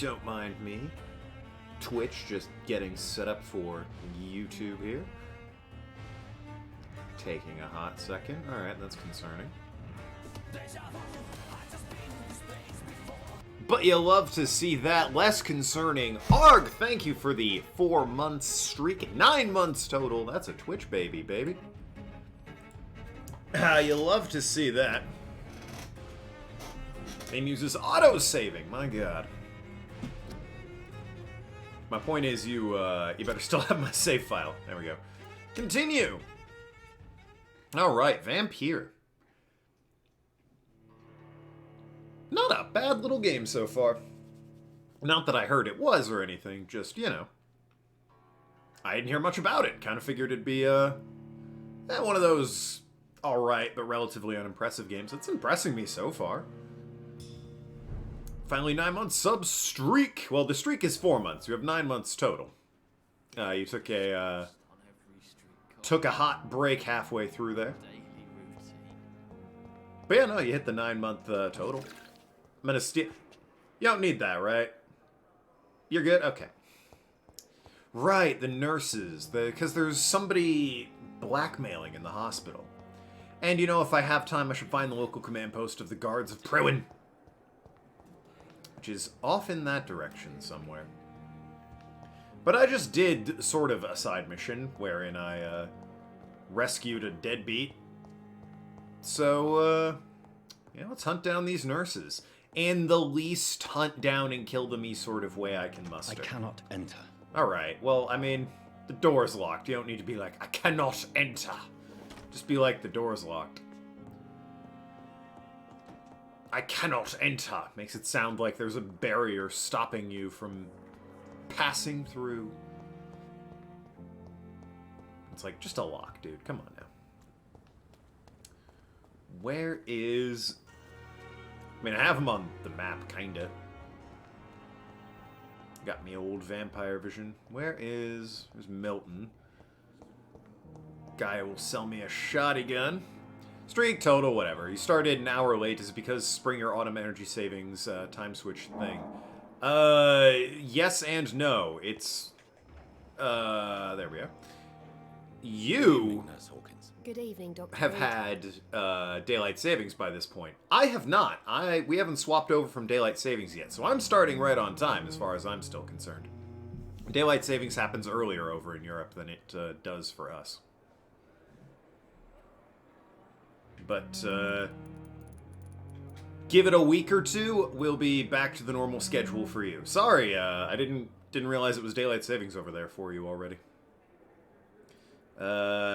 don't mind me. Twitch just getting set up for YouTube here. Taking a hot second. Alright, that's concerning. But you love to see that. Less concerning. Arg, thank you for the 4 months streak. 9 months total. That's a Twitch baby, baby. You love to see that. Game uses auto-saving. My god. My point is, you better still have my save file. There we go. Continue. Alright, Vampyr. Not a bad little game so far. Not that I heard it was or anything, just, you know. I didn't hear much about it. Kind of figured it'd be, one of those alright but relatively unimpressive games. It's impressing me so far. Finally, 9 months sub streak. Well, the streak is 4 months. You have 9 months total. You took a hot break halfway through there. But yeah, no, you hit the 9-month total. I'm gonna steal. You don't need that, right? You're good? Okay. Right, the nurses. Because there's somebody blackmailing in the hospital. And, you know, if I have time, I should find the local command post of the Guards of Prewin. Which is off in that direction somewhere. But I just did sort of a side mission wherein I rescued a deadbeat. So, yeah, let's hunt down these nurses. In the least hunt down and kill them sort of way I can muster. I cannot enter. Alright, well, I mean, the door's locked. You don't need to be like, I cannot enter. Just be like, the door's locked. I cannot enter. Makes it sound like there's a barrier stopping you from passing through. It's like, just a lock, dude. Come on now. Where is... I mean, I have him on the map, kinda. Got me old vampire vision. Where's Milton? Guy will sell me a shotgun. Streak total, whatever. You started an hour late. Is it because Springer Autumn Energy Savings time switch thing? Yes and no. It's... there we go. You... Good evening, Dr. have had daylight savings by this point. I have not. We haven't swapped over from daylight savings yet, so I'm starting right on time as far as I'm still concerned. Daylight savings happens earlier over in Europe than it does for us. But give it a week or two, we'll be back to the normal schedule for you. Sorry, I didn't realize it was daylight savings over there for you already.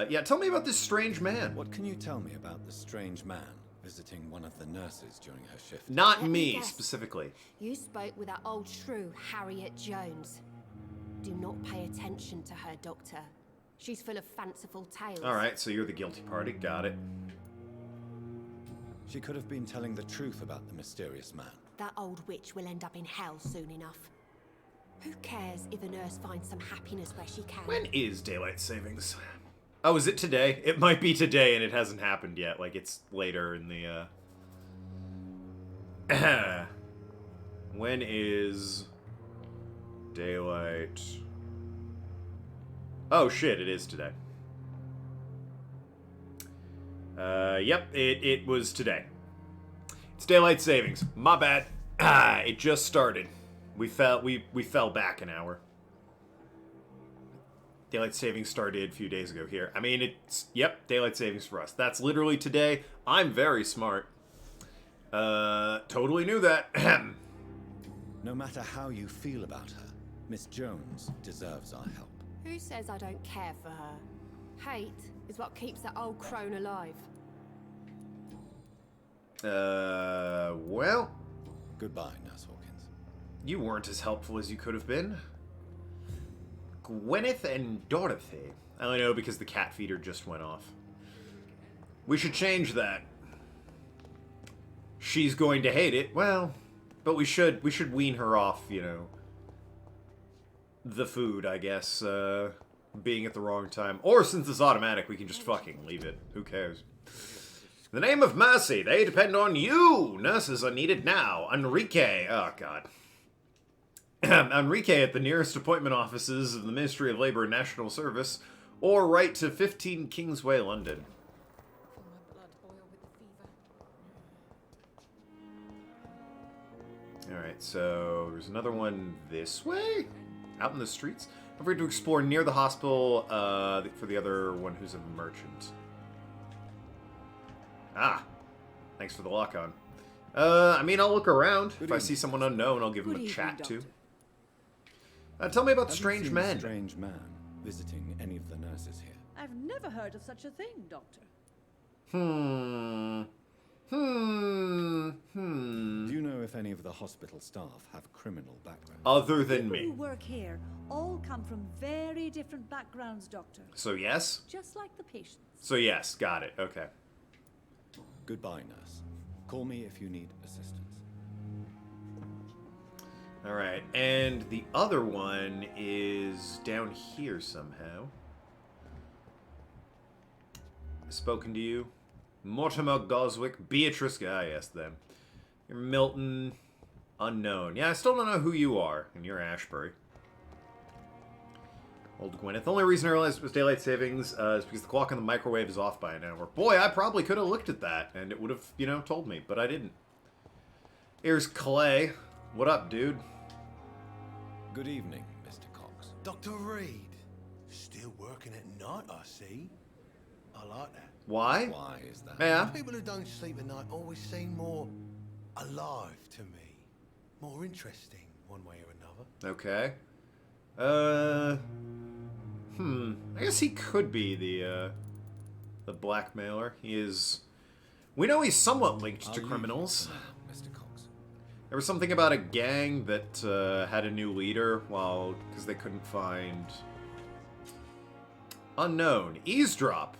Yeah, tell me about this strange man. What can you tell me about the strange man visiting one of the nurses during her shift? Not me, specifically. You spoke with that old shrew, Harriet Jones. Do not pay attention to her, Doctor. She's full of fanciful tales. Alright, so you're the guilty party. Got it. She could have been telling the truth about the mysterious man. That old witch will end up in hell soon enough. Who cares if a nurse finds some happiness where she can? When is daylight savings? Oh, is it today? It might be today and it hasn't happened yet. Like, it's later in the, When is daylight... Oh, shit, it is today. Yep, it was today. It's daylight savings. My bad. It just started. We fell back an hour. Daylight savings started a few days ago here. I mean, it's... Yep, daylight savings for us. That's literally today. I'm very smart. Totally knew that. No matter how you feel about her, Miss Jones deserves our help. Who says I don't care for her? Hate is what keeps that old crone alive. Well... Goodbye, Nurse Hawkins. You weren't as helpful as you could have been. Gwyneth and Dorothy. I only know because the cat feeder just went off. We should change that. She's going to hate it. Well, but we should wean her off, you know, the food, I guess, being at the wrong time. Or since it's automatic, we can just fucking leave it. Who cares? In the name of mercy, they depend on you. Nurses are needed now. Enrique. Oh, God. Enrique at the nearest appointment offices of the Ministry of Labor and National Service, or write to 15 Kingsway, London. Alright, so there's another one this way? Out in the streets? I'm free to explore near the hospital for the other one who's a merchant. Ah, thanks for the lock-on. I mean, I'll look around. If I see someone unknown, I'll give him a chat to. Tell me about strange men. Strange man visiting any of the nurses here. I've never heard of such a thing, Doctor. Do you know if any of the hospital staff have criminal backgrounds? Other than People me. who work here all come from very different backgrounds, Doctor. So yes? Just like the patients. So yes, got it. Okay. Goodbye, nurse. Call me if you need assistance. Alright, and the other one is down here somehow. Spoken to you? Mortimer Goswick, Beatrice, yes, them. You're Milton, unknown. Yeah, I still don't know who you are, and you're Ashbury. Old Gwyneth. The only reason I realized it was daylight savings is because the clock on the microwave is off by an hour. Boy, I probably could have looked at that, and it would have, you know, told me, but I didn't. Here's Clay. What up, dude? Good evening, Mr. Cox. Dr. Reed. Still working at night, I see. I like that. Why? Why is that? Yeah. People who don't sleep at night always seem more alive to me. More interesting, one way or another. Okay. I guess he could be the blackmailer. He is... We know he's somewhat linked to criminals. Mr. Cox. There was something about a gang that had a new leader, because they couldn't find... Unknown. Eavesdrop.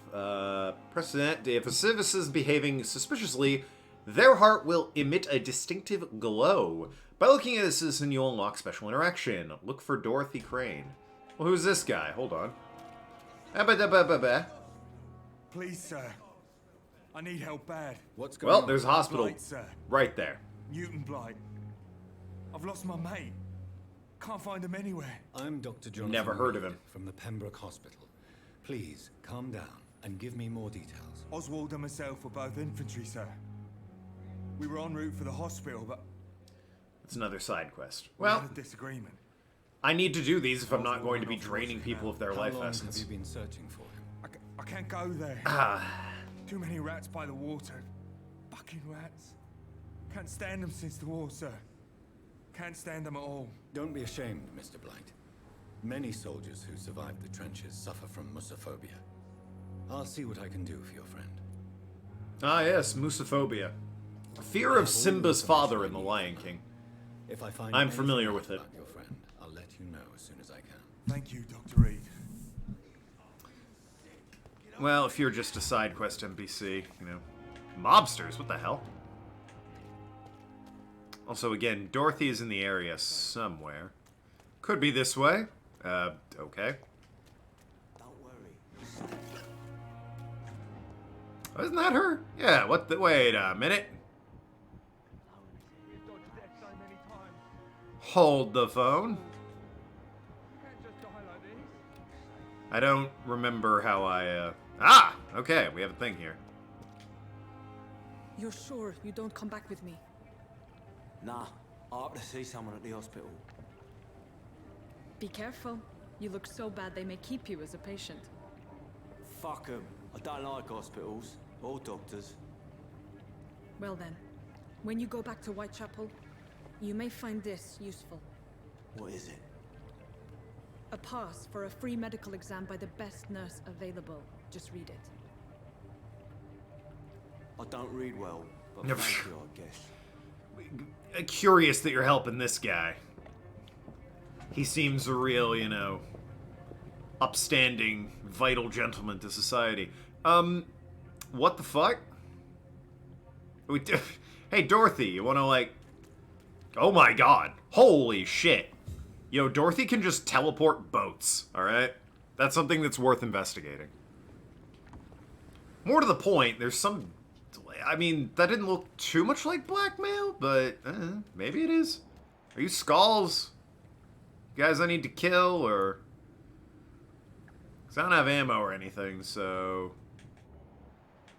Precedent. If a citizen is behaving suspiciously, their heart will emit a distinctive glow. By looking at a citizen, you'll unlock special interaction. Look for Dorothy Crane. Well, who's this guy? Hold on. Please, sir. I need help bad. What's going Well, on? there's a hospital Blight, sir. right there. Newton Blight. I've lost my mate. Can't find him anywhere. I'm Dr. Jonathan Never heard of Reed him. from the Pembroke Hospital. Please, calm down and give me more details. Oswald and myself were both infantry, sir. We were en route for the hospital, but It's another side quest. we Well, had a disagreement. I need to do these if I'm not going to be draining people of their How life long essence. have you been searching for him? I can't go there. Ah, Too many rats by the water. Fucking rats. Can't stand them since the war, sir. Can't stand them at all. Don't be ashamed, Mr. Blight. Many soldiers who survived the trenches suffer from musophobia. I'll see what I can do for your friend. ah yes, musophobia. Fear of Simba's father in The Lion King. If I find I'm anything familiar out with it. about your friend, I'll let you know as soon as I can. Thank you, Dr. Reed. Well, if you're just a side quest NPC, you know. Mobsters, what the hell? Also, again, Dorothy is in the area somewhere. Could be this way. Okay. Don't worry. Oh, isn't that her? Yeah, what the... Wait a minute. We've dodged death so many times. Hold the phone. You can't just die like this. I don't remember how I, Ah! Okay, we have a thing here. You're sure you don't come back with me? Nah, I have to see someone at the hospital. Be careful. You look so bad they may keep you as a patient. Fuck 'em. I don't like hospitals or doctors. Well then, when you go back to Whitechapel, you may find this useful. What is it? A pass for a free medical exam by the best nurse available. Just read it. I don't read well, but Never- thank you, I guess. Curious that you're helping this guy. He seems a real, you know, upstanding, vital gentleman to society. What the fuck? Hey, Dorothy, you wanna, like... Oh my god. Holy shit. Yo, Dorothy can just teleport boats, alright? That's something that's worth investigating. More to the point, there's some... I mean, that didn't look too much like blackmail, but maybe it is. Are you Skulls? Guys I need to kill, or... Because I don't have ammo or anything, so...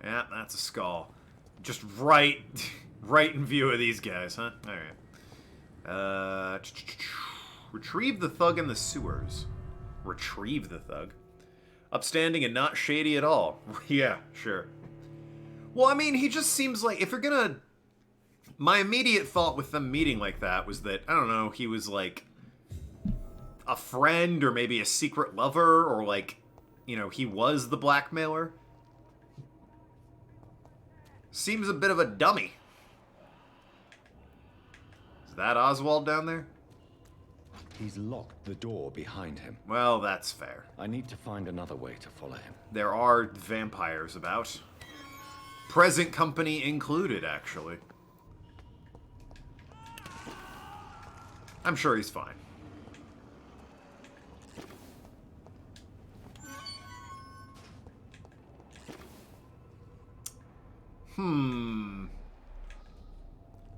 Yeah, that's a skull. Just right in view of these guys, huh? Alright. Retrieve the thug in the sewers. Retrieve the thug. Upstanding and not shady at all. Yeah, sure. Well, I mean, he just seems like... If you're gonna... My immediate thought with them meeting like that was that, I don't know, he was like... a friend, or maybe a secret lover, or like, you know, he was the blackmailer. Seems a bit of a dummy. Is that Oswald down there? He's locked the door behind him. Well, that's fair. I need to find another way to follow him. There are vampires about. Present company included, actually. I'm sure he's fine.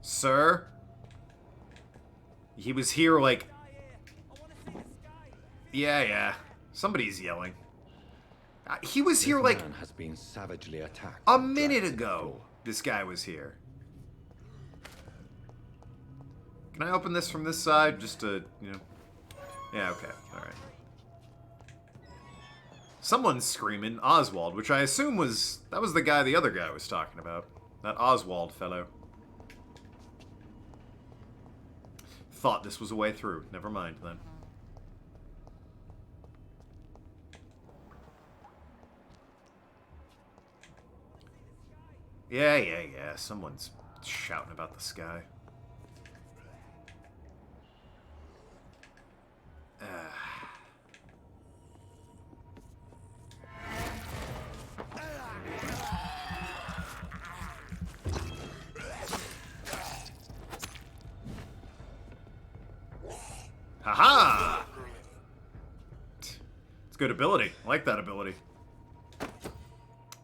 Sir? He was here like... Yeah. Somebody's yelling. He was here like... Man has been savagely attacked. A minute ago, this guy was here. Can I open this from this side? Just to, you know... Yeah, okay. Alright. Someone's screaming. Oswald, which I assume was... That was the guy the other guy was talking about. That Oswald fellow. Thought this was a way through. Never mind, then. Yeah. Someone's shouting about the sky. Haha! It's good ability. I like that ability.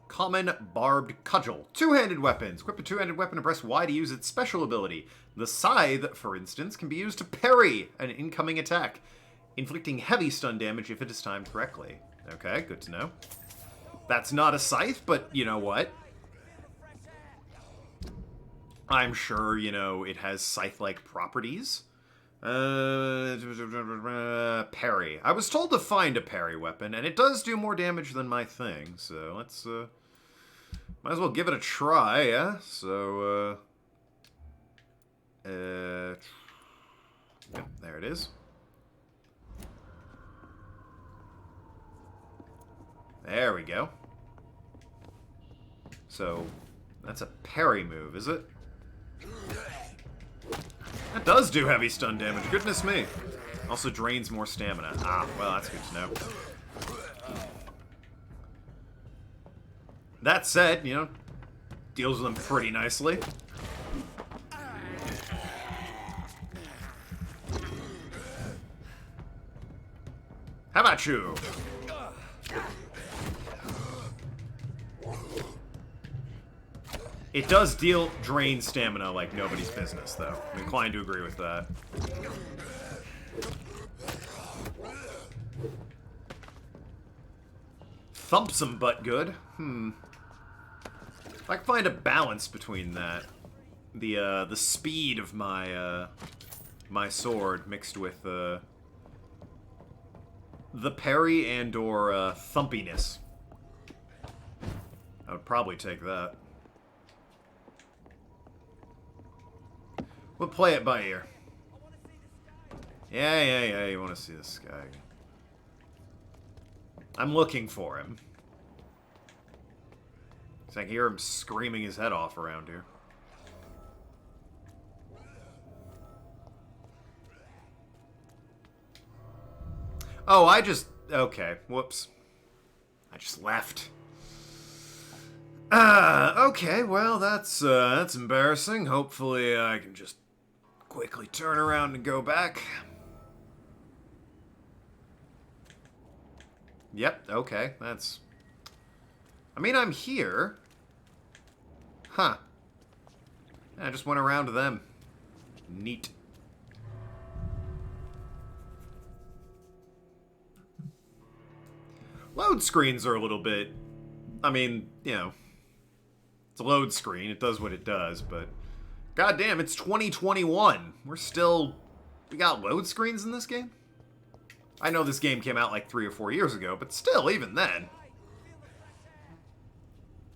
Common Barbed Cudgel. Two-handed weapons. Equip a two-handed weapon and press Y to use its special ability. The Scythe, for instance, can be used to parry an incoming attack, inflicting heavy stun damage if it is timed correctly. Okay, good to know. That's not a scythe, but you know what? I'm sure, you know, it has scythe-like properties. Parry. I was told to find a parry weapon, and it does do more damage than my thing, so let's, might as well give it a try, yeah? So, yep, there it is. There we go. So, that's a parry move, is it? That does do heavy stun damage, goodness me. Also drains more stamina. Ah, well, that's good to know. That said, you know, deals with them pretty nicely. How about you? It does drain stamina like nobody's business, though. I'm inclined to agree with that. Thumps him butt good. If I can find a balance between that, the speed of my my sword mixed with the parry and/or thumpiness, I would probably take that. We'll play it by ear. Yeah, you want to see this guy. I'm looking for him. I can hear him screaming his head off around here. Oh, okay, whoops. I just left. Okay, well, that's embarrassing. Hopefully I can just quickly turn around and go back. Yep, okay, that's... I mean, I'm here. Huh. I just went around to them. Neat. Load screens are a little bit... I mean, you know, it's a load screen. It does what it does, but... goddamn, it's 2021. We're still... we got load screens in this game? I know this game came out like 3 or 4 years ago, but still, even then.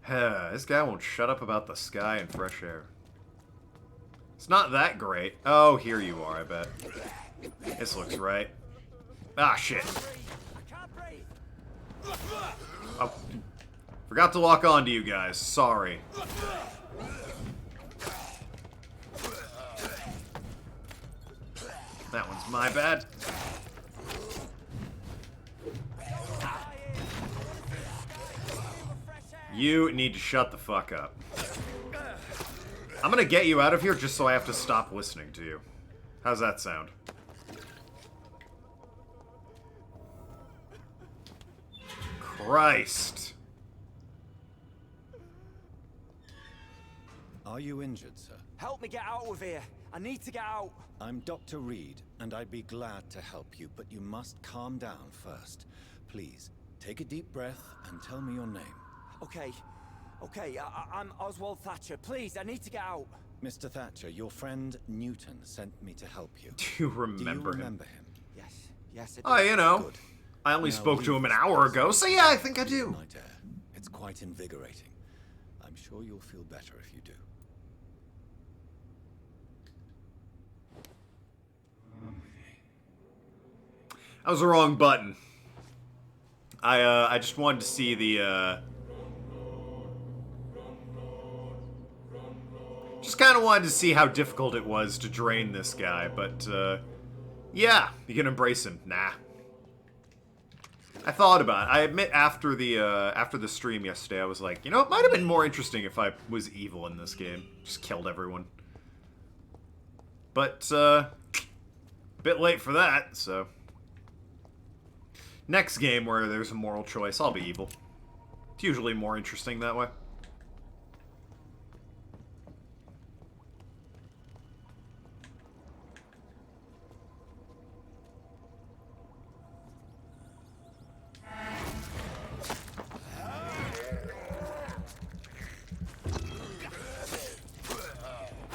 This guy won't shut up about the sky and fresh air. It's not that great. Oh, here you are, I bet. This looks right. Ah, shit. Oh, forgot to lock on to you guys. Sorry. That one's my bad. You need to shut the fuck up. I'm gonna get you out of here just so I have to stop listening to you. How's that sound? Christ. Are you injured, sir? Help me get out of here. I need to get out. I'm Dr. Reed, and I'd be glad to help you, but you must calm down first. Please, take a deep breath and tell me your name. Okay. I'm Oswald Thatcher. Please, I need to get out. Mr. Thatcher, your friend Newton sent me to help you. Do you remember him? Yes, I do. Oh, you know. Good. I only Now spoke to leave him an this hour place. ago, so yeah, I think I do. Night air. It's quite invigorating. I'm sure you'll feel better if you do. That was the wrong button. I just wanted to see the, just kind of wanted to see how difficult it was to drain this guy, but, yeah, you can embrace him. Nah. I thought about it. I admit after the stream yesterday, I was like, you know, it might have been more interesting if I was evil in this game. Just killed everyone. But, a bit late for that, so... next game where there's a moral choice, I'll be evil. It's usually more interesting that way.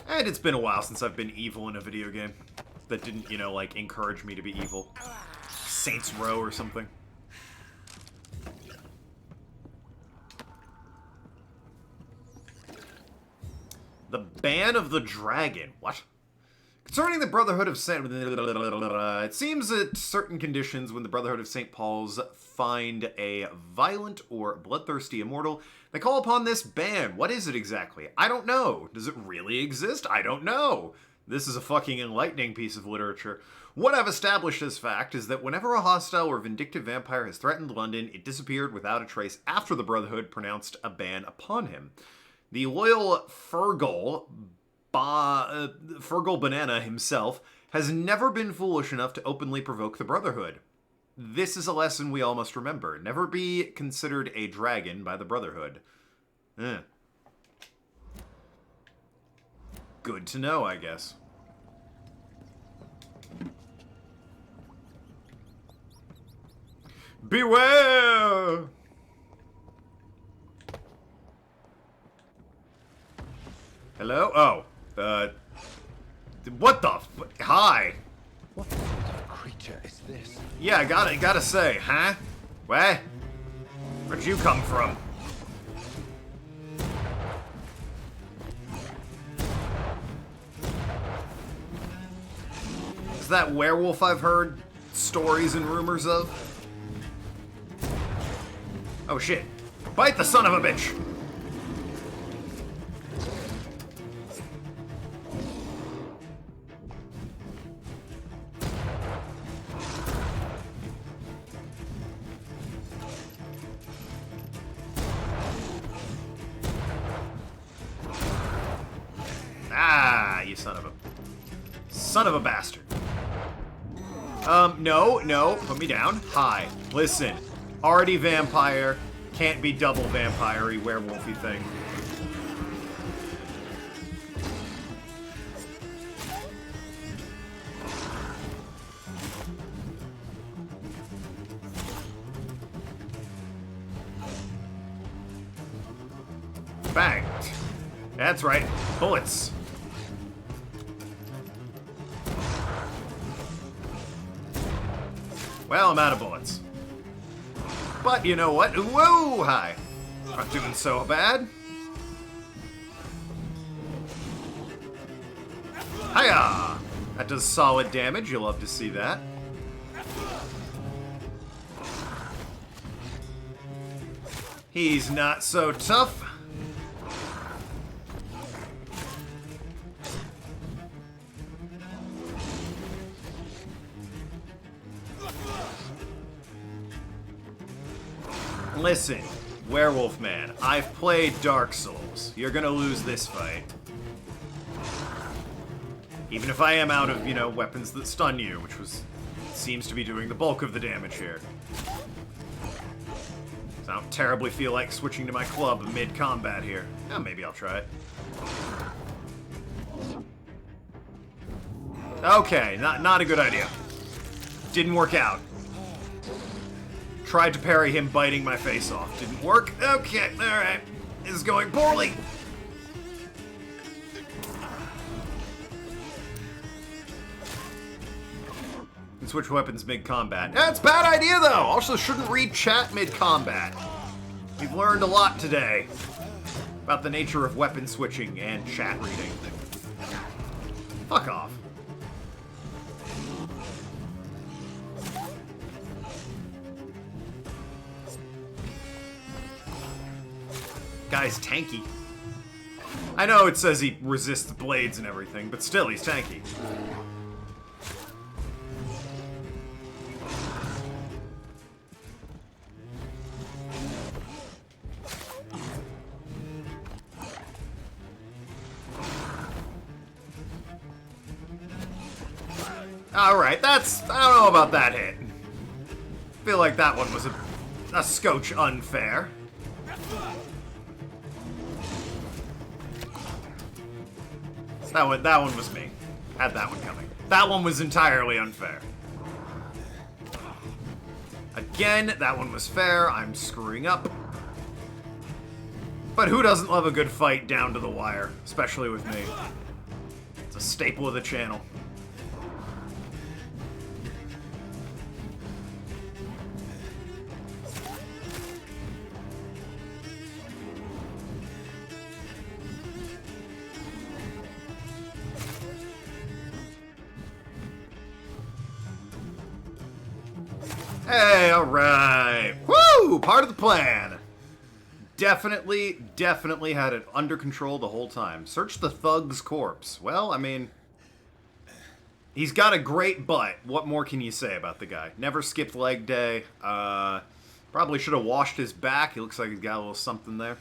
And it's been a while since I've been evil in a video game that didn't, you know, like, encourage me to be evil. Saints Row or something. The Ban of the Dragon. What? Concerning the Brotherhood of St. It seems that certain conditions when the Brotherhood of St. Paul's find a violent or bloodthirsty immortal, they call upon this ban. What is it exactly? I don't know. Does it really exist? I don't know. This is a fucking enlightening piece of literature. What I've established as fact is that whenever a hostile or vindictive vampire has threatened London, it disappeared without a trace after the Brotherhood pronounced a ban upon him. The loyal Fergal Banana himself has never been foolish enough to openly provoke the Brotherhood. This is a lesson we all must remember. Never be considered a dragon by the Brotherhood. Good to know, I guess. Beware! Hello? Oh. What the hi. What sort of creature is this? Yeah, I gotta say, huh? Where? Where'd you come from? Is that werewolf I've heard stories and rumors of? Oh shit. Bite the son of a bitch! Ah, you son of a bastard. No, put me down. Hi. Listen, already vampire, can't be double vampire-y, werewolfy thing. Bang. That's right. Bullets. Well, I'm out of bullets. But you know what? Whoa! Hi. Not doing so bad. Hiya! That does solid damage. You'll love to see that. He's not so tough. Listen, Werewolf Man, I've played Dark Souls. You're gonna lose this fight. Even if I am out of, weapons that stun you, which seems to be doing the bulk of the damage here. So I don't terribly feel like switching to my club mid-combat here. Yeah, maybe I'll try it. Okay, not a good idea. Didn't work out. Tried to parry him biting my face off. Didn't work. Okay, alright. This is going poorly. Can switch weapons mid-combat. That's a bad idea, though! Also, shouldn't read chat mid-combat. We've learned a lot today about the nature of weapon switching and chat reading. Fuck off. Guy's tanky. I know it says he resists blades and everything, but still, he's tanky. Alright, I don't know about that hit. Feel like that one was a scotch unfair. That one was me. Had that one coming. That one was entirely unfair. Again, that one was fair. I'm screwing up. But who doesn't love a good fight down to the wire? Especially with me. It's a staple of the channel. Hey, alright. Woo! Part of the plan. Definitely had it under control the whole time. Search the thug's corpse. Well, I mean, he's got a great butt. What more can you say about the guy? Never skipped leg day. Probably should have washed his back. He looks like he's got a little something there.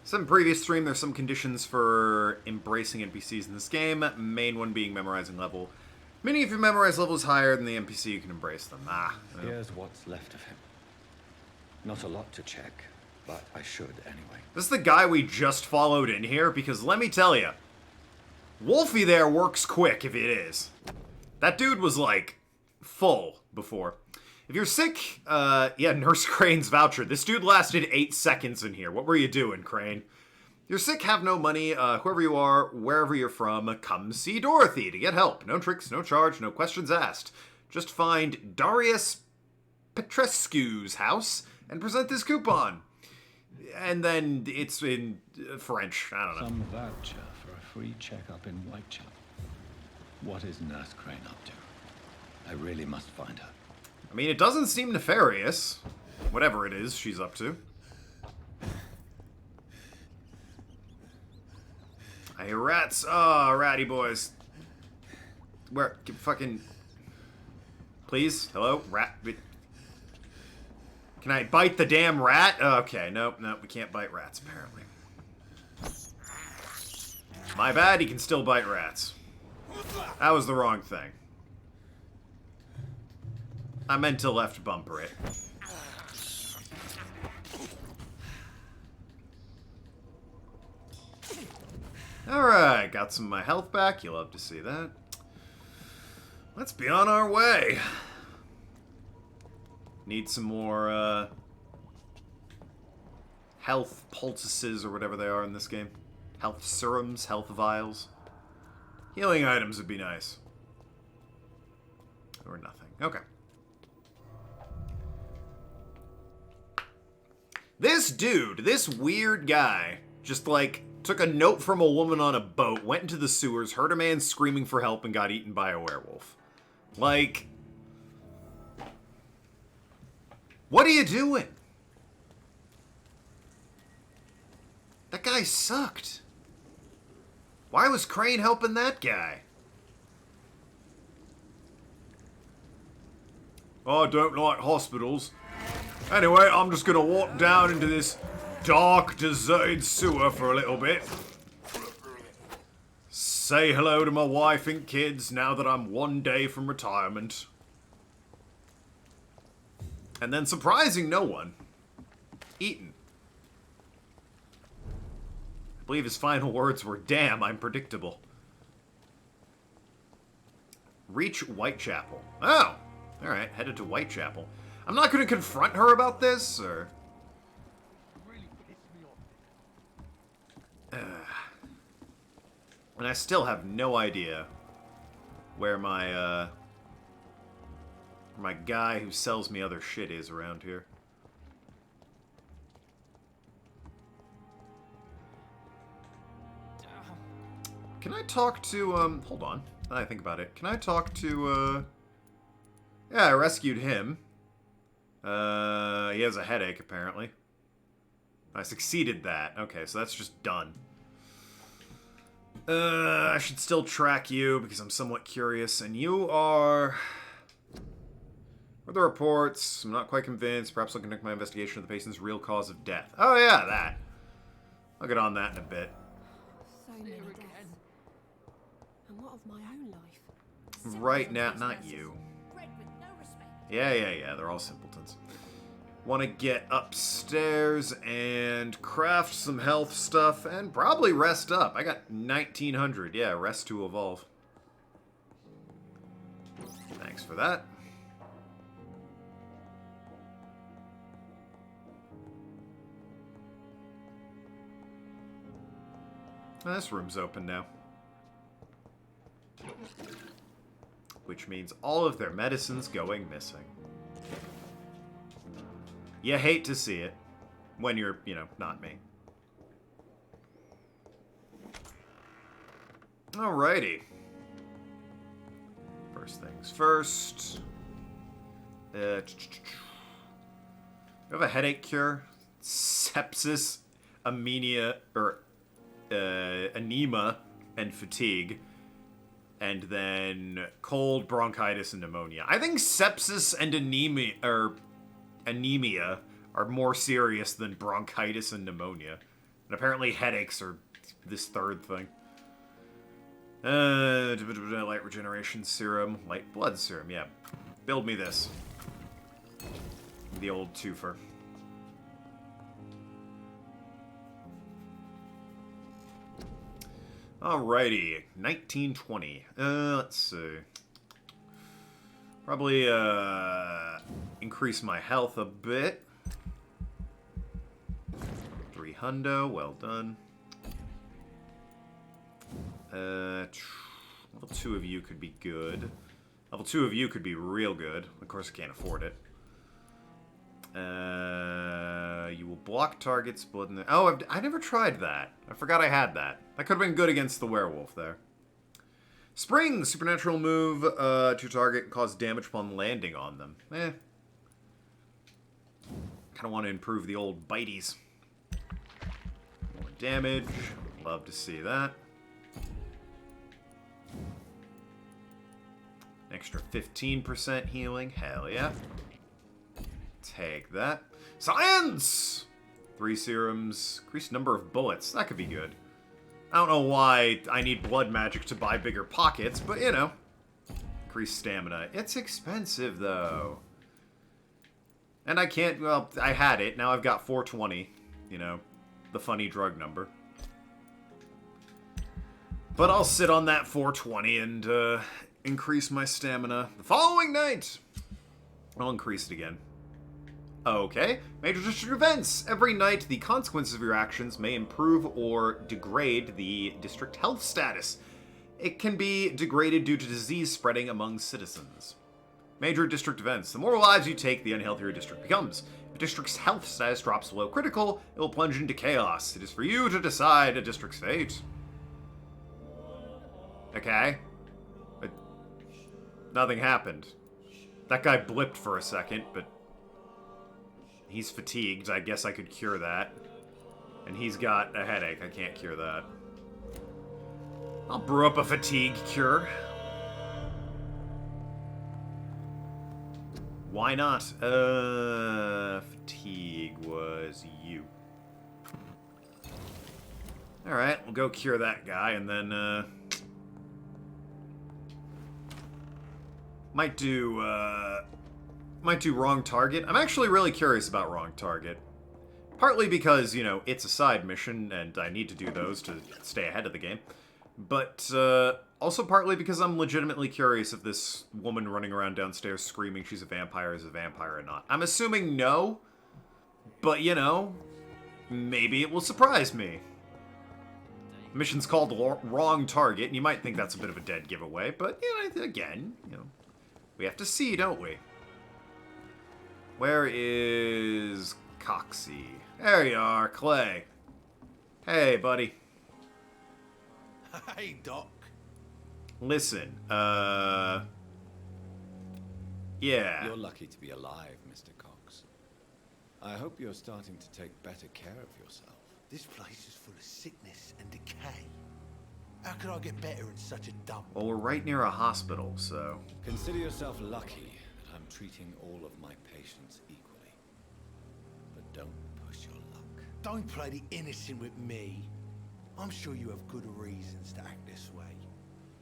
So in previous stream, there's some conditions for embracing NPCs in this game. Main one being memorizing level. Meaning if your memorize level is higher than the NPC, you can embrace them. Here's what's left of him. Not a lot to check, but I should anyway. This is the guy we just followed in here, because let me tell you, Wolfie there works quick if it is. That dude was, like, full before. If you're sick, yeah, Nurse Crane's voucher. This dude lasted 8 seconds in here. What were you doing, Crane? You're sick, have no money, whoever you are, wherever you're from, come see Dorothy to get help. No tricks, no charge, no questions asked. Just find Darius Petrescu's house and present this coupon. And then it's in French, I don't know. Some voucher for a free checkup in Whitechapel. What is Nurse Crane up to? I really must find her. I mean, it doesn't seem nefarious. Whatever it is she's up to. I hear rats. Oh, ratty boys. Where? Fucking... Please? Hello? Rat... Can I bite the damn rat? Okay, nope, we can't bite rats, apparently. My bad, he can still bite rats. That was the wrong thing. I meant to left bumper it. Alright, got some of my health back. You'll love to see that. Let's be on our way. Need some more, health poultices or whatever they are in this game. Health serums, health vials. Healing items would be nice. Or nothing. Okay. This dude, this weird guy, just like took a note from a woman on a boat, went into the sewers, heard a man screaming for help, and got eaten by a werewolf. Like, what are you doing? That guy sucked. Why was Crane helping that guy? I don't like hospitals. Anyway, I'm just gonna walk down into this dark, deserted sewer for a little bit. Say hello to my wife and kids now that I'm 1 day from retirement. And then surprising no one. Eaten. I believe his final words were, "Damn, I'm predictable." Reach Whitechapel. Oh! Alright, headed to Whitechapel. I'm not going to confront her about this, or... And I still have no idea where my guy who sells me other shit is around here. Can I talk to, hold on. Now that I think about it. Can I talk to, yeah, I rescued him. He has a headache, apparently. I succeeded that. Okay, so that's just done. I should still track you because I'm somewhat curious. And you are... What are the reports? I'm not quite convinced. Perhaps I'll conduct my investigation of the patient's real cause of death. Oh, yeah, that. I'll get on that in a bit. So many deaths. And what of my own life? Right now, not you. Yeah, they're all simpletons. Want to get upstairs and craft some health stuff and probably rest up. I got 1900. Yeah, rest to evolve. Thanks for that. Oh, this room's open now. Which means all of their medicine's going missing. You hate to see it. When you're, you know, not me. Alrighty. First things first. You have a headache cure. Sepsis, anemia, anema, and fatigue. And then cold, bronchitis, and pneumonia. I think sepsis and anemia are more serious than bronchitis and pneumonia. And apparently headaches are this third thing. Light regeneration serum. Light blood serum, yeah. Build me this. The old twofer. Alrighty, 1920. Let's see. Probably, increase my health a bit. 3 hundo, well done. Level 2 of you could be good. Level 2 of you could be real good. Of course, I can't afford it. You will block targets, blood in the... Oh, I never tried that. I forgot I had that. That could have been good against the werewolf there. Spring, supernatural move to target and cause damage upon landing on them. Kind of want to improve the old bites. More damage. Love to see that. Extra 15% healing. Hell yeah. Take that. Science! 3 serums. Increased number of bullets. That could be good. I don't know why I need blood magic to buy bigger pockets, but you know. Increased stamina. It's expensive, though. And I can't, well, I had it. Now I've got 420. You know, the funny drug number. But I'll sit on that 420 and increase my stamina the following night. I'll increase it again. Okay. Major district events. Every night, the consequences of your actions may improve or degrade the district health status. It can be degraded due to disease spreading among citizens. Major district events. The more lives you take, the unhealthier a district becomes. If a district's health status drops below critical, it will plunge into chaos. It is for you to decide a district's fate. Okay. But nothing happened. That guy blipped for a second, but he's fatigued. I guess I could cure that. And he's got a headache. I can't cure that. I'll brew up a fatigue cure. Why not? Fatigue was you. Alright, we'll go cure that guy, and then, might do wrong target. I'm actually really curious about wrong target. Partly because, you know, it's a side mission, and I need to do those to stay ahead of the game. But, also partly because I'm legitimately curious if this woman running around downstairs screaming she's a vampire is a vampire or not. I'm assuming no, but, you know, maybe it will surprise me. The mission's called Wrong Target, and you might think that's a bit of a dead giveaway, but, you know, again, you know, we have to see, don't we? Where is Coxie? There you are, Clay. Hey, buddy. Hey, Doc. Listen, yeah. You're lucky to be alive, Mr. Cox. I hope you're starting to take better care of yourself. This place is full of sickness and decay. How could I get better in such a dump? Well, we're right near a hospital, so... Consider yourself lucky that I'm treating all of my patients equally. But don't push your luck. Don't play the innocent with me. I'm sure you have good reasons to act this way.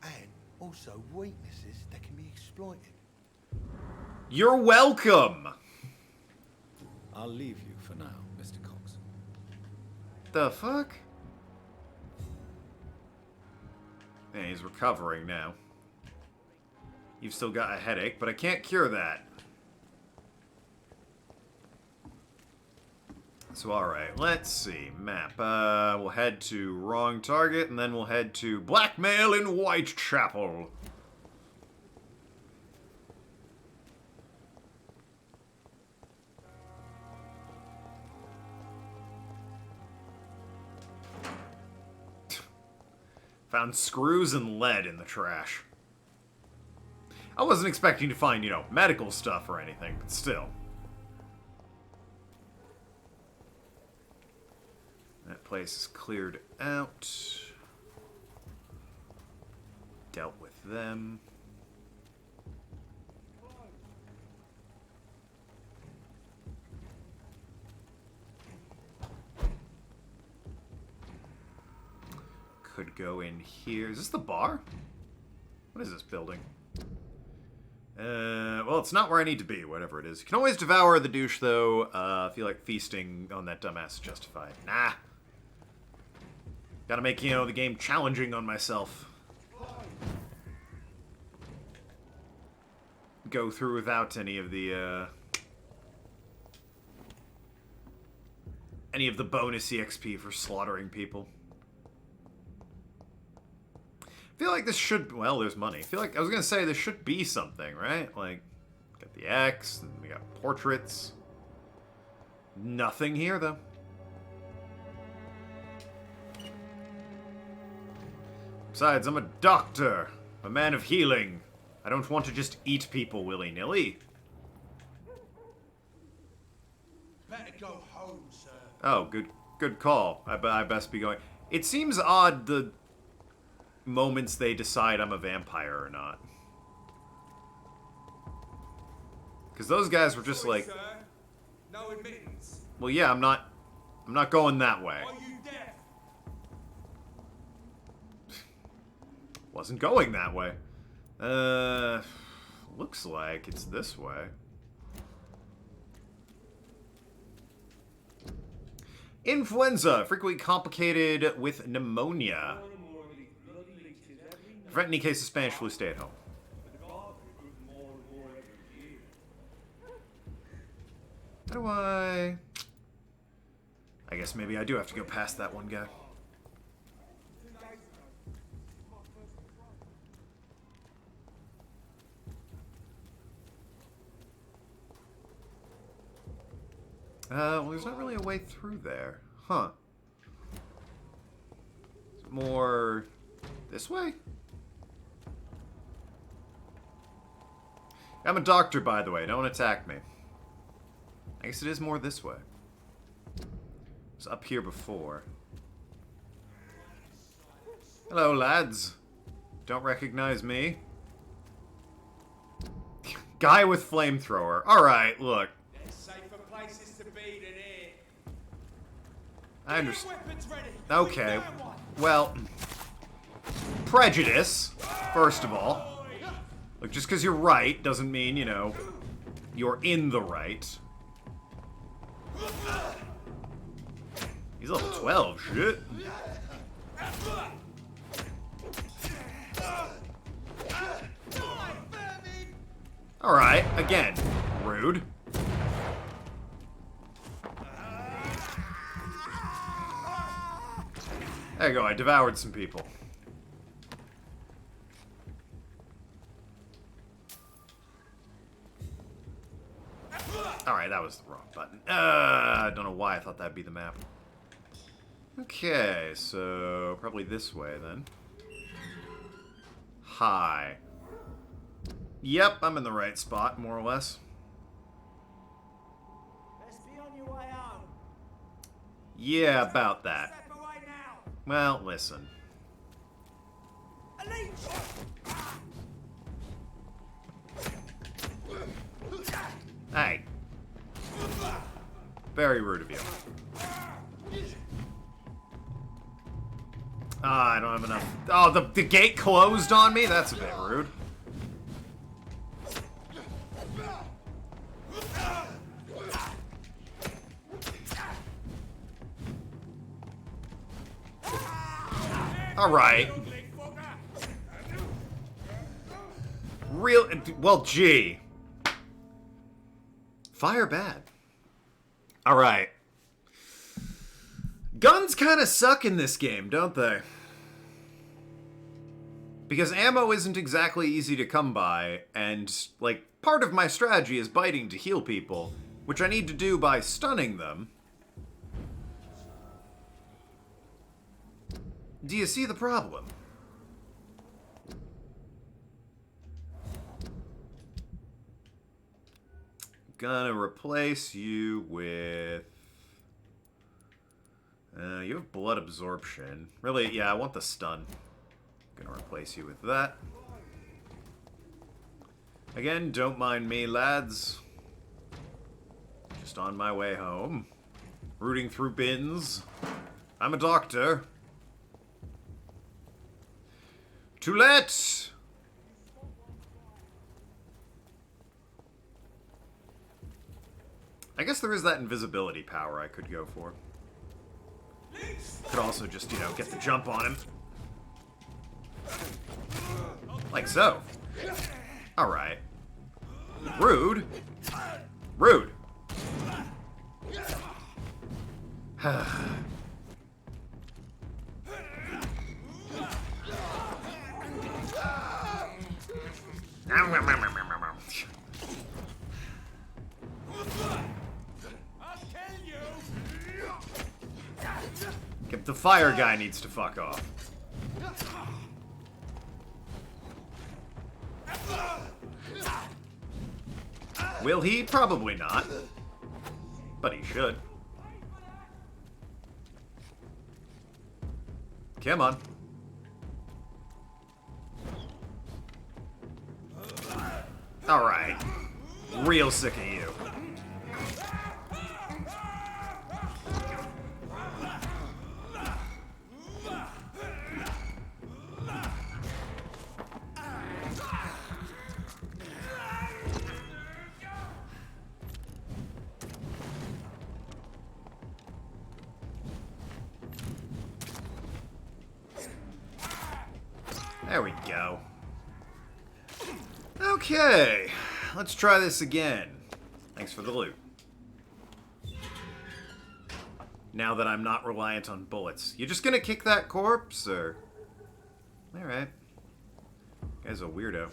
And also weaknesses that can be exploited. You're welcome! I'll leave you for now, Mr. Cox. The fuck? Yeah, he's recovering now. You've still got a headache, but I can't cure that. So, alright, let's see. Map. We'll head to Wrong Target, and then we'll head to Blackmail in Whitechapel. Found screws and lead in the trash. I wasn't expecting to find, you know, medical stuff or anything, but still. That place is cleared out. Dealt with them. Could go in here. Is this the bar? What is this building? Well, it's not where I need to be, whatever it is. You can always devour the douche, though. I feel like feasting on that dumbass Justified. Nah. Gotta make, you know, the game challenging on myself. Go through without any of the bonus EXP for slaughtering people. I feel like this should... Well, there's money. I feel like... I was gonna say, there should be something, right? Like, got the X, and we got portraits. Nothing here, though. Besides, I'm a doctor. A man of healing. I don't want to just eat people willy-nilly. Better go home, sir. Oh, good call. I best be going... It seems odd, the moments they decide I'm a vampire or not. Because those guys were just like... Sir. No admittance. Well, yeah, I'm not going that way. Are you deaf? Wasn't going that way. Looks like it's this way. Influenza, frequently complicated with pneumonia. Prevent any case of Spanish flu, stay at home. How do I guess maybe I do have to go past that one guy. Well, there's not really a way through there. Huh. Is it more this way? I'm a doctor, by the way. Don't attack me. I guess it is more this way. It was up here before. Hello, lads. Don't recognize me? Guy with flamethrower. Alright, look. There's safer places to be than here. I understand. Weapons ready. Okay. We found one. Well, prejudice, first of all. Look, just because you're right doesn't mean, you know, you're in the right. He's level 12, shit. Alright, again, rude. There you go, I devoured some people. Alright, that was the wrong button. I don't know why I thought that'd be the map. Okay, so probably this way then. Hi. Yep, I'm in the right spot, more or less. Let's be on your way home. Yeah, about that. Step away now. Well, listen. Hey. Very rude of you. Ah, I don't have enough. Oh, the gate closed on me? That's a bit rude. Alright. Well, gee. Fire bad. Alright. Guns kind of suck in this game, don't they? Because ammo isn't exactly easy to come by, and, like, part of my strategy is biting to heal people, which I need to do by stunning them. Do you see the problem? Gonna replace you with... you have blood absorption. Really, yeah, I want the stun. Gonna replace you with that. Again, don't mind me, lads. Just on my way home. Rooting through bins. I'm a doctor. To let! I guess there is that invisibility power I could go for. Could also just, you know, get the jump on him. Like so. Alright. Rude. Rude. The fire guy needs to fuck off. Will he? Probably not. But he should. Come on. Alright. Real sick of you. There we go. Okay, let's try this again. Thanks for the loot. Now that I'm not reliant on bullets. You just gonna kick that corpse, or... Alright. Guy's a weirdo.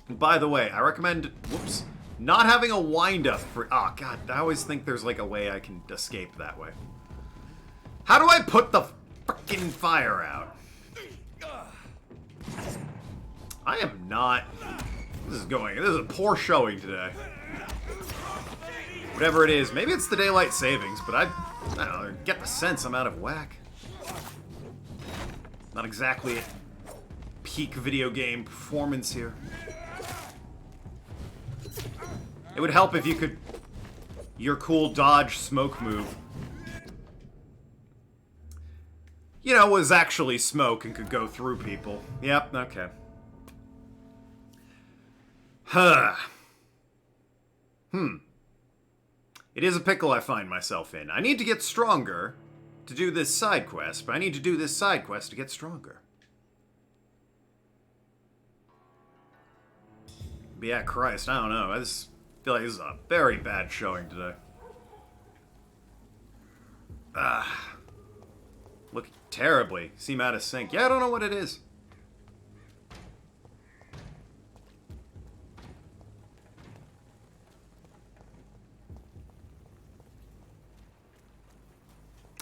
And by the way, I recommend... Whoops. Not having a wind-up for... Oh, God. I always think there's, like, a way I can escape that way. How do I put the frickin' fire out? I am not... This is a poor showing today. Whatever it is. Maybe it's the daylight savings, but I don't know, get the sense I'm out of whack. Not exactly at peak video game performance here. It would help if you could... Your cool dodge smoke move. You know, was actually smoke and could go through people. Yep, okay. Huh. It is a pickle I find myself in. I need to get stronger to do this side quest, but I need to do this side quest to get stronger. But yeah, Christ, I don't know. I just feel like this is a very bad showing today. Look terribly. Seem out of sync. Yeah, I don't know what it is.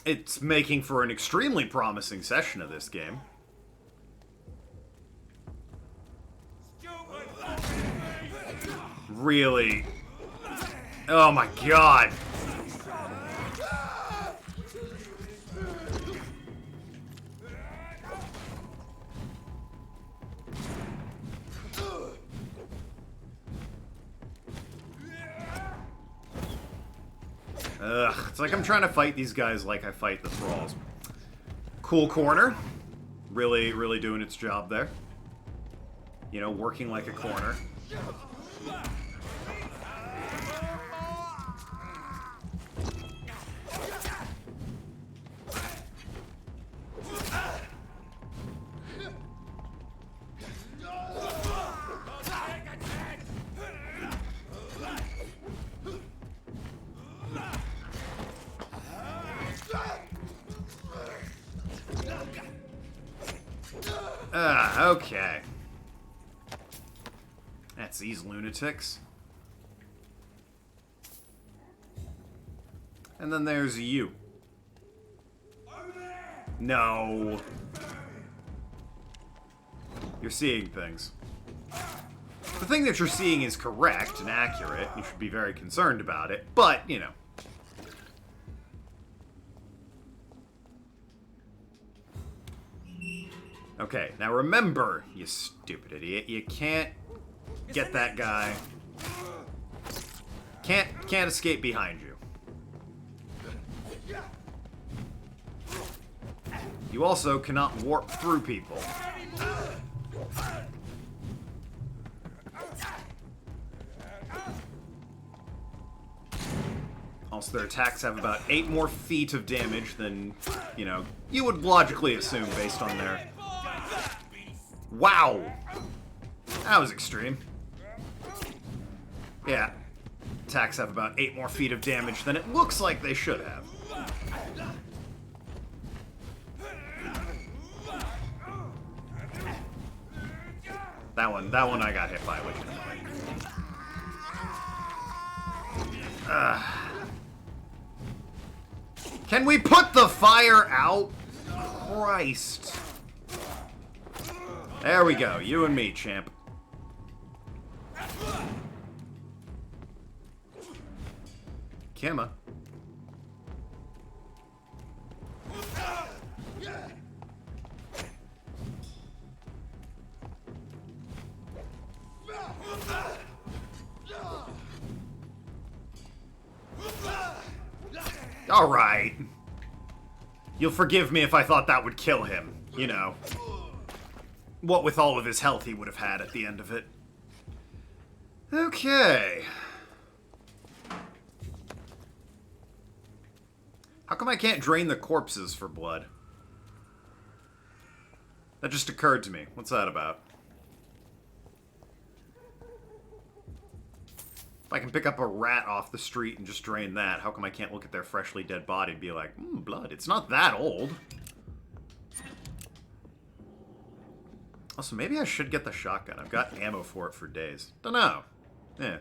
It's making for an extremely promising session of this game. Really? Oh my god. Ugh, it's like I'm trying to fight these guys like I fight the thralls. Cool corner. Really, really doing its job there. You know, working like a corner. Okay. That's these lunatics. And then there's you. No. You're seeing things. The thing that you're seeing is correct and accurate. You should be very concerned about it, but, you know. Okay, now remember, you stupid idiot, you can't get that guy. Can't escape behind you. You also cannot warp through people. Also, their attacks have about 8 more feet of damage than, you know, you would logically assume based on their... Wow! That was extreme. Yeah. Attacks have about 8 more feet of damage than it looks like they should have. That one I got hit by legitimately. Can we put the fire out? Christ. There we go. You and me, champ. Kimma. Alright. You'll forgive me if I thought that would kill him. You know. What with all of his health he would have had at the end of it. Okay. How come I can't drain the corpses for blood? That just occurred to me. What's that about? If I can pick up a rat off the street and just drain that, how come I can't look at their freshly dead body and be like, blood, it's not that old. Also, maybe I should get the shotgun. I've got ammo for it for days. Dunno. Yeah.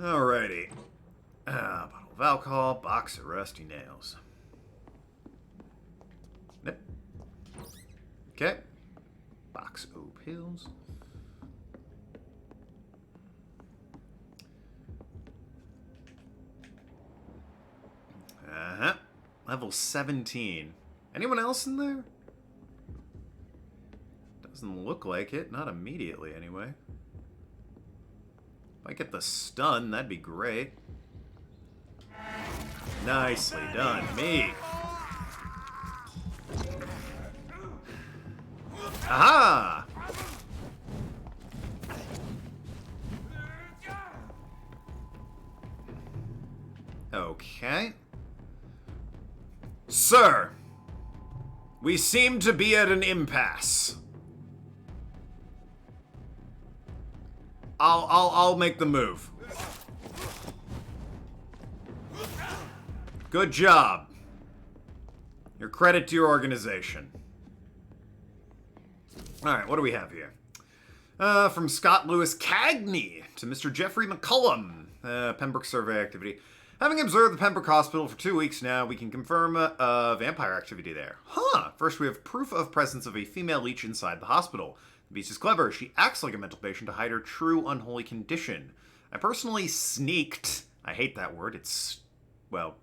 Alrighty. Bottle of alcohol, box of rusty nails. Yep. Okay. Box of pills. Uh-huh. Level 17. Anyone else in there? Doesn't look like it. Not immediately, anyway. If I get the stun, that'd be great. Nicely done, me. Aha! Okay. Sir, we seem to be at an impasse. I'll make the move. Good job. Your credit to your organization. Alright, what do we have here? From Scott Lewis Cagney to Mr. Jeffrey McCullum. Pembroke survey activity. Having observed the Pembroke Hospital for 2 weeks now, we can confirm vampire activity there. Huh! First, we have proof of presence of a female leech inside the hospital. The beast is clever. She acts like a mental patient to hide her true unholy condition. I personally sneaked... I hate that word. It's... well...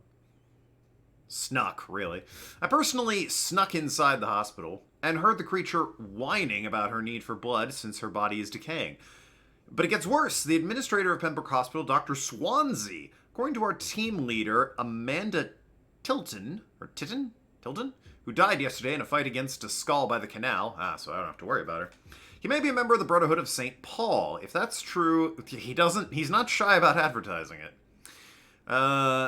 snuck, really. I personally snuck inside the hospital and heard the creature whining about her need for blood since her body is decaying. But it gets worse. The administrator of Pembroke Hospital, Dr. Swansea, according to our team leader, Amanda Tilton, who died yesterday in a fight against a skull by the canal. So I don't have to worry about her. He may be a member of the Brotherhood of St. Paul. If that's true, he's not shy about advertising it.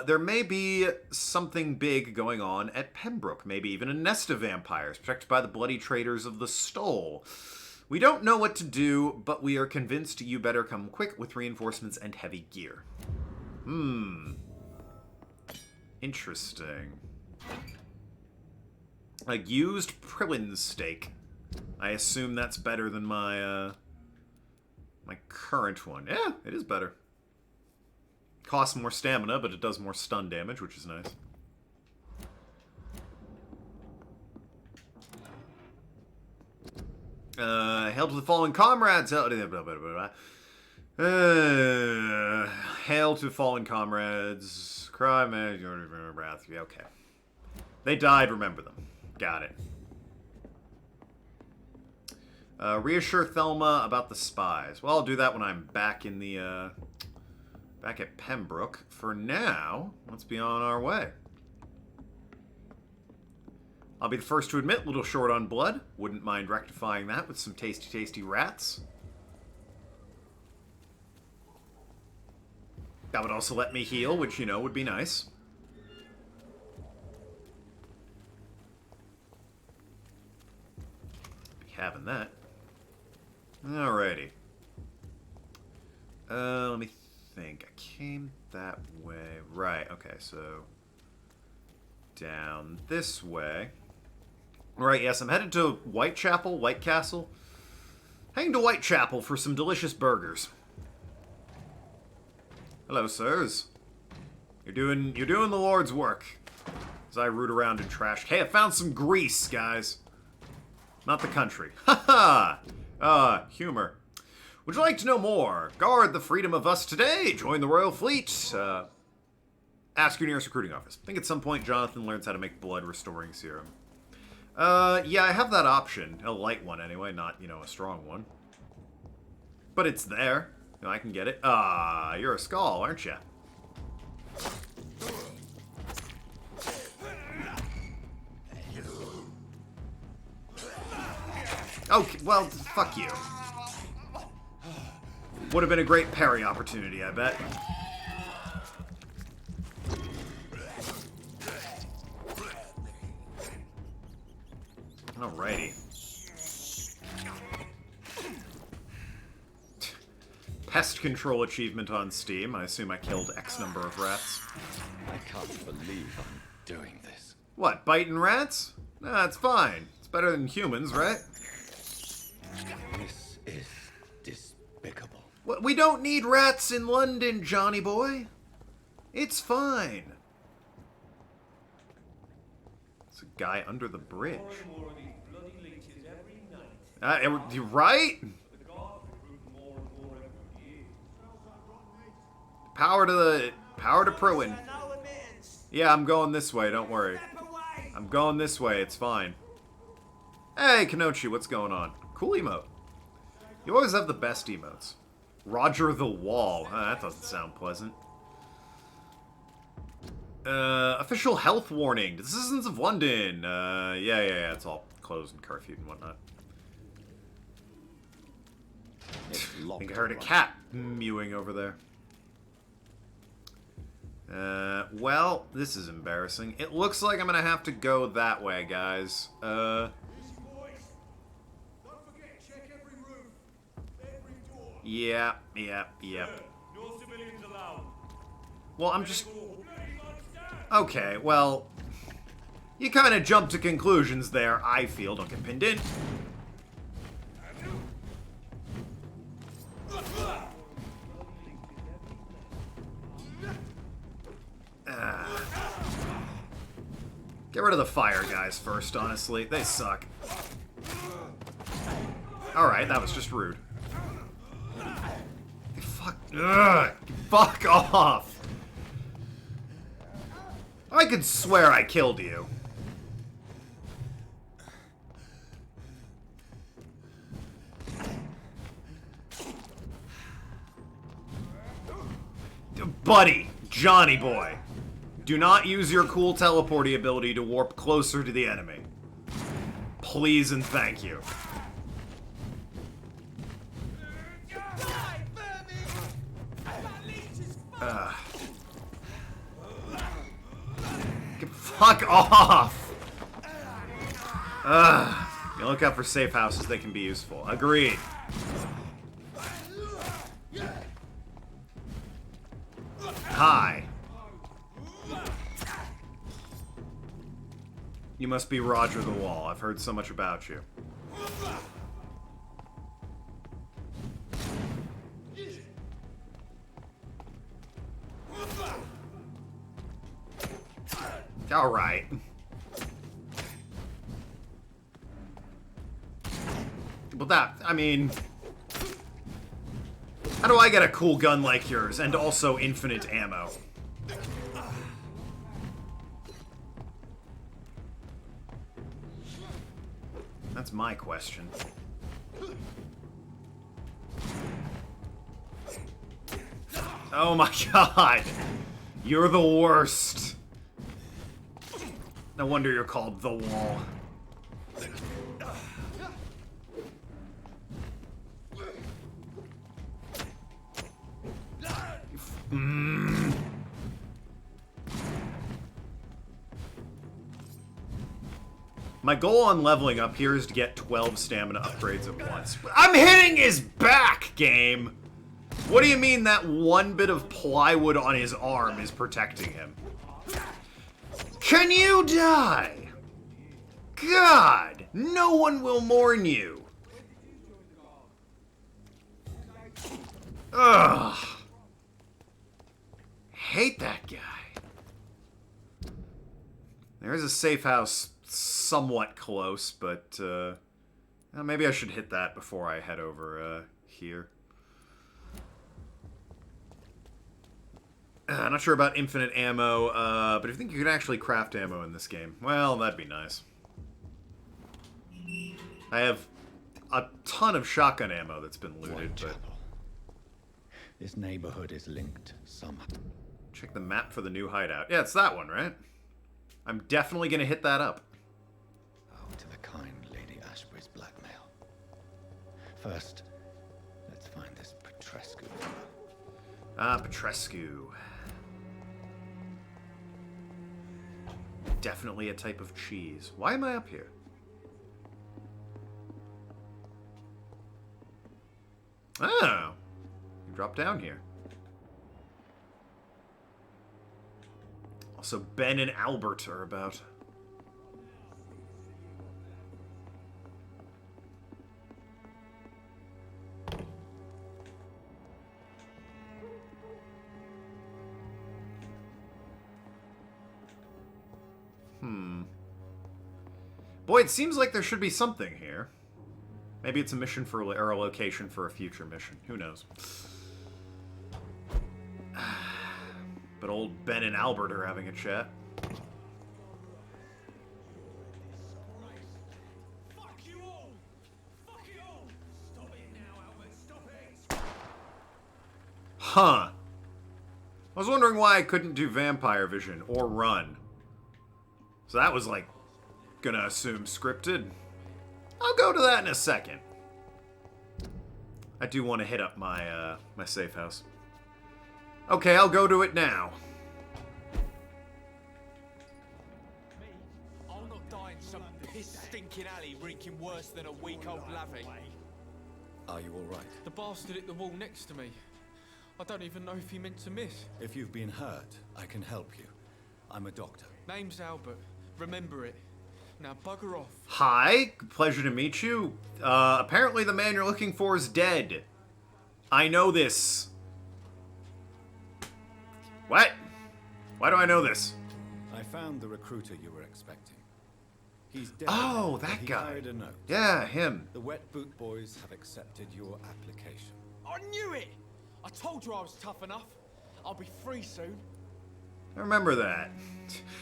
There may be something big going on at Pembroke, maybe even a nest of vampires protected by the bloody traders of the Stole. We don't know what to do, but we are convinced you better come quick with reinforcements and heavy gear. Interesting. A used Prillin steak. I assume that's better than my, my current one. Yeah, it is better. Costs more stamina, but it does more stun damage, which is nice. Hail to the fallen comrades. Hail to fallen comrades. Cry, man, your wrath. Okay. They died, remember them. Got it. Reassure Thelma about the spies. Well, I'll do that when I'm back in the, back at Pembroke. For now, let's be on our way. I'll be the first to admit, a little short on blood. Wouldn't mind rectifying that with some tasty, tasty rats. That would also let me heal, which, you know, would be nice. Be having that. Alrighty. Let me think. I came that way. Right, okay, so... down this way. Alright, yes, I'm headed to Whitechapel, Whitecastle. Heading to Whitechapel for some delicious burgers. Hello, sirs. You're doing the Lord's work. As I root around in trash. Hey, I found some grease, guys. Not the country. Ha ha! Humor. Would you like to know more? Guard the freedom of us today. Join the Royal Fleet. Ask your nearest recruiting office. I think at some point Jonathan learns how to make blood restoring serum. Yeah, I have that option. A light one anyway, not, you know, a strong one. But it's there. You know, I can get it. You're a skull, aren't you? Okay, well, fuck you. Would have been a great parry opportunity, I bet. Alrighty. pest control achievement on Steam. I assume I killed X number of rats. I can't believe I'm doing this. What, biting rats? Nah, it's fine. It's better than humans, right? This is despicable. What, we don't need rats in London, Johnny boy. It's fine. It's a guy under the bridge. You're right? Power to Pruin. Yeah, I'm going this way, don't worry. I'm going this way, it's fine. Hey, Kenochi, what's going on? Cool emote. You always have the best emotes. Roger the Wall. That doesn't sound pleasant. Official health warning to the citizens of London. Yeah, it's all closed and curfewed and whatnot. I think I heard a cat mewing over there. Well, this is embarrassing. It looks like I'm gonna have to go that way, guys. Yeah. No civilians allowed. Well, I'm just... Okay, well... You kind of jumped to conclusions there, I feel. Don't get pinned in. Get rid of the fire guys first, honestly. They suck. Alright, that was just rude. Fuck off! I could swear I killed you. Buddy, Johnny boy, do not use your cool teleporty ability to warp closer to the enemy. Please and thank you. Fuck off! You look out for safe houses, they can be useful. Agreed. Hi. You must be Roger the Wall. I've heard so much about you. Alright. But that, I mean... How do I get a cool gun like yours, and also infinite ammo? That's my question. Oh my god! You're the worst! No wonder you're called the Wall. My goal on leveling up here is to get 12 stamina upgrades at once. I'm hitting his back, game! What do you mean that one bit of plywood on his arm is protecting him? Can you die? God! No one will mourn you! Ugh! Hate that guy. There's a safe house somewhat close, but maybe I should hit that before I head over here. I'm not sure about infinite ammo, but if you think you can actually craft ammo in this game, well, that'd be nice. I have a ton of shotgun ammo that's been looted, but... This neighborhood is linked somehow. Check the map for the new hideout. Yeah, it's that one, right? I'm definitely gonna hit that up. Oh, to the kind Lady Ashbury's blackmail. First, let's find this Petrescu fellow. Ah, Petrescu. Definitely a type of cheese. Why am I up here? Oh. drop down here. Also, Ben and Albert are about. Boy, it seems like there should be something here. Maybe it's a mission for, or a location for a future mission. Who knows? But old Ben and Albert are having a chat. Fuck you all! Fuck you all! Stop it now, Albert. Stop it! Huh. I was wondering why I couldn't do vampire vision or run. So that was like, gonna assume scripted. I'll go to that in a second. I do want to hit up my my safe house. Okay, I'll go to it now. Me? I'll not die in some piss-stinking alley reeking worse than a week-old lavvy. Are you all right? The bastard hit the wall next to me. I don't even know if he meant to miss. If you've been hurt, I can help you. I'm a doctor. Name's Albert. Remember it. Now bugger off. Hi, pleasure to meet you. Apparently the man you're looking for is dead. I know this. What? Why do I know this? I found the recruiter you were expecting. He's dead. Oh, but that he guy. carried a note. Yeah, him. The Wet Boot Boys have accepted your application. I knew it! I told you I was tough enough. I'll be free soon. Remember that.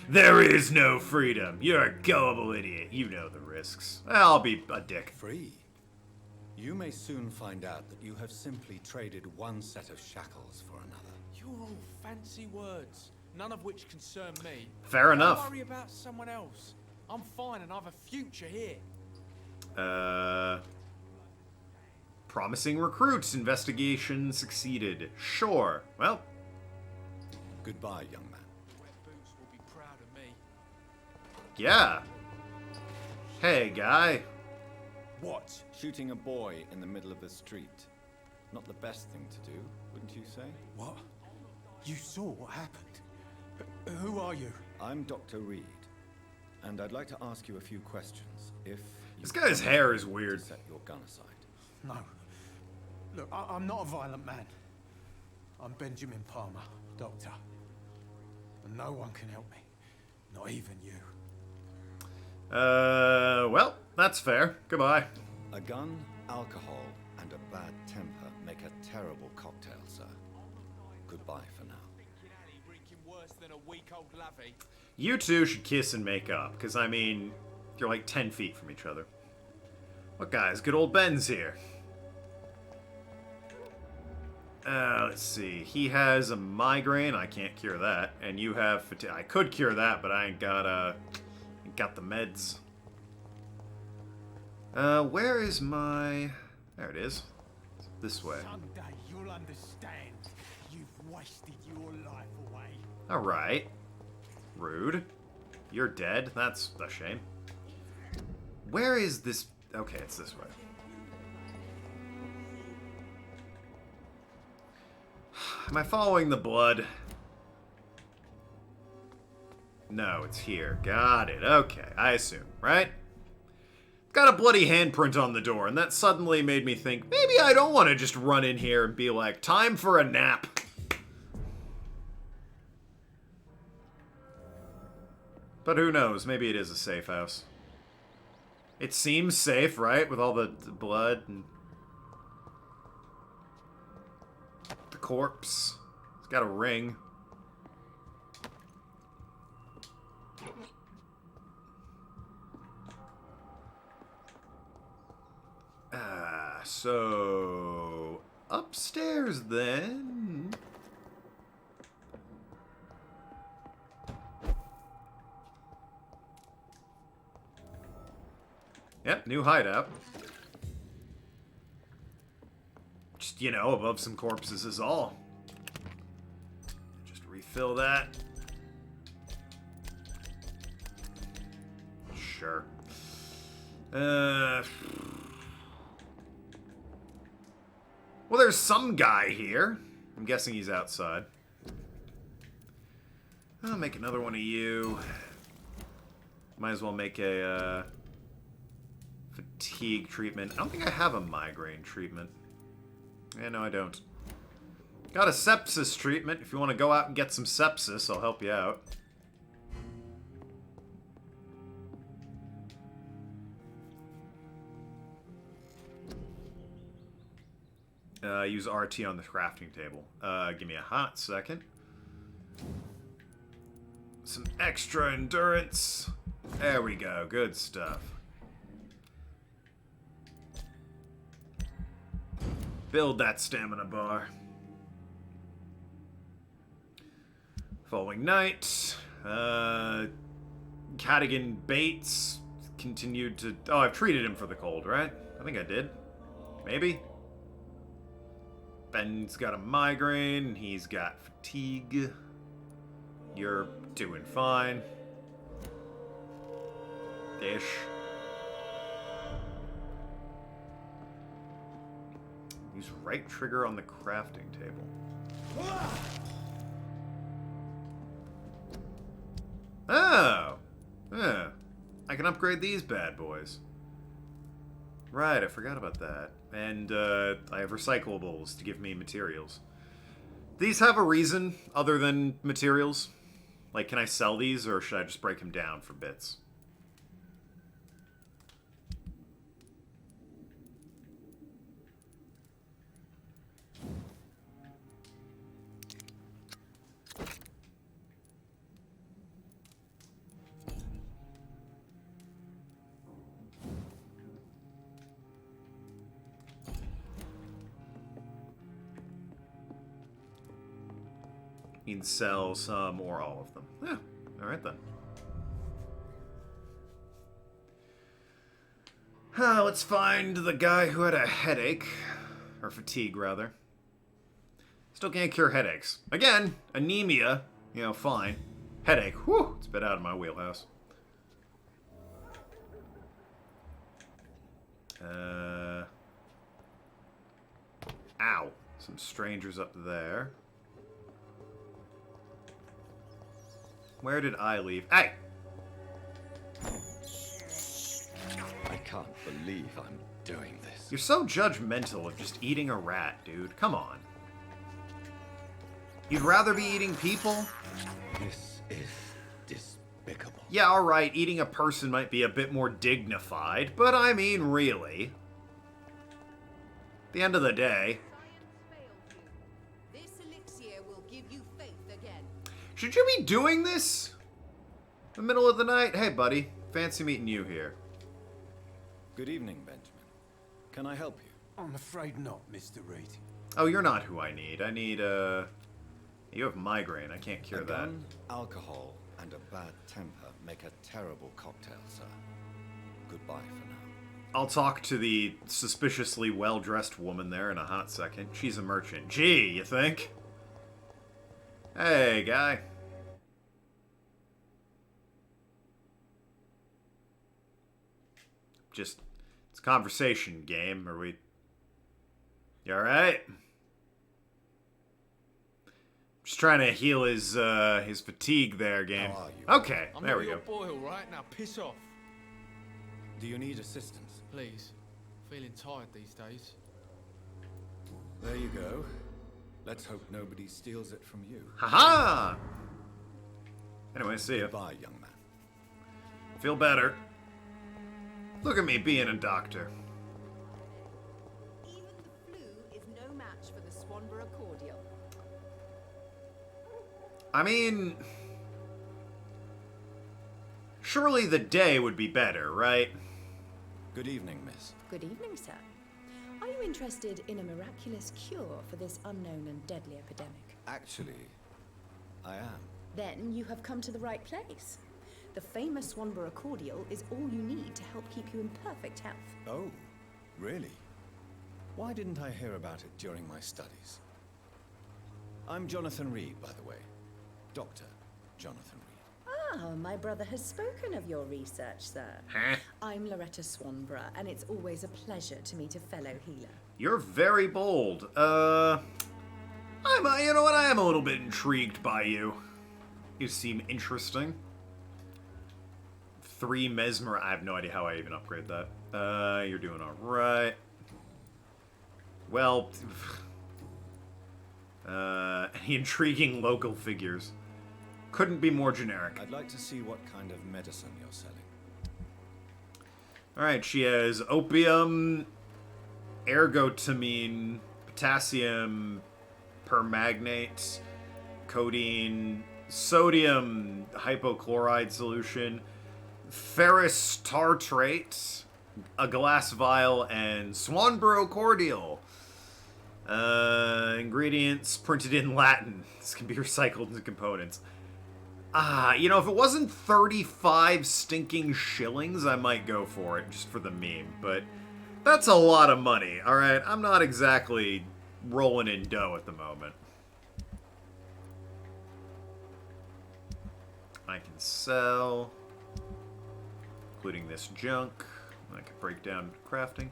There is no freedom. You're a gullible idiot. You know the risks. I'll be a dick. Free? You may soon find out that you have simply traded one set of shackles for another. You're all fancy words, none of which concern me. Fair enough. Don't worry about someone else. I'm fine and I have a future here. Promising recruits. Investigation succeeded. Sure. Well. Goodbye, young man. Wet Boots will be proud of me. Yeah. Hey, guy. What? Shooting a boy in the middle of the street. Not the best thing to do, wouldn't you say? What? You saw what happened? Who are you? I'm Dr. Reed, and I'd like to ask you a few questions, if This guy's hair is weird. set your gun aside. No. Look, I'm not a violent man. I'm Benjamin Palmer, doctor. And no one can help me. Not even you. Well, that's fair. Goodbye. A gun, alcohol, and a bad temper make a terrible cocktail, sir. Goodbye for now. Thinking alley reeking worse than a week-old lavvy. You two should kiss and make up, because, I mean, you're like 10 feet from each other. What guys? Good old Ben's here. Let's see. He has a migraine. I can't cure that. And you have fatigue. I could cure that, but I ain't got the meds. Where is my... There it is. This way. Someday you'll understand. You've wasted your life away. Alright. Rude. You're dead. That's a shame. Where is this... Okay, it's this way. Am I following the blood? No, it's here. Got it. Okay, I assume, right? Got a bloody handprint on the door, and that suddenly made me think, maybe I don't want to just run in here and be like, time for a nap. But who knows? Maybe it is a safe house. It seems safe, right? With all the blood and... the corpse. It's got a ring. So... upstairs, then... Yep, new hideout. Just, you know, above some corpses is all. Just refill that. Sure. What Well, there's some guy here. I'm guessing he's outside. I'll make another one of you. Might as well make a fatigue treatment. I don't think I have a migraine treatment. Yeah, no, I don't. Got a sepsis treatment. If you want to go out and get some sepsis, I'll help you out. Use RT on the crafting table. Give me a hot second. Some extra endurance. There we go. Good stuff. Build that stamina bar. Following night. Cadigan Bates continued to... Oh, I've treated him for the cold, right? I think I did. Maybe? Ben's got a migraine. He's got fatigue. You're doing fine. Ish. Use right trigger on the crafting table. Oh! Yeah. I can upgrade these bad boys. Right, I forgot about that. And I have recyclables to give me materials. These have a reason other than materials? Like, can I sell these, or should I just break them down for bits? You can sell some or all of them. Yeah, alright then. Let's find the guy who had a headache. Or fatigue, rather. Still can't cure headaches. Again, anemia, you know, fine. Headache, whew, it's a bit out of my wheelhouse. Ow. Some strangers up there. Where did I leave? Hey! I can't believe I'm doing this. You're so judgmental of just eating a rat, dude. Come on. You'd rather be eating people? This is despicable. Yeah, alright, eating a person might be a bit more dignified, but I mean, really. At the end of the day... Should you be doing this? In the middle of the night? Hey, buddy. Fancy meeting you here. Good evening, Benjamin. Can I help you? I'm afraid not, Mr. Reed. Oh, you're not who I need. I need, You have migraine. I can't cure that. Gun, alcohol, and a bad temper make a terrible cocktail, sir. Goodbye for now. I'll talk to the suspiciously well-dressed woman there in a hot second. She's a merchant. Gee, you think? Hey, guy. Just, it's a conversation game. Are we... You alright? Just trying to heal his fatigue there, game. How are you? Okay, I'm there we your go. boy, all right? Now piss off. Do you need assistance? Please. Feeling tired these days. There you go. Let's hope nobody steals it from you. Haha! Anyway, see ya. Goodbye, young man. Feel better. Look at me being a doctor. Even the flu is no match for the Swanborough cordial. I mean... Surely the day would be better, right? Good evening, miss. Good evening, sir. Are you interested in a miraculous cure for this unknown and deadly epidemic? Actually, I am. Then you have come to the right place. The famous Swanborough cordial is all you need to help keep you in perfect health. Oh, really? Why didn't I hear about it during my studies? I'm Jonathan Reed, by the way. Dr. Jonathan Reed. Ah, my brother has spoken of your research, sir. Huh? I'm Loretta Swanborough, and it's always a pleasure to meet a fellow healer. You're very bold. You know what? I am a little bit intrigued by you. You seem interesting. 3 mesmer. I have no idea how I even upgrade that. You're doing all right. Well, any intriguing local figures. Couldn't be more generic. I'd like to see what kind of medicine you're selling. Alright, she has opium, ergotamine, potassium permagnate, codeine, sodium hypochloride solution, ferrous tartrate, a glass vial, and Swanborough cordial. Ingredients printed in Latin. This can be recycled into components. You know, if it wasn't 35 stinking shillings, I might go for it, just for the meme. But that's a lot of money, alright? I'm not exactly rolling in dough at the moment. I can sell, including this junk. I can break down crafting.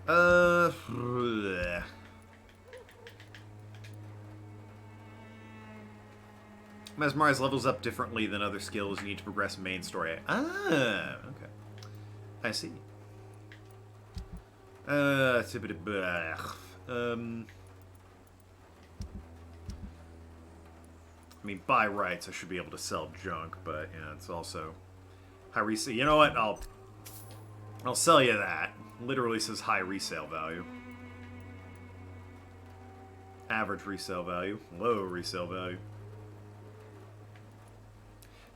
Bleh. Mesmerize levels up differently than other skills you need to progress main story. Ah, okay. I see. I mean, by rights, I should be able to sell junk, but yeah, it's also high resale. You know what? I'll sell you that. Literally says high resale value. Average resale value. Low resale value.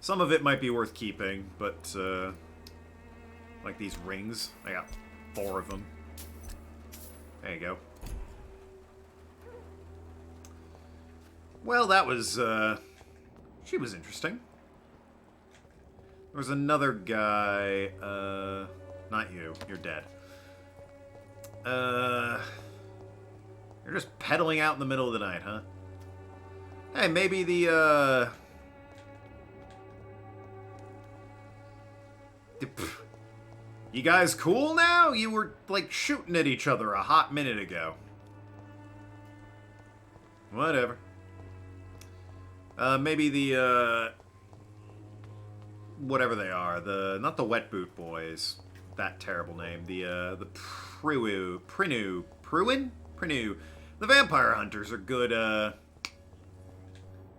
Some of it might be worth keeping, but, like these rings. I got 4 of them. There you go. Well, that was, she was interesting. There was another guy, not you. You're dead. You're just pedaling out in the middle of the night, huh? Hey, maybe the, you guys cool now? You were, like, shooting at each other a hot minute ago. Whatever. Maybe the, whatever they are. Not the Wet Boot Boys. That terrible name. The Prinu. The Vampire Hunters are good,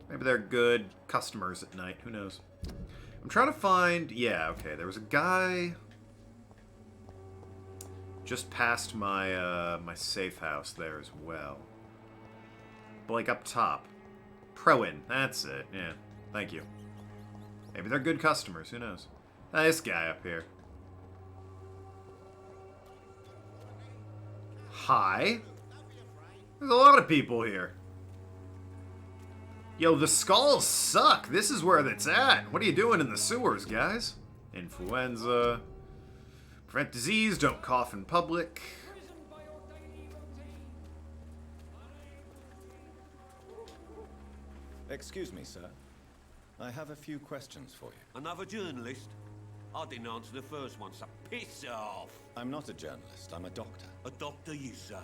maybe they're good customers at night. Who knows? I'm trying to find... Yeah, okay. There was a guy just past my my safe house there as well. But like up top. Prowin. That's it. Yeah. Thank you. Maybe they're good customers. Who knows? This guy up here. Hi. There's a lot of people here. Yo, the skulls suck. This is where it's at. What are you doing in the sewers, guys? Influenza. Prevent disease. Don't cough in public. Excuse me, sir. I have a few questions for you. Another journalist? I didn't answer the first one, so piss off. I'm not a journalist. I'm a doctor. A doctor, you say?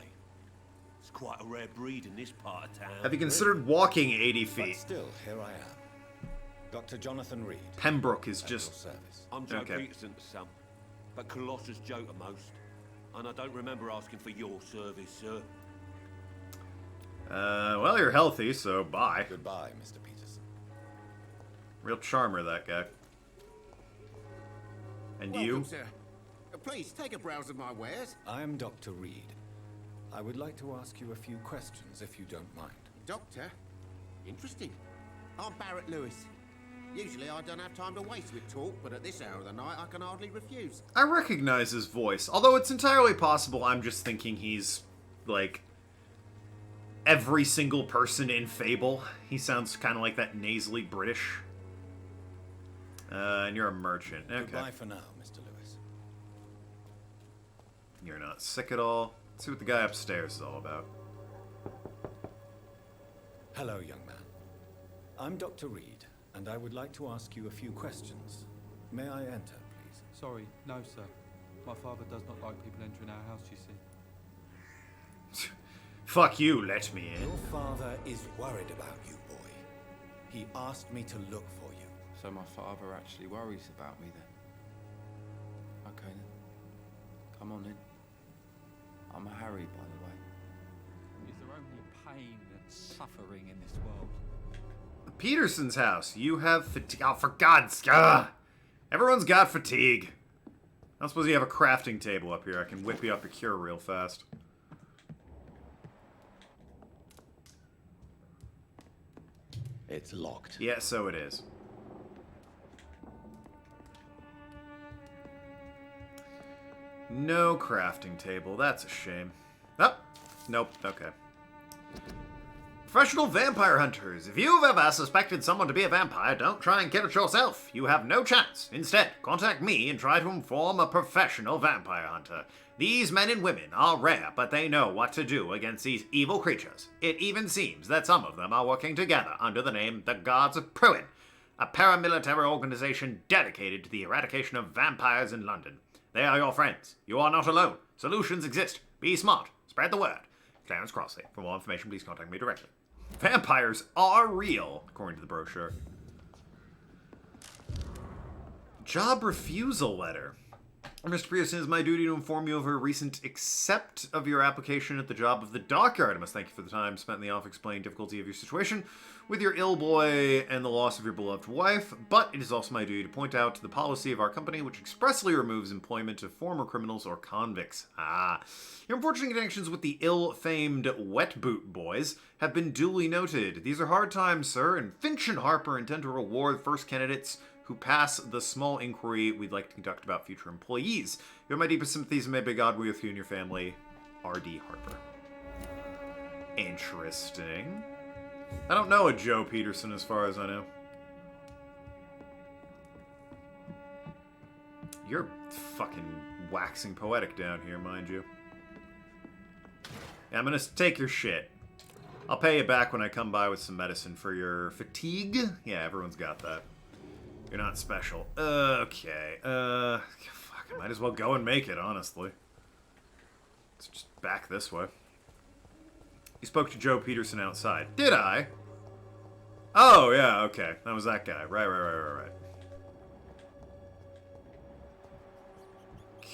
It's quite a rare breed in this part of town. Have you considered walking 80 feet? But still, here I am. Dr. Jonathan Reed. Pembroke is just... I'm Joe Peterson's son, but Colossus Joe to most. And I don't remember asking for your service, sir. Well, you're healthy, so bye. Goodbye, Mr. Peterson. Real charmer, that guy. And Welcome, you? Sir. Please, take a browse of my wares. I am Dr. Reed. I would like to ask you a few questions, if you don't mind. Doctor? Interesting. I'm Barrett Lewis. Usually I don't have time to waste with talk, but at this hour of the night I can hardly refuse. I recognize his voice, although it's entirely possible I'm just thinking he's, like, every single person in Fable. He sounds kind of like that nasally British. And you're a merchant. Okay. Goodbye for now, Mr. Lewis. You're not sick at all. Let's see what the guy upstairs is all about. Hello, young man. I'm Dr. Reed. and I would like to ask you a few questions. May I enter, please? Sorry, no, sir. My father does not like people entering our house, you see. Fuck you, let me in. Your father is worried about you, boy. He asked me to look for you. So my father actually worries about me then? Okay then. Come on in. I'm Harry, by the way. Is there only pain and suffering in this world? Peterson's house. You have fatigue. Oh, for God's sake. Everyone's got fatigue. I don't suppose you have a crafting table up here. I can whip you up a cure real fast. It's locked. Yeah, so it is. No crafting table. That's a shame. Oh, nope. Okay. Professional vampire hunters. If you've ever suspected someone to be a vampire, don't try and kill it yourself. You have no chance. Instead, contact me and try to inform a professional vampire hunter. These men and women are rare, but they know what to do against these evil creatures. It even seems that some of them are working together under the name the Guards of Pruin, a paramilitary organization dedicated to the eradication of vampires in London. They are your friends. You are not alone. Solutions exist. Be smart. Spread the word. Clarence Crossley. For more information, please contact me directly. Vampires are real, according to the brochure. Job refusal letter. Mr. Pearson, it is my duty to inform you of a recent accept of your application at the job of the dockyard. I must thank you for the time spent in the office explaining difficulty of your situation with your ill boy and the loss of your beloved wife, but it is also my duty to point out the policy of our company which expressly removes employment of former criminals or convicts. Your unfortunate connections with the ill-famed Wet Boot Boys have been duly noted. These are hard times, sir, and Finch and Harper intend to reward first candidates who pass the small inquiry we'd like to conduct about future employees. You have my deepest sympathies, and may God be with you and your family. R.D. Harper. Interesting. I don't know a Joe Peterson as far as I know. You're fucking waxing poetic down here, mind you. Yeah, I'm gonna take your shit. I'll pay you back when I come by with some medicine for your fatigue. Yeah, everyone's got that. You're not special. Okay. Fuck, I might as well go and make it, honestly. Let's just back this way. You spoke to Joe Peterson outside. Did I? Oh, yeah, okay. That was that guy. Right.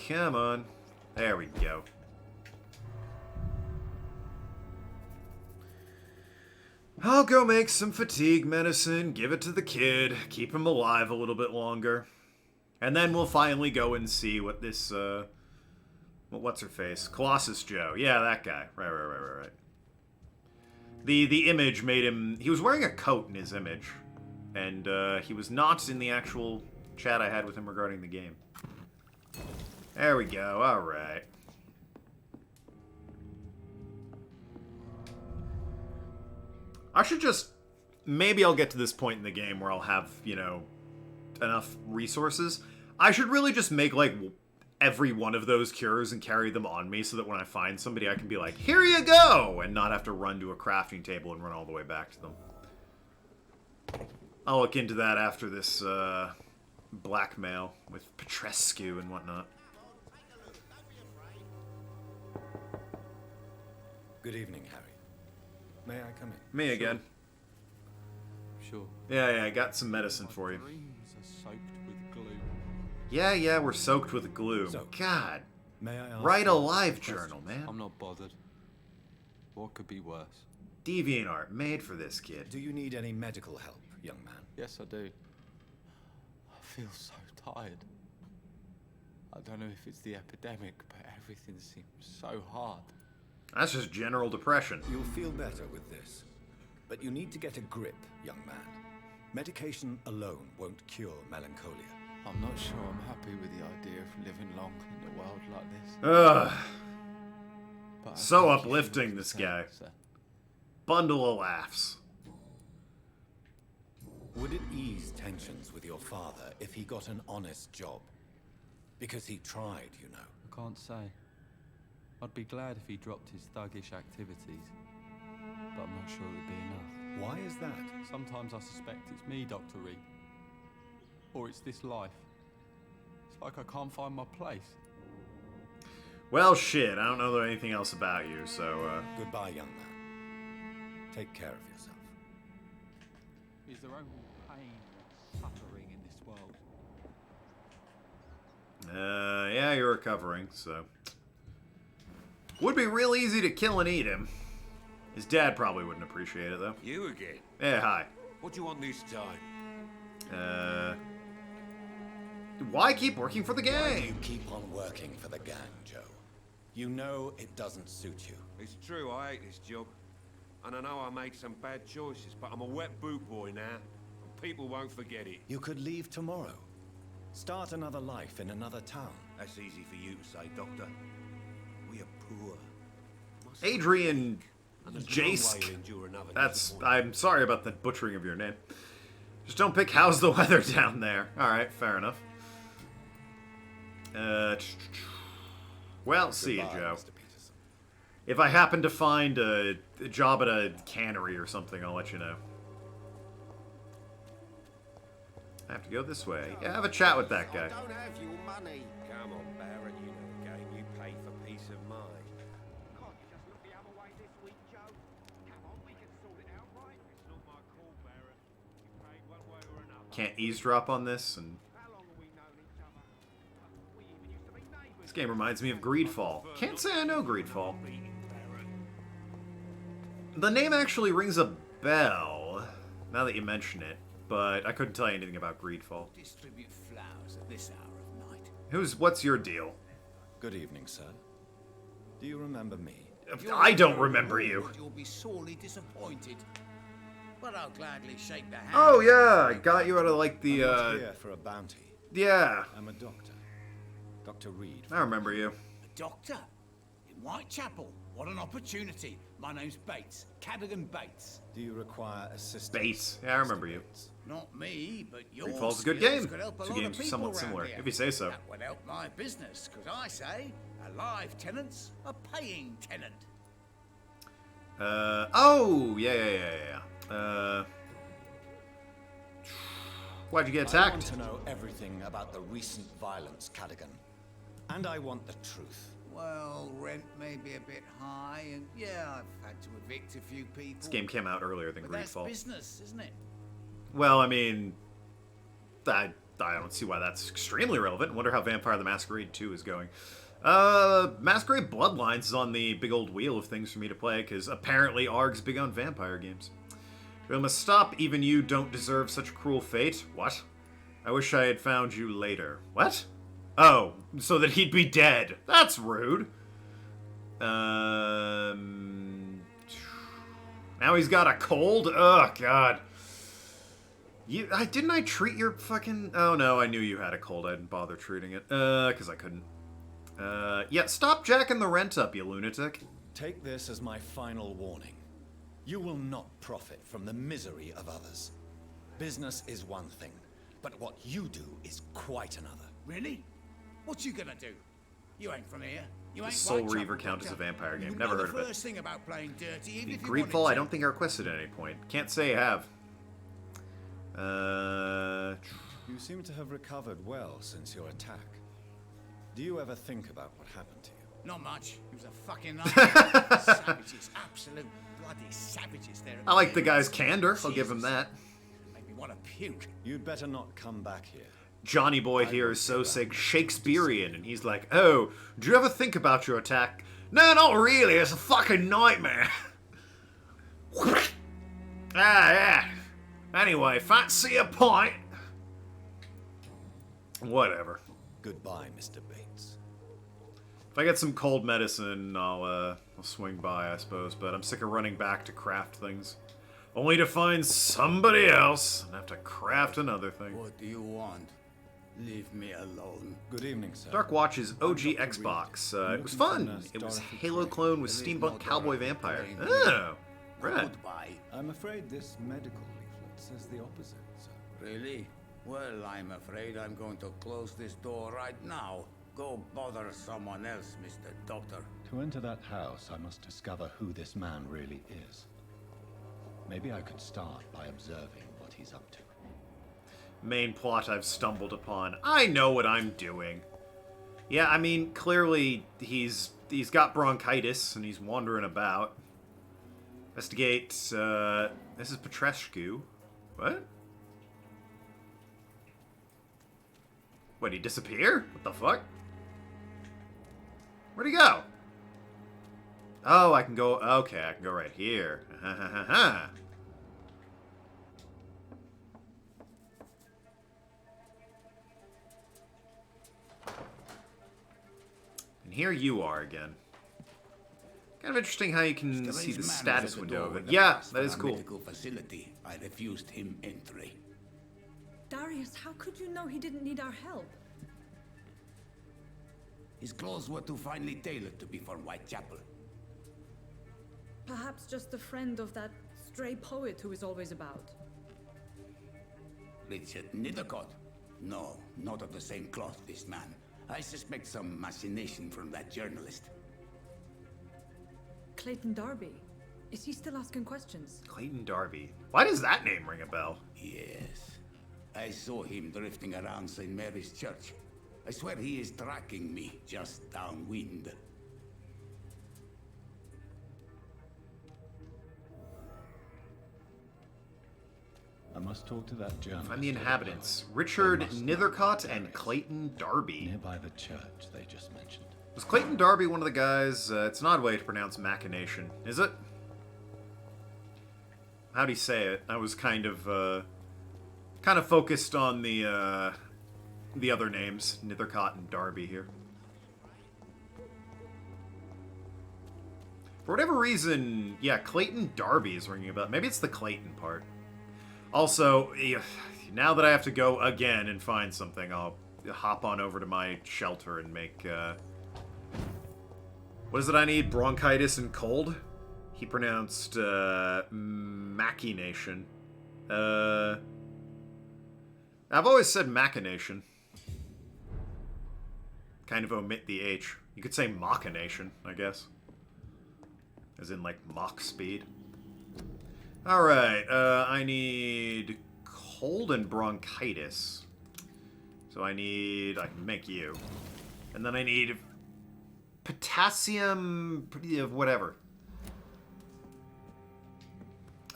Come on. There we go. I'll go make some fatigue medicine, give it to the kid, keep him alive a little bit longer. And then we'll finally go and see what this, what's her face? Colossus Joe. Yeah, that guy. Right. The image made him, he was wearing a coat in his image. And, he was not in the actual chat I had with him regarding the game. There we go, alright. I should just... Maybe I'll get to this point in the game where I'll have, you know, enough resources. I should really just make, like, every one of those cures and carry them on me so that when I find somebody I can be like, here you go! And not have to run to a crafting table and run all the way back to them. I'll look into that after this, blackmail with Petrescu and whatnot. Good evening, Harry. May I come in? Me again. Sure. Yeah, I got some medicine for you. Dreams are soaked with glue. Yeah, we're soaked with glue. So, God. May I ask Write a you live questions? journal, man. I'm not bothered. What could be worse? DeviantArt, made for this kid. Do you need any medical help, young man? Yes, I do. I feel so tired. I don't know if it's the epidemic, but everything seems so hard. That's just general depression. You'll feel better with this. But you need to get a grip, young man. Medication alone won't cure melancholia. I'm not sure I'm happy with the idea of living long in a world like this. Ugh. But So uplifting, this guy. Sir. Bundle of laughs. Would it ease tensions with your father if he got an honest job? Because he tried, you know. I can't say. I'd be glad if he dropped his thuggish activities, but I'm not sure it would be enough. Why is that? Sometimes I suspect it's me, Dr. Reed. Or it's this life. It's like I can't find my place. Well, shit, I don't know anything else about you, so, Goodbye, young man. Take care of yourself. Is there only pain and suffering in this world? Yeah, you're recovering, so... Would be real easy to kill and eat him. His dad probably wouldn't appreciate it, though. You again? Yeah, hi. What do you want this time? Why keep working for the gang? Why do you keep on working for the gang, Joe? You know it doesn't suit you. It's true, I hate this job. And I know I made some bad choices, but I'm a wet boot boy now, and people won't forget it. You could leave tomorrow. Start another life in another town. That's easy for you to say, Doctor. We are poor. Adrian And there's no way Jace. to endure another That's... disappointment. I'm sorry about the butchering of your name. Just don't pick how's the weather down there. Alright, fair enough. Well, see you, Joe. If I happen to find a job at a cannery or something, I'll let you know. I have to go this way. Yeah, have a chat with that guy. I don't have your money. Come on, Barrett, you know the game. You pay for peace of mind. Can't you just look the other way this week, Joe? Come on, we can sort it out, right? It's not my call, Barrett. You paid one way or another. Can't eavesdrop on this, and... How long have we known each other? We even used to be neighbours. This game reminds me of Greedfall. Can't say I know Greedfall. The name actually rings a bell, now that you mention it, but I couldn't tell you anything about Greedfall. Distribute flowers at this hour of night. What's your deal? Good evening, sir. Do you remember me? I don't remember you. You'll be sorely disappointed. But I'll gladly shake the hand. Oh yeah, I got you out of like the I'm here for a bounty. Yeah. I'm a doctor. Dr. Reed. I remember you. A doctor? In Whitechapel? What an opportunity. My name's Bates. Cadogan Bates. Do you require assistance? Bates. Yeah, I remember you. Not me, but your Greedfall's a good skills game. could help a Two lot of games people somewhat around similar, here. if you say so. That would help my business, because I say a live tenant's a paying tenant. Oh, yeah. Why'd you get I attacked? want to know everything about the recent violence, Cadogan. And I want the truth. Well, rent may be a bit high, and yeah, I've had to evict a few people. This game came out earlier than But that's Greedfall. business, isn't it? Well, I mean, I don't see why that's extremely relevant. Wonder how Vampire the Masquerade 2 is going. Masquerade Bloodlines is on the big old wheel of things for me to play, because apparently ARG's big on vampire games. We must stop, even you don't deserve such cruel fate. What? I wish I had found you later. What? Oh, so that he'd be dead. That's rude. Now he's got a cold? Oh, God. Didn't I treat your fucking... Oh, no, I knew you had a cold. I didn't bother treating it. Because I couldn't. Yeah, stop jacking the rent up, you lunatic. Take this as my final warning. You will not profit from the misery of others. Business is one thing, but what you do is quite another. Really? What you gonna do? You ain't from here. You ain't Does Soul Whitechapel, Reaver count as a Doctor. vampire You game? would Never know heard of the it. first thing about playing dirty, even if you Greedfall, wanted I to. don't think I requested at any point. Can't say I have. You seem to have recovered well since your attack. Do you ever think about what happened to you? Not much. He was a fucking nightmare. Savages, absolute bloody savages there. I like the guy's candor. I'll give him that. Made me want to puke. You'd better not come back here. Johnny Boy here is so Shakespearean, and he's like, oh, do you ever think about your attack? No, not really. It's a fucking nightmare. Yeah. Anyway, fancy a pint? Whatever. Goodbye, Mr. Bates. If I get some cold medicine, I'll swing by, I suppose. But I'm sick of running back to craft things. Only to find somebody else and have to craft another thing. What do you want? Leave me alone. Good evening, sir. Dark Watch's OG Xbox. It was fun. It was Halo clone with steampunk cowboy vampire. Oh, right. Goodbye. I'm afraid this medical leaflet says the opposite, sir. Really? Well, I'm afraid I'm going to close this door right now. Go bother someone else, Mr. Doctor. To enter that house, I must discover who this man really is. Maybe I could start by observing what he's up to. Main plot I've stumbled upon. I know what I'm doing. Yeah, I mean, clearly he's got bronchitis and he's wandering about. Investigate, this is Petrescu. What? What, he disappear? What the fuck? Where'd he go? Oh, I can go, okay, I can go right here. Ha ha ha ha. And here you are again. Kind of interesting how you can see the status window of it. Yeah, that is cool. Facility. I refused him entry. Darius, how could you know he didn't need our help? His clothes were too finely tailored to be for Whitechapel. Perhaps just a friend of that stray poet who is always about. Richard Nethercott? No, not of the same cloth, this man. I suspect some machination from that journalist. Clayton Darby. Is he still asking questions? Clayton Darby. Why does that name ring a bell? Yes. I saw him drifting around St. Mary's Church. I swear he is tracking me just downwind. I must talk to that journalist. Find the inhabitants. Richard Nethercott and Clayton Darby. Nearby the church they just mentioned. Was Clayton Darby one of the guys? It's an odd way to pronounce machination, is it? How do you say it? I was kind of focused on the other names, Nethercott and Darby here. For whatever reason, yeah, Clayton Darby is ringing a bell. Maybe it's the Clayton part. Also, now that I have to go again and find something, I'll hop on over to my shelter and make, what is it I need? Bronchitis and cold? He pronounced, machination. I've always said machination. Kind of omit the H. You could say machination, I guess. As in, like, Mach speed. Alright, I need cold and bronchitis. So I can make you. And then I need potassium, whatever.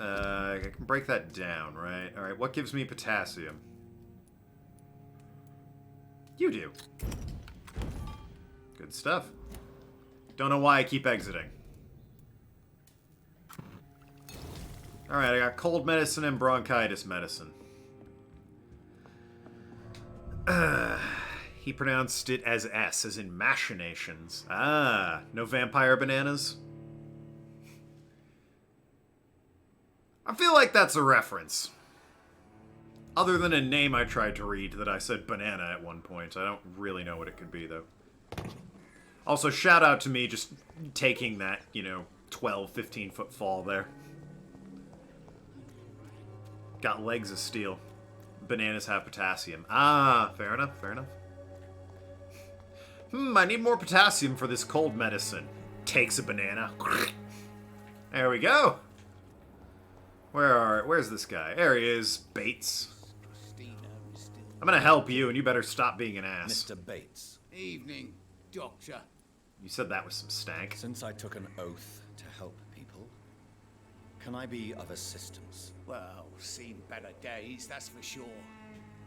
I can break that down, right? Alright, what gives me potassium? You do. Good stuff. Don't know why I keep exiting. Alright, I got cold medicine and bronchitis medicine. He pronounced it as S, as in machinations. Ah, no vampire bananas? I feel like that's a reference. Other than a name I tried to read that I said banana at one point. I don't really know what it could be, though. Also, shout out to me just taking that, 12, 15-foot fall there. Got legs of steel. Bananas have potassium. Ah, fair enough, fair enough. I need more potassium for this cold medicine. Takes a banana. There we go. Where's this guy? There he is, Bates. I'm gonna help you, and you better stop being an ass. Mr. Bates. Evening, Doctor. You said that was some stank. Since I took an oath to help people, can I be of assistance? Well, seen better days, that's for sure.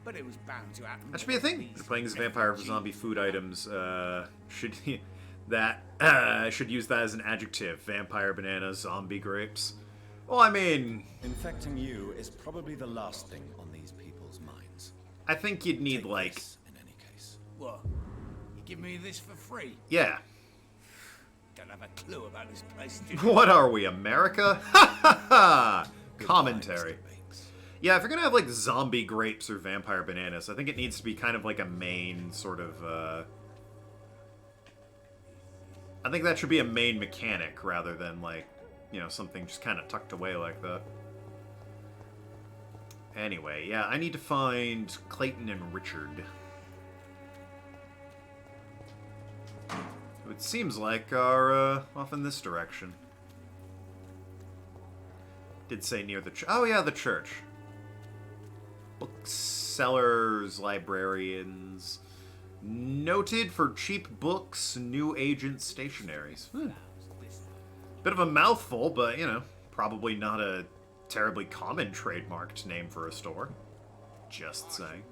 But it was bound to happen. That should be a thing. If you're playing as a vampire for zombie food items, should use that as an adjective. Vampire banana, zombie grapes. Well, I mean, infecting you is probably the last thing on these people's minds. I think you'd need, like... in any case. What? You give me this for free? Yeah. Don't have a clue about this place, do you? What are we, America? Ha ha ha! Commentary. Yeah, if you're gonna have, like, zombie grapes or vampire bananas, I think it needs to be kind of like a main sort of, I think that should be a main mechanic rather than, like, something just kind of tucked away like that. Anyway, yeah, I need to find Clayton and Richard. It seems like are off in this direction. Did say near the church. Oh, yeah, the church. Booksellers, librarians. Noted for cheap books, new agent stationaries. Bit of a mouthful, but, you know, probably not a terribly common trademarked name for a store. Just saying.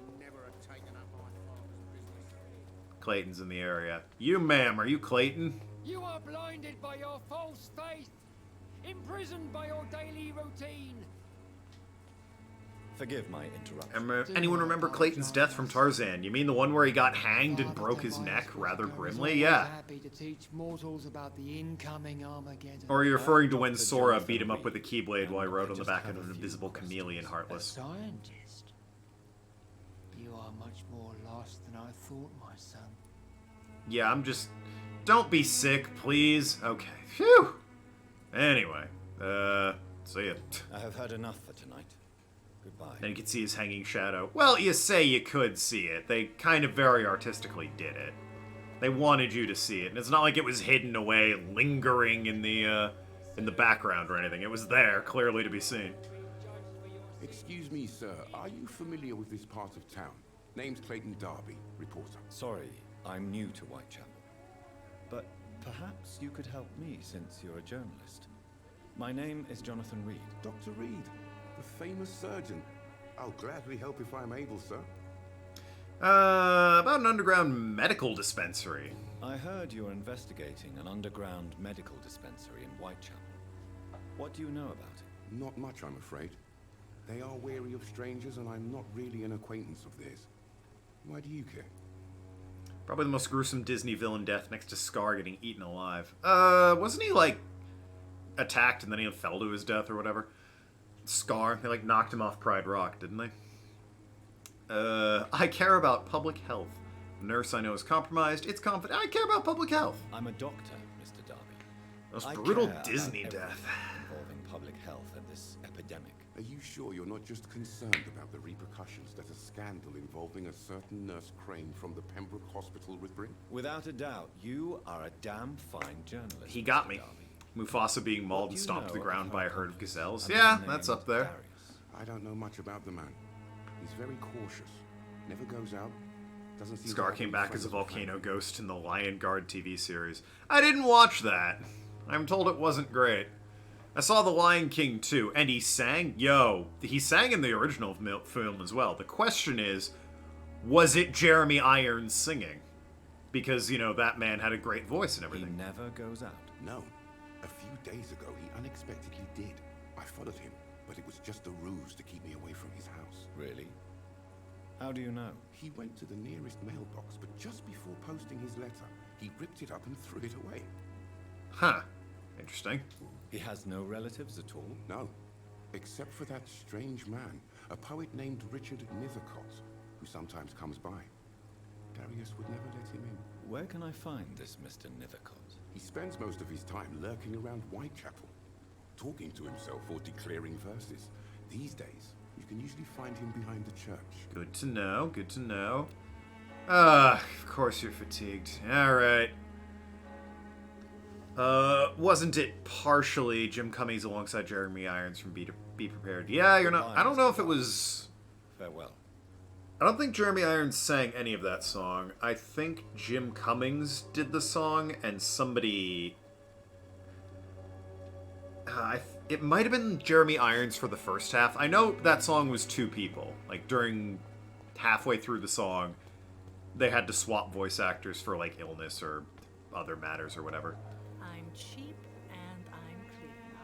Clayton's in the area. You, ma'am, are you Clayton? You are blinded by your false faith, imprisoned by your daily routine. Forgive my interruption. Anyone remember Clayton's death from Tarzan? You mean the one where he got hanged and broke his neck rather grimly? Yeah. Happy to teach mortals about the incoming Armageddon. Or are you referring to when Sora beat him up with a keyblade while he rode on the back of an invisible chameleon, Heartless? Scientist. You are much more lost than I thought, my son. Yeah, I'm just... Don't be sick, please. Okay. Phew! Anyway, see ya. I have had enough for tonight. Goodbye. Then you can see his hanging shadow. Well, you say you could see it. They kind of very artistically did it. They wanted you to see it, and it's not like it was hidden away, lingering in the background or anything. It was there, clearly to be seen. Excuse me, sir. Are you familiar with this part of town? Name's Clayton Darby, reporter. Sorry, I'm new to Whitechapel. But perhaps you could help me since you're a journalist. My name is Jonathan Reed. Dr. Reed, the famous surgeon. I'll gladly help if I'm able, sir. About an underground medical dispensary. I heard you're investigating an underground medical dispensary in Whitechapel. What do you know about it? Not much, I'm afraid. They are wary of strangers, and I'm not really an acquaintance of theirs. Why do you care? Probably the most gruesome Disney villain death next to Scar getting eaten alive. Wasn't he, like, attacked and then he fell to his death or whatever? Scar, they, like, knocked him off Pride Rock, didn't they? I care about public health. The nurse I know is compromised. It's confident. I care about public health. I'm a doctor, Mr. Darby. Most brutal Disney death. Involving public health and this epidemic. Are you sure you're not just concerned about the repercussions that a scandal involving a certain Nurse Crane from the Pembroke Hospital would bring? Without a doubt, you are a damn fine journalist. He got me. Mufasa being mauled and stomped to the ground by a herd of gazelles. Yeah, that's up there. I don't know much about the man. He's very cautious. Never goes out. Doesn't seem Scar came back as a volcano ghost in the Lion Guard TV series. I didn't watch that. I'm told it wasn't great. I saw The Lion King too, and he sang. Yo, he sang in the original film as well. The question is, was it Jeremy Irons singing? Because, you know, that man had a great voice and everything. He never goes out. No. A few days ago, he unexpectedly did. I followed him, but it was just a ruse to keep me away from his house. Really? How do you know? He went to the nearest mailbox, but just before posting his letter, he ripped it up and threw it away. Huh. Interesting. He has no relatives at all? No. Except for that strange man, a poet named Richard Nethercott, who sometimes comes by. Darius would never let him in. Where can I find this Mr. Nethercott? He spends most of his time lurking around Whitechapel, talking to himself or declaring verses. These days, you can usually find him behind the church. Good to know, good to know. Of course you're fatigued. Alright. Wasn't it partially Jim Cummings alongside Jeremy Irons from Be Prepared? Yeah, you're not... I don't know if it was... Farewell. I don't think Jeremy Irons sang any of that song. I think Jim Cummings did the song, and somebody... it might have been Jeremy Irons for the first half. I know that song was two people. Like, during... halfway through the song, they had to swap voice actors for, like, illness or other matters or whatever. I'm cheap and I'm clean, I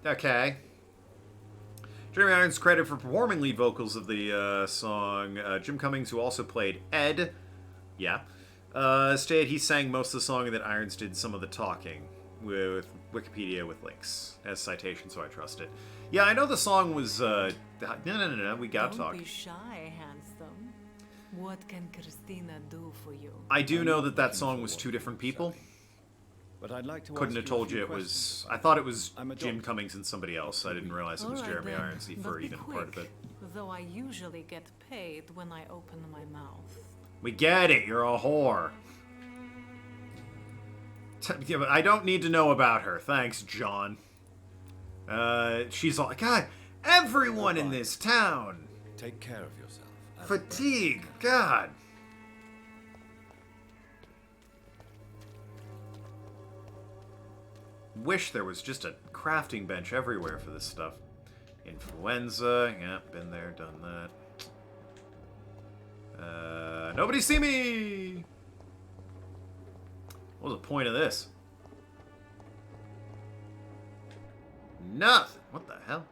promise. Okay. Jeremy Irons credited for performing lead vocals of the song. Jim Cummings, who also played Ed, stated he sang most of the song and that Irons did some of the talking, with Wikipedia with links as citation, so I trust it. Yeah, I know the song was, no, we gotta talk. Don't be shy, handsome. What can Christina do for you? I do know that that song was two different people. But I'd like to Couldn't have told you it was... I thought it was Jim Cummings and somebody else. I didn't realize it was Jeremy Irons for even part of it. Though I usually get paid when I open my mouth. We get it, you're a whore. Yeah, but I don't need to know about her. Thanks, John. She's all, God, everyone in this town. Take care of yourself. Fatigue, God. Wish there was just a crafting bench everywhere for this stuff. Influenza, yeah, been there, done that. Nobody see me! What was the point of this? Nothing. What the hell?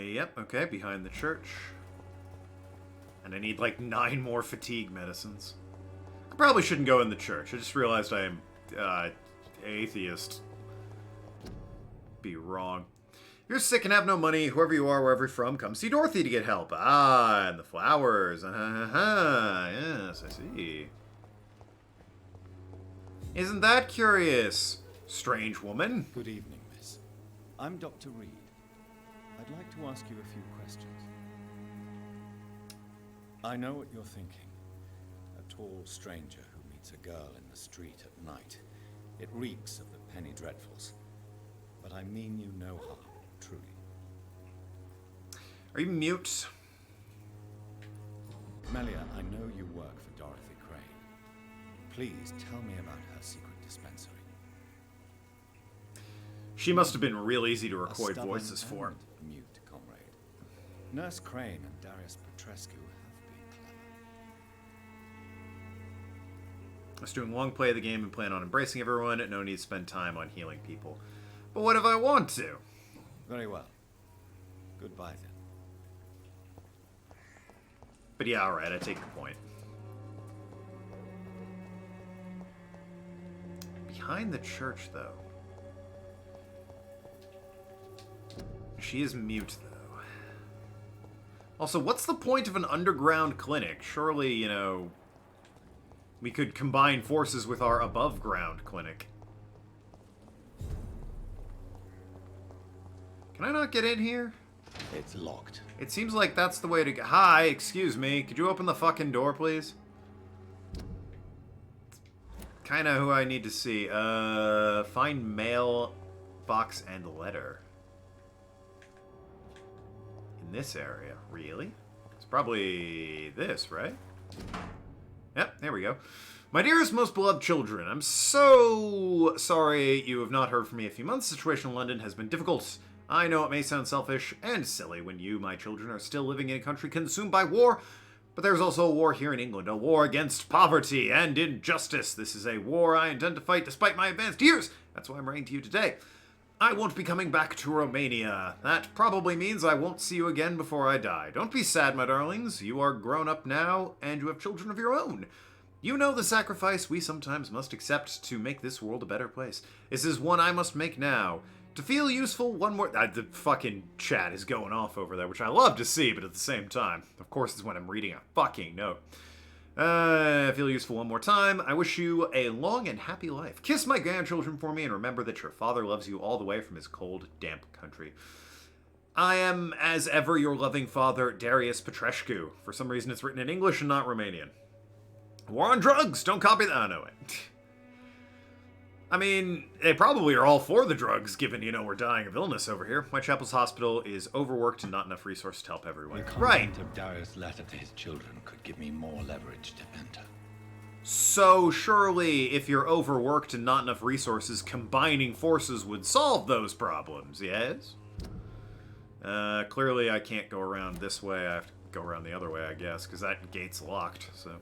Yep, okay, behind the church. And I need like 9 more fatigue medicines. I probably shouldn't go in the church. I just realized I am atheist. Be wrong. You're sick and have no money. Whoever you are, wherever you're from, come see Dorothy to get help. Ah, and the flowers. Yes, I see. Isn't that curious, strange woman? Good evening, miss. I'm Dr. Reed. I'd like to ask you a few questions. I know what you're thinking. A tall stranger who meets a girl in the street at night. It reeks of the penny dreadfuls. But I mean you no harm, truly. Are you mute? Melia, I know you work for Dorothy Crane. Please tell me about her secret dispensary. She must have been real easy to record voices for. And mute, comrade. Nurse Crane and Darius Petrescu have been clever. I was doing long play of the game and plan on embracing everyone. No need to spend time on healing people. But what if I want to? Very well. Goodbye then. But yeah, alright, I take the point. Behind the church, though. She is mute, though. Also, what's the point of an underground clinic? Surely, you know, we could combine forces with our above-ground clinic. Can I not get in here? It's locked. It seems like that's the way to go. Hi, excuse me. Could you open the fucking door, please? Kinda who I need to see. Find mail, box, and letter. In this area. Really? It's probably this, right? Yep, there we go. My dearest, most beloved children, I'm so sorry you have not heard from me a few months. The situation in London has been difficult. I know it may sound selfish and silly when you, my children, are still living in a country consumed by war, but there's also a war here in England, a war against poverty and injustice. This is a war I intend to fight despite my advanced years. That's why I'm writing to you today. I won't be coming back to Romania. That probably means I won't see you again before I die. Don't be sad, my darlings. You are grown up now, and you have children of your own. You know the sacrifice we sometimes must accept to make this world a better place. This is one I must make now. To feel useful, one more... the fucking chat is going off over there, which I love to see, but at the same time, of course, it's when I'm reading a fucking note. Feel useful one more time. I wish you a long and happy life. Kiss my grandchildren for me, and remember that your father loves you all the way from his cold, damp country. I am, as ever, your loving father, Darius Petrescu. For some reason, it's written in English and not Romanian. War on drugs! Don't copy that. Oh, no, wait. I mean, they probably are all for the drugs, given, you know, we're dying of illness over here. Whitechapel's hospital is overworked and not enough resources to help everyone. The content of Darius' letter to his children could give me more leverage to enter. So, surely, if you're overworked and not enough resources, combining forces would solve those problems, yes? Clearly I can't go around this way. I have to go around the other way, I guess, because that gate's locked, so...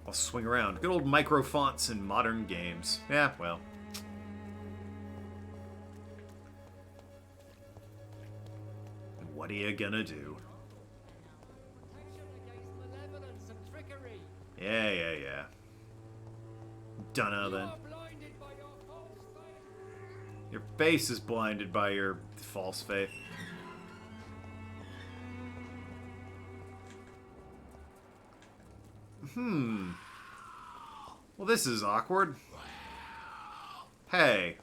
I'll swing around. Good old micro fonts in modern games. Yeah, well. What are you gonna do? Yeah. Dunno then. Your face is blinded by your false faith. Well, this is awkward. Hey.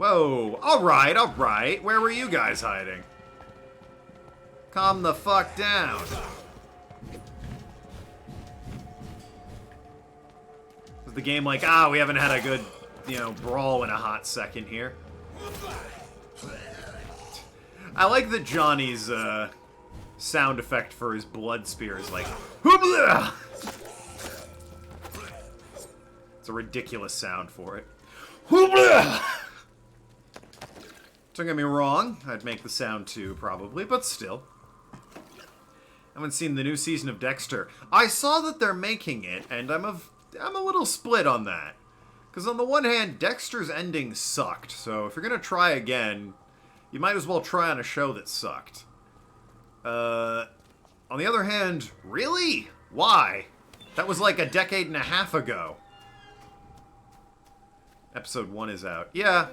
Whoa. Alright, alright. Where were you guys hiding? Calm the fuck down. Is the game like, we haven't had a good, brawl in a hot second here. I like that Johnny's, sound effect for his blood spear is like, Hoobla! It's a ridiculous sound for it. Hoobla! Don't get me wrong, I'd make the sound too, probably, but still. I haven't seen the new season of Dexter. I saw that they're making it, and I'm a little split on that. Because on the one hand, Dexter's ending sucked, so if you're gonna try again, you might as well try on a show that sucked. On the other hand, really? Why? That was like a decade and a half ago. Episode 1 is out. Yeah.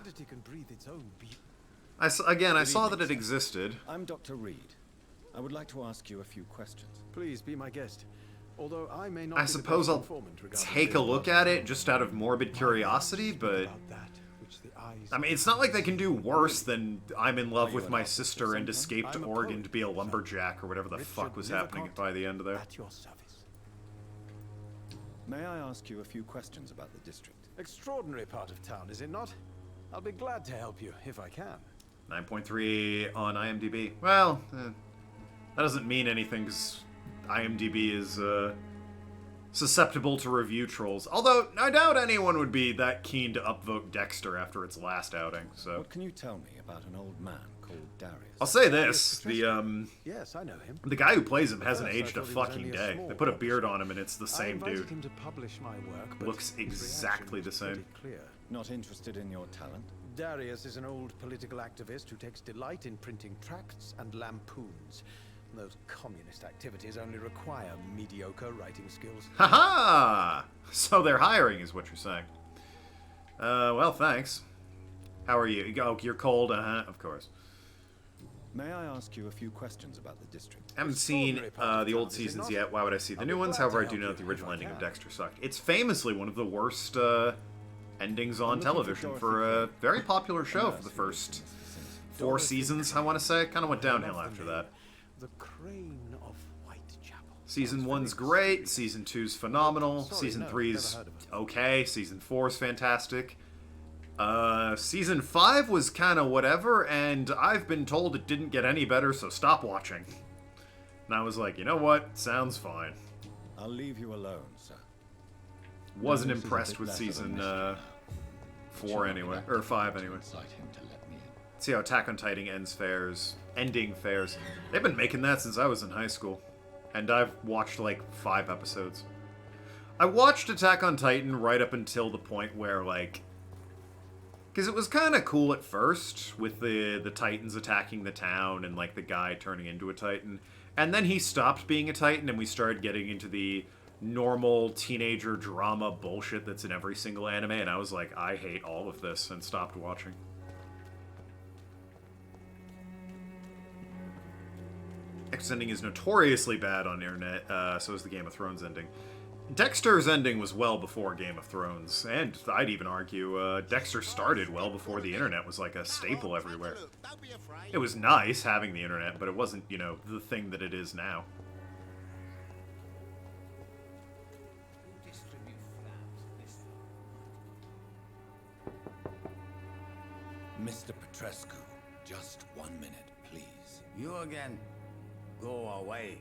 I saw that it existed. I'm Dr. Reed. I would like to ask you a few questions. Please be my guest. Although I may not I suppose I'll take a look at it just out of morbid curiosity, but I mean, it's not like they can do worse than I'm in love with my sister and escaped to Oregon to be a lumberjack or whatever the fuck was happening by the end of there. May I ask you a few questions about the district? Extraordinary part of town, is it not? I'll be glad to help you if I can. 9.3 on IMDb. Well, that doesn't mean anything because IMDb is susceptible to review trolls. Although, I doubt anyone would be that keen to upvote Dexter after its last outing, so... What can you tell me about an old man called Darius? I'll say this, Yes, I know him. the guy who plays him hasn't aged a fucking day. They put a beard on him and it's the same dude. Him to publish my work, but looks exactly the same. Not interested in your talent? Darius is an old political activist who takes delight in printing tracts and lampoons. Those communist activities only require mediocre writing skills. Haha! So they're hiring, is what you're saying. Well, thanks. How are you? Oh, you're cold? Of course. May I ask you a few questions about the district? I haven't seen the old seasons yet. Why would I see the new ones? However, I do know that the original ending of Dexter sucked. It's famously one of the worst endings on television for a very popular show for the first 4 seasons, I want to say. Kind of went downhill after that. The crane of Whitechapel. Season 1's great, Season 2's phenomenal, Season 3's okay, Season 4's fantastic. Season 5 was kind of whatever, and I've been told it didn't get any better, so stop watching. And I was like, you know what? Sounds fine. I'll leave you alone, sir. Wasn't impressed with Season 4 anyway, or 5 anyway. See how Attack on Titan ending fares. They've been making that since I was in high school. And I've watched like 5 episodes. I watched Attack on Titan right up until the point where like... Because it was kind of cool at first with the Titans attacking the town and like the guy turning into a Titan. And then he stopped being a Titan and we started getting into the normal teenager drama bullshit that's in every single anime. And I was like, I hate all of this and stopped watching. X ending is notoriously bad on the internet, so is the Game of Thrones ending. Dexter's ending was well before Game of Thrones, and I'd even argue Dexter started well before the internet was like a staple everywhere. It was nice having the internet, but it wasn't, you know, the thing that it is now. Mr. Petrescu, just 1 minute, please. You again. Go away.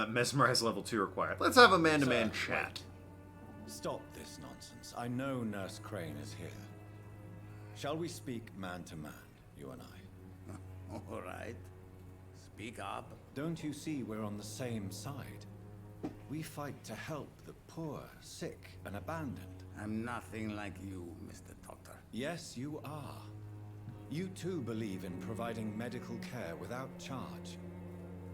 Mesmerize level 2 required. Let's have a man-to-man chat. Stop this nonsense. I know Nurse Crane is here. Shall we speak man-to-man, you and I? All right. Speak up. Don't you see we're on the same side? We fight to help the poor, sick, and abandoned. I'm nothing like you, Mr. Doctor. Yes, you are. You too believe in providing medical care without charge.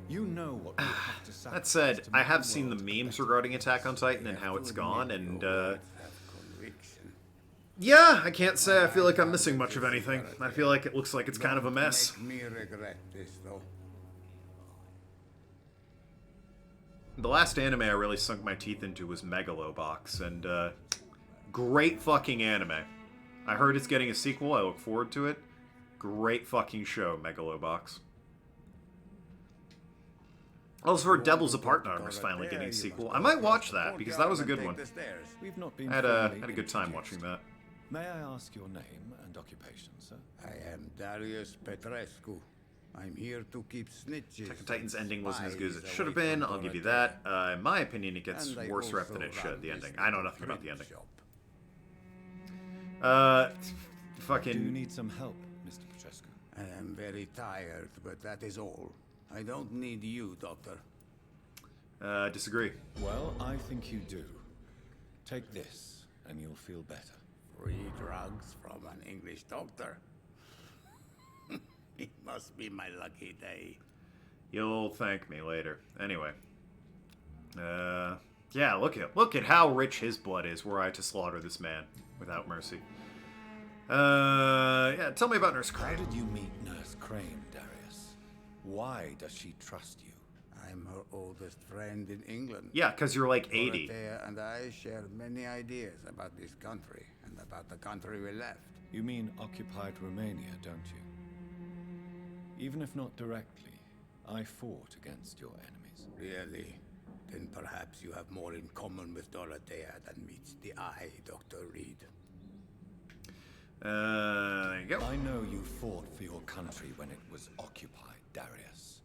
You know what we have to sacrifice. That said, I have seen the memes regarding Attack on Titan and how it's gone, and yeah, I can't say I feel like I'm missing much of anything. I feel like it looks like it's kind of a mess. Make me regret this, though. The last anime I really sunk my teeth into was Megalobox, and great fucking anime. I heard it's getting a sequel. I look forward to it. Great fucking show, Megalobox. Also heard Devil's Apartment is finally getting a sequel. I might watch that because that was a good one. We've not been I had a good time watching that. May I ask your name and occupation, sir? I am Darius Petrescu. I'm here to keep snitches. Attack on Titan's ending wasn't as good as it should have been. I'll give you that. In my opinion, it gets worse rep than it should, the ending. I know nothing about the ending. Fucking... Do you need some help, Mr. Petrescu? I am very tired, but that is all. I don't need you, Doctor. Disagree. Well, I think you do. Take this, and you'll feel better. Free drugs from an English doctor? It must be my lucky day. You'll thank me later. Anyway. Yeah, look at how rich his blood is were I to slaughter this man without mercy. Yeah, tell me about Nurse Crane. How did you meet Nurse Crane, Darius? Why does she trust you? I'm her oldest friend in England. Yeah, because you're like 80. Dorothea and I share many ideas about this country and about the country we left. You mean occupied Romania, don't you? Even if not directly, I fought against your enemies. Really? Then perhaps you have more in common with Dorothea than meets the eye, Dr. Reed. There you go. I know you fought for your country when it was occupied, Darius.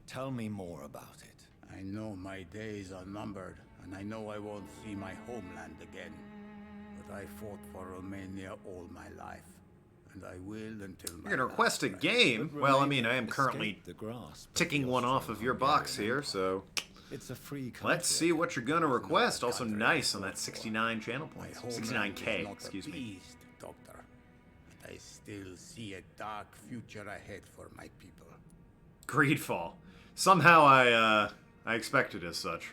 Tell me more about it. I know my days are numbered, and I know I won't see my homeland again. But I fought for Romania all my life. And I will until my You're gonna request a game? Well, I mean, I am currently ticking one off of your box here, so... It's a free country. Let's see what you're gonna request. Also nice on that 69 channel points. 69k, excuse me. Doctor. But I still see a dark future ahead for my people. Greedfall. Somehow I expected as such.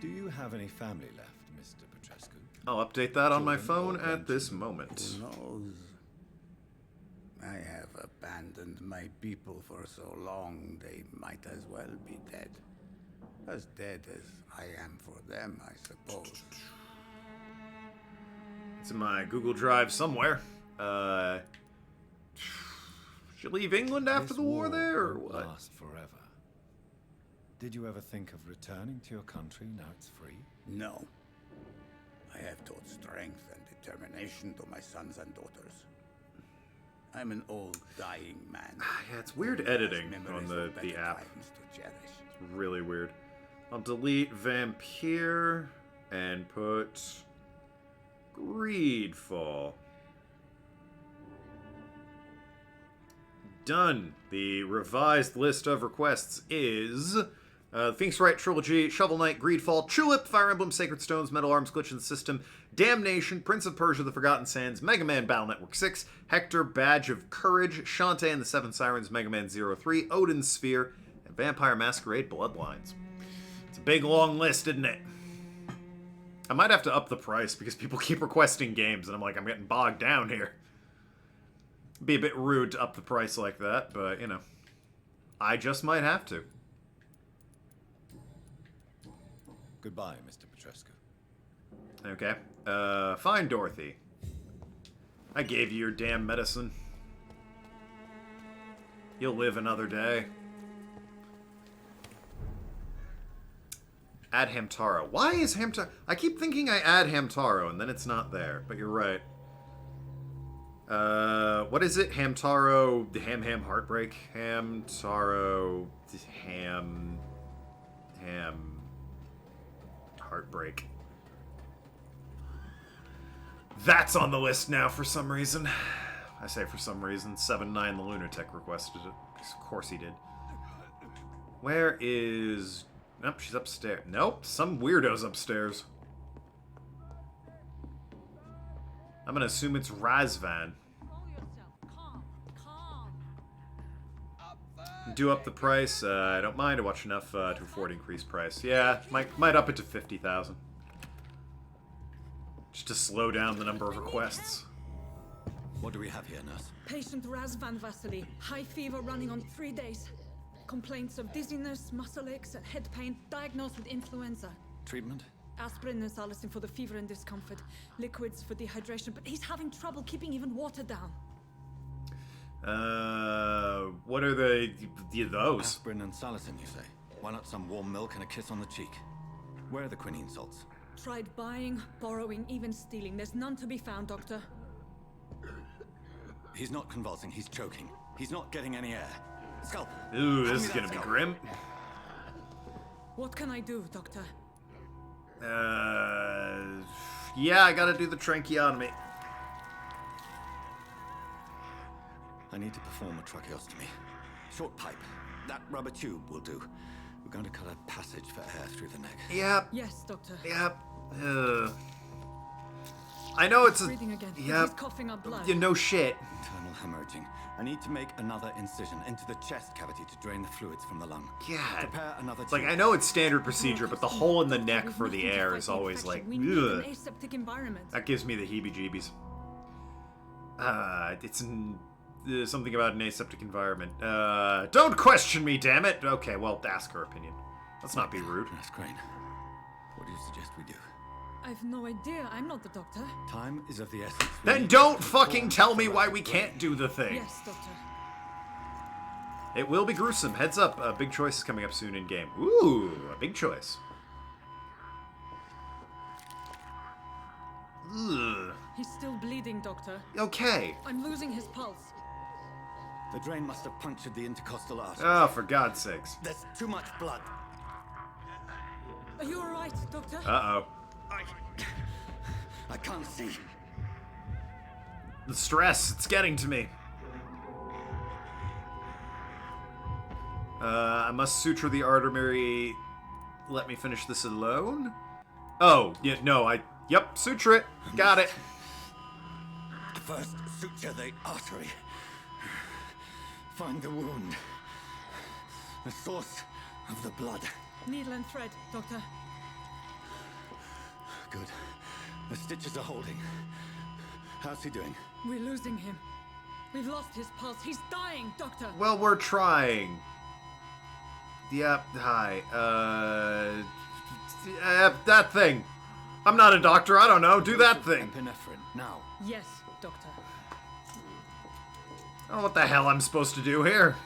Do you have any family left, Mr. Petrescu? I'll update that on my phone at this moment. Who knows? I have abandoned my people for so long, they might as well be dead. As dead as I am for them, I suppose. It's in my Google Drive somewhere. Should leave England after the war there, or what? Last forever. Did you ever think of returning to your country now it's free? No. I have taught strength and determination to my sons and daughters. I'm an old, dying man. Yeah, it's weird editing on the app. It's really weird. I'll delete Vampyr and put Greedfall. Done. The revised list of requests is Phoenix Wright Trilogy, Shovel Knight, Greedfall, Tulip, Fire Emblem, Sacred Stones, Metal Arms, Glitch in the System, Damnation, Prince of Persia, The Forgotten Sands, Mega Man Battle Network 6, Hector, Badge of Courage, Shantae and the Seven Sirens, Mega Man 03, Odin's Sphere, and Vampire Masquerade Bloodlines. It's a big long list, isn't it? I might have to up the price because people keep requesting games and I'm like, I'm getting bogged down here. Be a bit rude to up the price like that, but, you know, I just might have to. Goodbye, Mr. Petrescu. Okay. Fine, Dorothy. I gave you your damn medicine. You'll live another day. Add Hamtaro. Why is Hamtaro... I keep thinking I add Hamtaro, and then it's not there, but you're right. What is it? Hamtaro... Ham Heartbreak? Hamtaro... Ham... Heartbreak. That's on the list now for some reason. I say for some reason. 7-9 the Lunatic requested it. Of course he did. Where is... Nope, she's upstairs. Nope, some weirdo's upstairs. I'm gonna assume it's Razvan. Do up the price. I don't mind. I watch enough to afford increased price. Yeah, might up it to 50,000. Just to slow down the number of requests. What do we have here, nurse? Patient Razvan Vasily. High fever running on 3 days. Complaints of dizziness, muscle aches, and head pain. Diagnosed with influenza. Treatment? Aspirin and salicin for the fever and discomfort. Liquids for dehydration, but he's having trouble keeping even water down. What are those? Aspirin and salicin, you say? Why not some warm milk and a kiss on the cheek? Where are the quinine salts? Tried buying, borrowing, even stealing. There's none to be found, Doctor. He's not convulsing, he's choking. He's not getting any air. Scalpel. Ooh, this is gonna be grim. What can I do, Doctor? Yeah, I gotta do the tracheotomy. I need to perform a tracheostomy. Short pipe. That rubber tube will do. We're going to cut a passage for air through the neck. Yep. Yes, Doctor. Yep. I know it's a... Breathing again. Yep. He's coughing up blood. You know shit. Internal hemorrhaging. I need to make another incision into the chest cavity to drain the fluids from the lung. God. Prepare another It's like, I know it's standard procedure, but the hole in the neck for the air is always like, We need an ugh. aseptic environment. That gives me the heebie-jeebies. It's something about an aseptic environment. Don't question me, damn it! Okay, well, ask her opinion. Let's not be rude. That's great. What do you suggest we do? I've no idea. I'm not the doctor. Time is of the essence. Then don't fucking tell me why we can't do the thing. Yes, Doctor. It will be gruesome. Heads up, a big choice is coming up soon in game. Ooh, a big choice. Ugh. He's still bleeding, Doctor. Okay. I'm losing his pulse. The drain must have punctured the intercostal artery. Oh, for God's sakes. There's too much blood. Are you alright, Doctor? Uh-oh. I can't see. The stress, it's getting to me. I must suture the artery. Let me finish this alone. Oh, yeah, no, yep, suture it. Got it. First, suture the artery. Find the wound. The source of the blood. Needle and thread, Doctor. Good. The stitches are holding. How's he doing? We're losing him. We've lost his pulse. He's dying, Doctor. Well, we're trying. Yep, hi. That thing. I'm not a doctor, I don't know. Do that thing. Epinephrine, now. Yes, Doctor. I don't know what the hell I'm supposed to do here.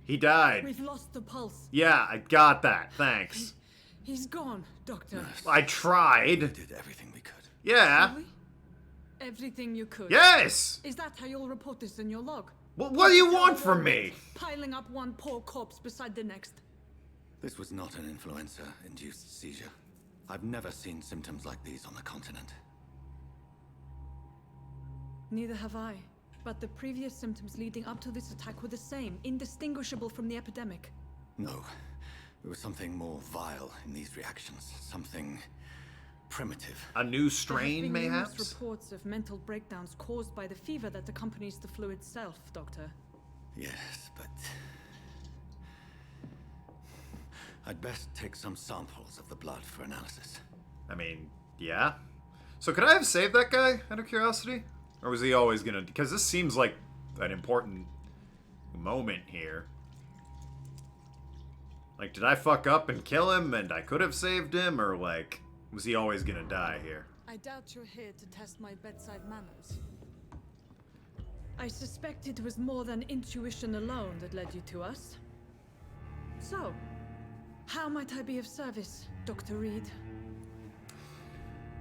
He died. We've lost the pulse. Yeah, I got that. Thanks. He's gone, Doctor. I tried. We did everything we could. Yeah. Really? Everything you could. Yes! Is that how you'll report this in your log? What do you want from me? Piling up one poor corpse beside the next. This was not an influenza-induced seizure. I've never seen symptoms like these on the continent. Neither have I. But the previous symptoms leading up to this attack were the same, indistinguishable from the epidemic. No. There was something more vile in these reactions. Something primitive. A new strain, there have been mayhaps? numerous reports of mental breakdowns caused by the fever that accompanies the flu itself, Doctor. Yes, but... I'd best take some samples of the blood for analysis. I mean, yeah. So could I have saved that guy, out of curiosity? Or was he always gonna... Because this seems like an important moment here. Like, did I fuck up and kill him and I could have saved him? Or, like, was he always gonna die here? I doubt you're here to test my bedside manners. I suspect it was more than intuition alone that led you to us. So, how might I be of service, Dr. Reed?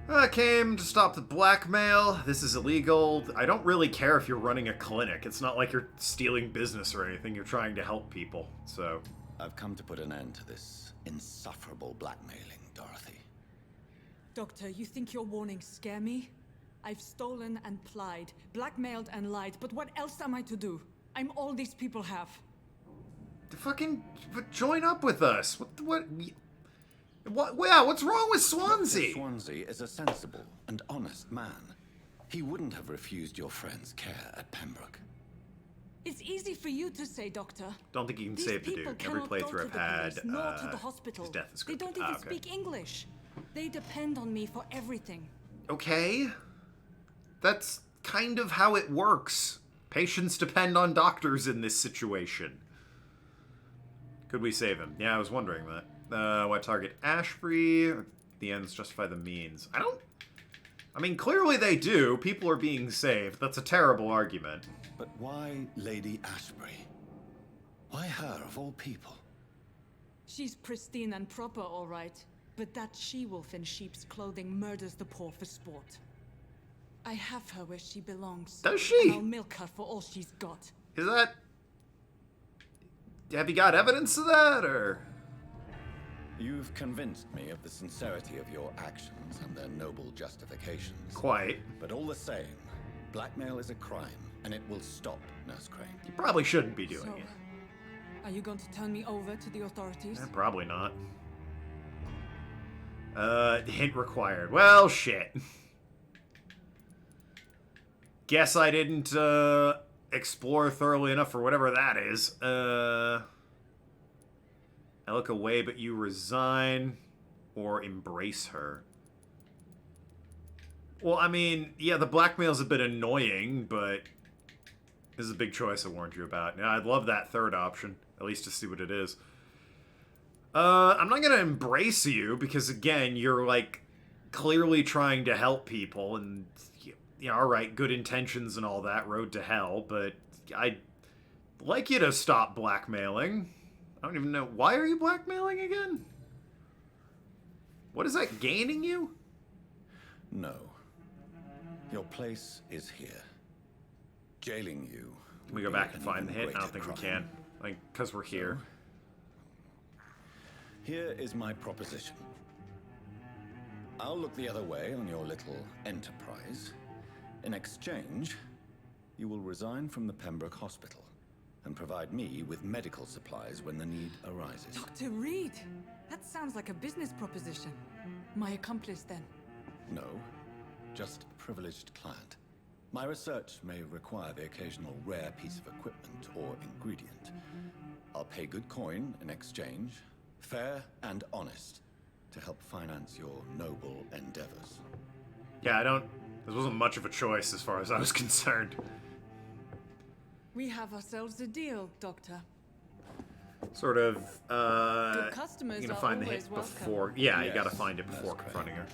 I came to stop the blackmail. This is illegal. I don't really care if you're running a clinic. It's not like you're stealing business or anything. You're trying to help people, so... I've come to put an end to this insufferable blackmailing, Dorothy. Doctor, you think your warnings scare me? I've stolen and plied, blackmailed and lied, but what else am I to do? I'm all these people have. Fucking join up with us. Yeah, what's wrong with Swansea? Swansea is a sensible and honest man. He wouldn't have refused your friend's care at Pembroke. It's easy for you to say, Doctor. Don't think you can These save the people dude. Every cannot go playthrough to I've the had, police, nor to the hospital. his death is They scripted. don't even Okay. speak English. They depend on me for everything. Okay. That's kind of how it works. Patients depend on doctors in this situation. Could we save him? Yeah, I was wondering that. Why target Ashbury? The ends justify the means. I mean, clearly they do. People are being saved. That's a terrible argument. But why Lady Ashbury? Why her, of all people? She's pristine and proper, all right. But that she-wolf in sheep's clothing murders the poor for sport. I have her where she belongs. Does she? And I'll milk her for all she's got. Is that... Have you got evidence of that, or...? You've convinced me of the sincerity of your actions and their noble justifications. Quite. But all the same, blackmail is a crime, and it will stop, Nurse Crane. You probably shouldn't be doing it. Are you going to turn me over to the authorities? Probably not. Hint required. Well, shit. Guess I didn't, explore thoroughly enough for whatever that is. I look away, but you resign or embrace her. Well, I mean, yeah, the blackmail's a bit annoying, but this is a big choice I warned you about. Yeah, I'd love that third option, at least to see what it is. I'm not gonna embrace you, because again, you're, like, clearly trying to help people, and, you know, alright, good intentions and all that, road to hell, but I'd like you to stop blackmailing. I don't even know. Why are you blackmailing again? What is that gaining you? No. Your place is here. Jailing you. Can we go back and find the hint? I don't think we can. Like, because we're here. Here is my proposition. I'll look the other way on your little enterprise. In exchange, you will resign from the Pembroke Hospital and provide me with medical supplies when the need arises. Dr. Reed! That sounds like a business proposition. My accomplice, then? No, just a privileged client. My research may require the occasional rare piece of equipment or ingredient. I'll pay good coin in exchange, fair and honest, to help finance your noble endeavors. Yeah, this wasn't much of a choice as far as I was concerned. We have ourselves a deal, Doctor. Sort of, Good customers you gotta are find the always hint welcome. before. Yeah, you Yes, gotta find it before that's confronting her.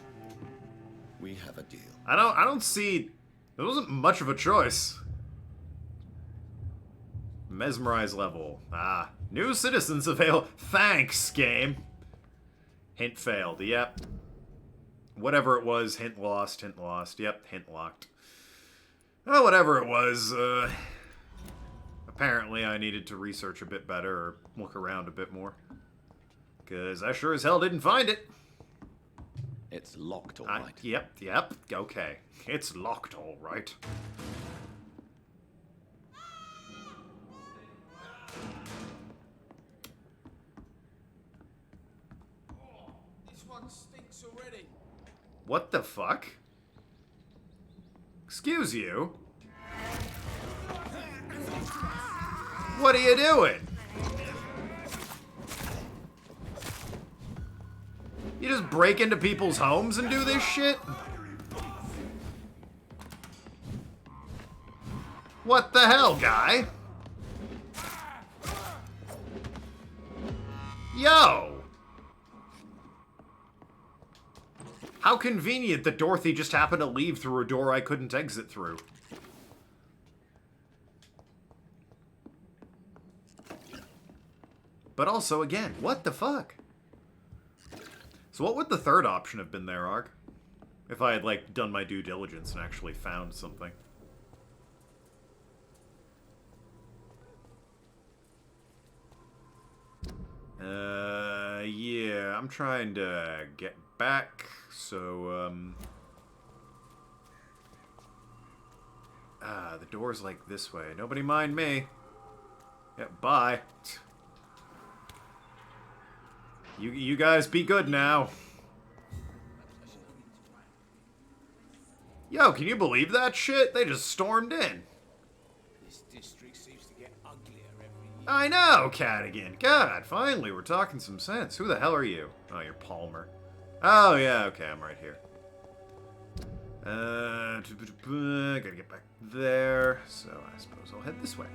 We have a deal. I don't see... There wasn't much of a choice. Mesmerize level. Ah. New citizens avail... Thanks, game. Hint failed. Yep. Whatever it was, hint lost, hint lost. Yep, hint locked. Oh, whatever it was, apparently I needed to research a bit better or look around a bit more. Because I sure as hell didn't find it. It's locked, all right. Yep. Okay. It's locked, all right. This one stinks already. What the fuck? Excuse you? What are you doing? You just break into people's homes and do this shit? What the hell, guy? Yo! How convenient that Dorothy just happened to leave through a door I couldn't exit through. But also, again, what the fuck? So what would the third option have been there, Ark? If I had, like, done my due diligence and actually found something. Yeah, I'm trying to get back, so, the door's, like, this way. Nobody mind me. Yep, bye. You guys be good now. Yo, can you believe that shit? They just stormed in. This district seems to get I know, Cadigan. God, finally, we're talking some sense. Who the hell are you? Oh, you're Palmer. Oh, yeah, okay, I'm right here. Gotta get back there. So I suppose I'll head this way.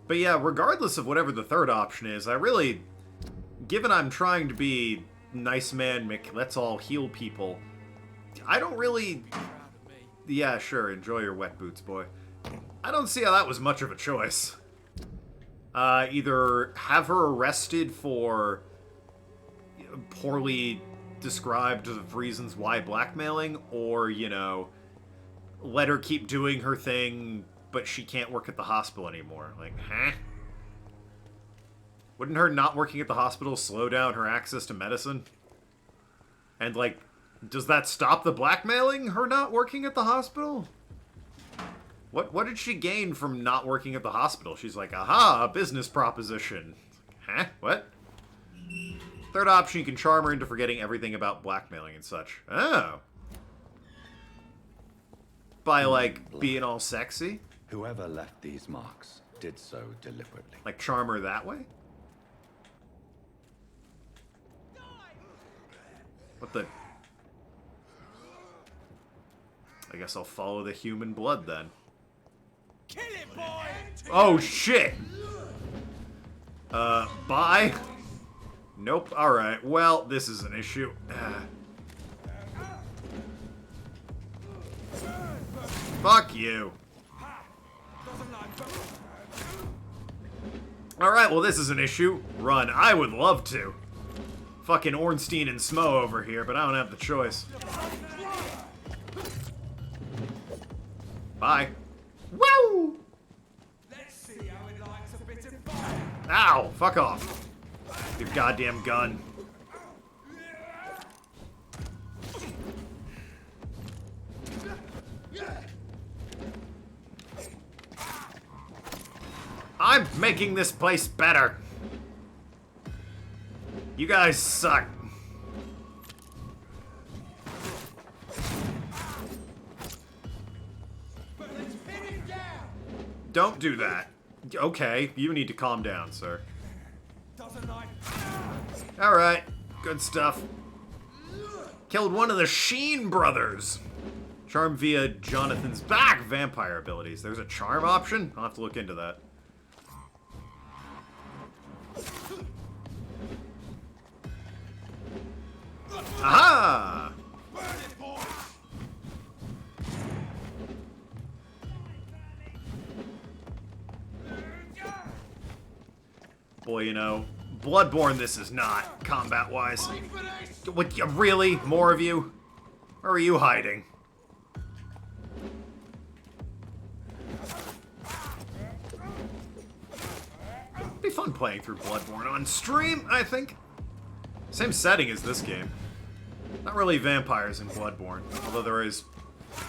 But yeah, regardless of whatever the third option is, I really, given I'm trying to be nice man Mick, let's all heal people, I don't really... Yeah, sure, enjoy your wet boots, boy. I don't see how that was much of a choice. Either have her arrested for poorly described reasons why blackmailing, or, you know, let her keep doing her thing, but she can't work at the hospital anymore. Like, huh? Wouldn't her not working at the hospital slow down her access to medicine? And, like, does that stop the blackmailing, her not working at the hospital? What did she gain from not working at the hospital? She's like, aha, a business proposition. Huh? What? Third option, you can charm her into forgetting everything about blackmailing and such. Oh. By, like, being all sexy? Whoever left these marks did so deliberately. Like, charm her that way? What the... I guess I'll follow the human blood, then. Kill it, boy! Oh, shit! Bye? Nope. Alright. Well, this is an issue. Fuck you. Alright, well, this is an issue. Run. I would love to. Fucking Ornstein and Smo over here, but I don't have the choice. Bye. Woo! Let's see how it likes a bit of fire. Ow! Fuck off. Your goddamn gun. I'm making this place better. You guys suck. Don't do that. Okay, you need to calm down, sir. Alright, good stuff. Killed one of the Sheen brothers. Charm via Jonathan's back vampire abilities. There's a charm option? I'll have to look into that. Aha! Boy, you know, Bloodborne this is not, combat-wise. What, really? More of you? Where are you hiding? It'd be fun playing through Bloodborne on stream, I think. Same setting as this game. Not really vampires in Bloodborne, although there is...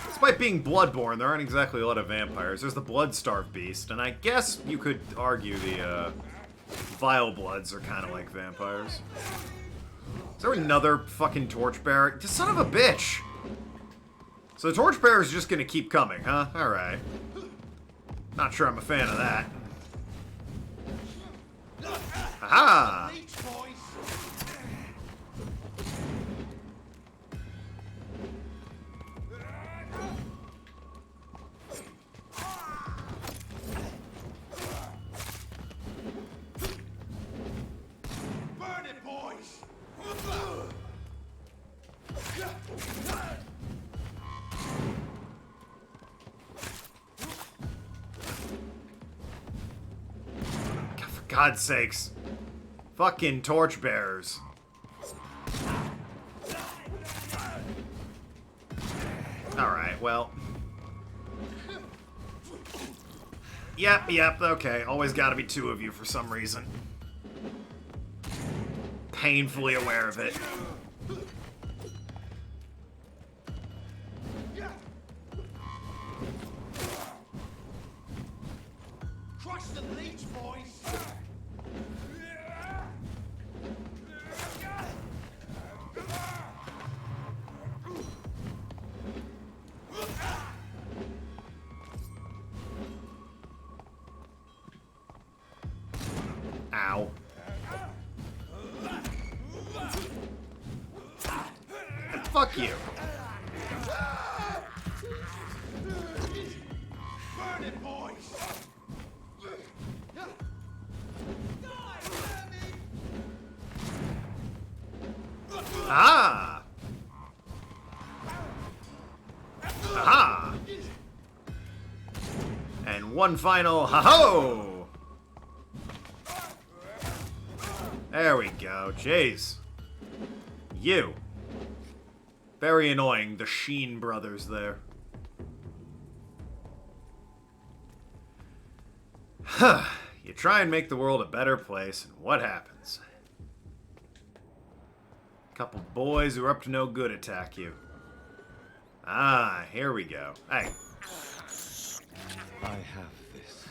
Despite being Bloodborne, there aren't exactly a lot of vampires. There's the Bloodstarved Beast, and I guess you could argue the, Vile Bloods are kind of like vampires. Is there another fucking Torchbearer? Just son of a bitch! So the Torchbearer's just gonna keep coming, huh? Alright. Not sure I'm a fan of that. Aha! For God's sakes. Fucking torchbearers. Alright, well. Yep, okay. Always gotta be two of you for some reason. Painfully aware of it. Crush the leech, boys! fuck you. Burn it, boys! Ah! Aha! And one final ha-ho! There we go. Jeez. You. Very annoying, the Sheen brothers there. Huh. You try and make the world a better place, and what happens? Couple boys who are up to no good attack you. Ah, here we go. Hey. I have this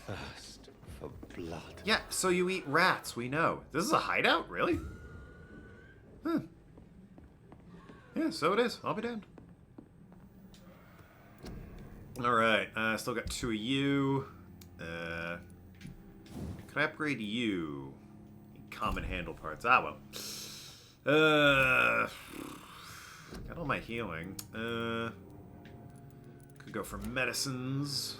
thirst for blood. Yeah, so you eat rats, we know. This is a hideout? Really? Huh. Yeah, so it is. I'll be damned. Alright, still got 2 of you. Can I upgrade you? Common handle parts. Ah, well. Got all my healing. Could go for medicines.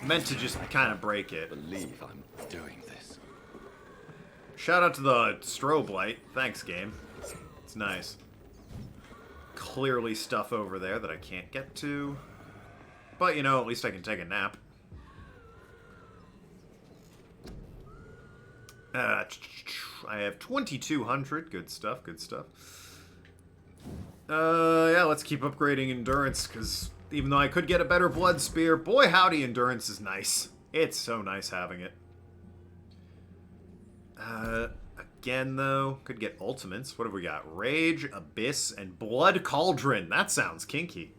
Meant to just kind of break it. I believe I'm doing this. Shout out to the strobe light. Thanks, game. It's nice. Clearly stuff over there that I can't get to. But, you know, at least I can take a nap. I have 2,200. Good stuff, good stuff. Yeah, let's keep upgrading endurance, because even though I could get a better blood spear, boy howdy, endurance is nice. It's so nice having it. Again, though, could get ultimates. What have we got? Rage, Abyss, and Blood Cauldron. That sounds kinky.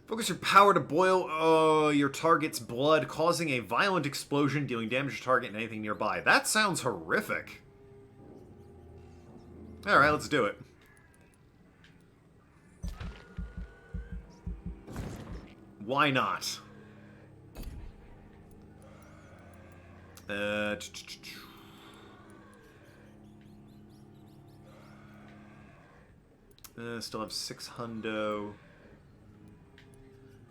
Focus your power to boil your target's blood, causing a violent explosion, dealing damage to target and anything nearby. That sounds horrific. Alright, let's do it. Why not? Still have 600.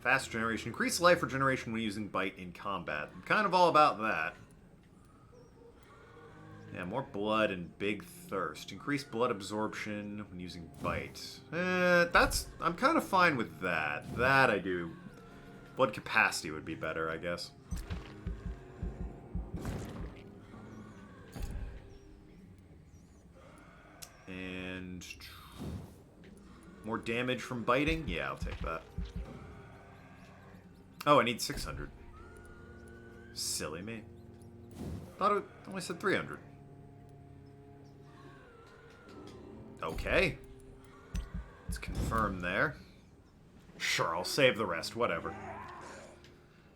Fast generation. Increase life regeneration when using bite in combat. I'm kind of all about that. Yeah, more blood and big thirst. Increase blood absorption when using bite. I'm kind of fine with that. That I do. Blood capacity would be better, I guess. And more damage from biting? Yeah, I'll take that. Oh, I need 600. Silly me. Thought it only said 300. Okay. Let's confirm there. Sure, I'll save the rest, whatever.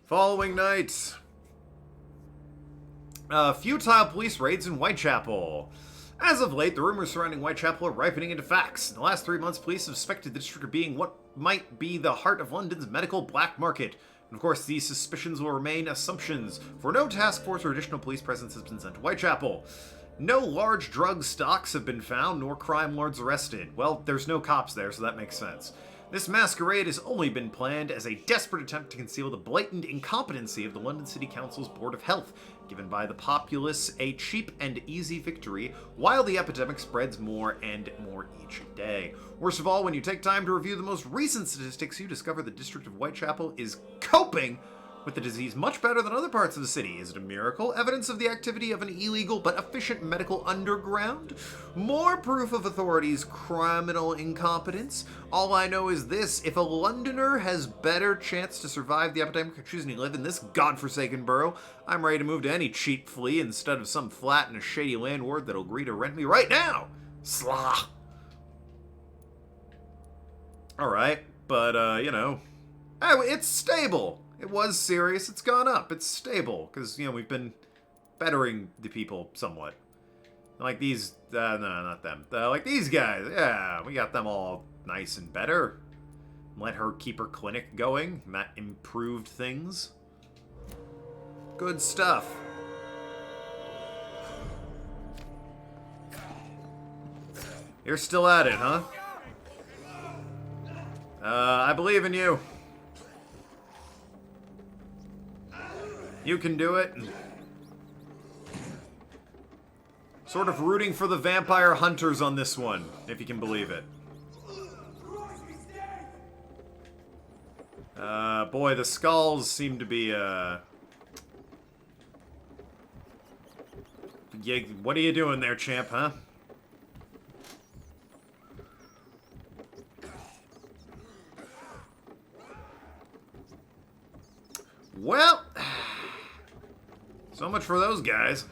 Following night. Futile police raids in Whitechapel. As of late, the rumors surrounding Whitechapel are ripening into facts. In the last 3 months, police have suspected the district of being what might be the heart of London's medical black market. And of course, these suspicions will remain assumptions, for no task force or additional police presence has been sent to Whitechapel. No large drug stocks have been found, nor crime lords arrested. Well, there's no cops there, so that makes sense. This masquerade has only been planned as a desperate attempt to conceal the blatant incompetency of the London City Council's Board of Health, given by the populace a cheap and easy victory, while the epidemic spreads more and more each day. Worst of all, when you take time to review the most recent statistics, you discover the district of Whitechapel is coping with the disease much better than other parts of the city. Is it a miracle? Evidence of the activity of an illegal but efficient medical underground? More proof of authorities' criminal incompetence? All I know is this: if a Londoner has better chance to survive the epidemic by choosing to live in this godforsaken borough, I'm ready to move to any cheap flea instead of some flat and a shady landlord that'll agree to rent me right now. Slah. Alright, but, you know, it's stable. It was serious. It's gone up. It's stable. Because, you know, we've been bettering the people somewhat. Like these... no, not them. Like these guys. Yeah, we got them all nice and better. let her keep her clinic going, and that improved things. Good stuff. You're still at it, huh? I believe in you. You can do it. Sort of rooting for the vampire hunters on this one, if you can believe it. Boy, the skulls seem to be, yeah, what are you doing there, champ, huh? Well, so much for those guys.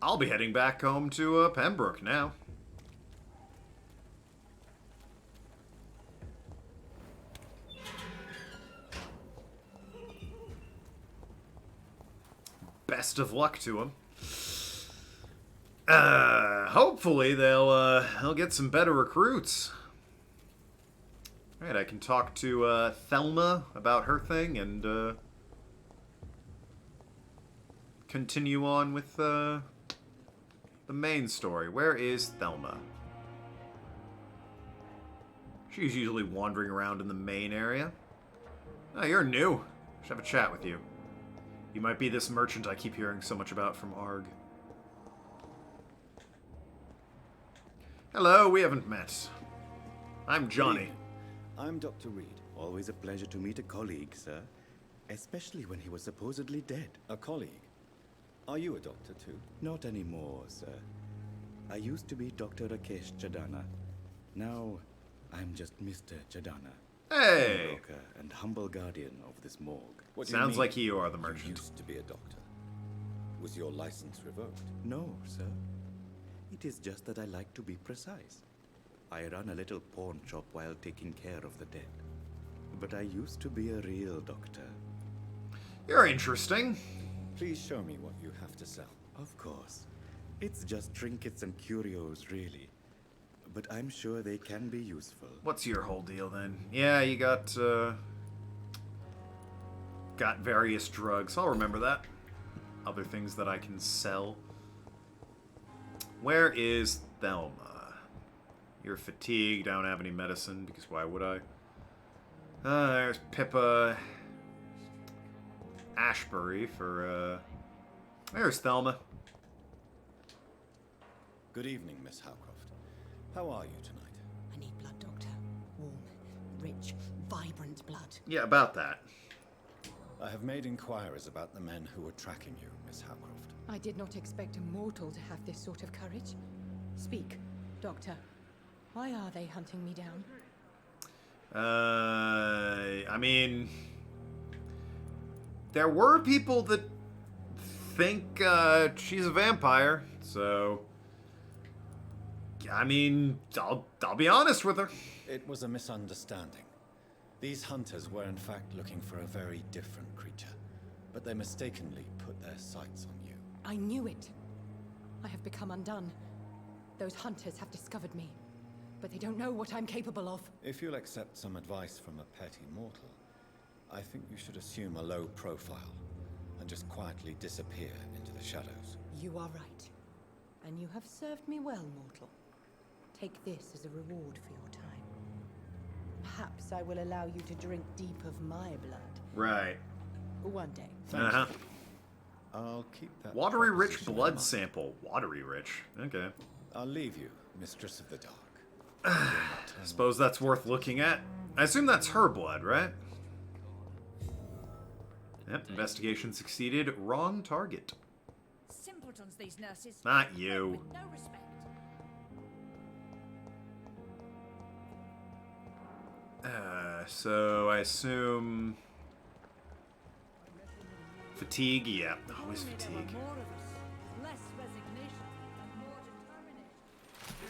I'll be heading back home to Pembroke now. Best of luck to them. Hopefully they'll get some better recruits. Alright, I can talk to Thelma about her thing and continue on with the main story. Where is Thelma? She's usually wandering around in the main area. Oh, you're new. Should have a chat with you. You might be this merchant I keep hearing so much about from Arg. Hello, we haven't met. I'm Johnny. I'm Dr. Reed. Always a pleasure to meet a colleague, sir. Especially when he was supposedly dead. A colleague? Are you a doctor too? Not anymore, sir. I used to be Dr. Rakesh Chadana. Now, I'm just Mr. Chadana. Hey! Broker and humble guardian of this morgue. What do you Sounds mean? like you are the merchant. You used to be a doctor. Was your license revoked? No, sir. It is just that I like to be precise. I run a little pawn shop while taking care of the dead. But I used to be a real doctor. You're interesting. Please show me what you have to sell. Of course. It's just trinkets and curios, really. But I'm sure they can be useful. What's your whole deal, then? Yeah, you got various drugs. I'll remember that. Other things that I can sell. Where is Thelma? You're fatigued. I don't have any medicine, because why would I? There's Pippa Ashbury for, there's Thelma. Good evening, Miss Howcroft. How are you tonight? I need blood, Doctor. Warm, rich, vibrant blood. Yeah, about that. I have made inquiries about the men who were tracking you, Miss Howcroft. I did not expect a mortal to have this sort of courage. Speak, Doctor. Why are they hunting me down? I mean, there were people that think she's a vampire, so I mean, I'll be honest with her. It was a misunderstanding. These hunters were in fact looking for a very different creature, but they mistakenly put their sights on you. I knew it. I have become undone. Those hunters have discovered me, but they don't know what I'm capable of. If you'll accept some advice from a petty mortal, I think you should assume a low profile and just quietly disappear into the shadows. You are right. And you have served me well, mortal. Take this as a reward for your time. Perhaps I will allow you to drink deep of my blood. Right. One day. Uh-huh. I'll keep that. Watery rich blood sample. Watery rich. Okay. I'll leave you, Mistress of the Dark. Suppose that's worth looking at. I assume that's her blood, right? Yep, investigation succeeded. Wrong target. Simpletons, these nurses. Not you. No respect. So I assume fatigue. Yeah, always fatigue. Less resignation and more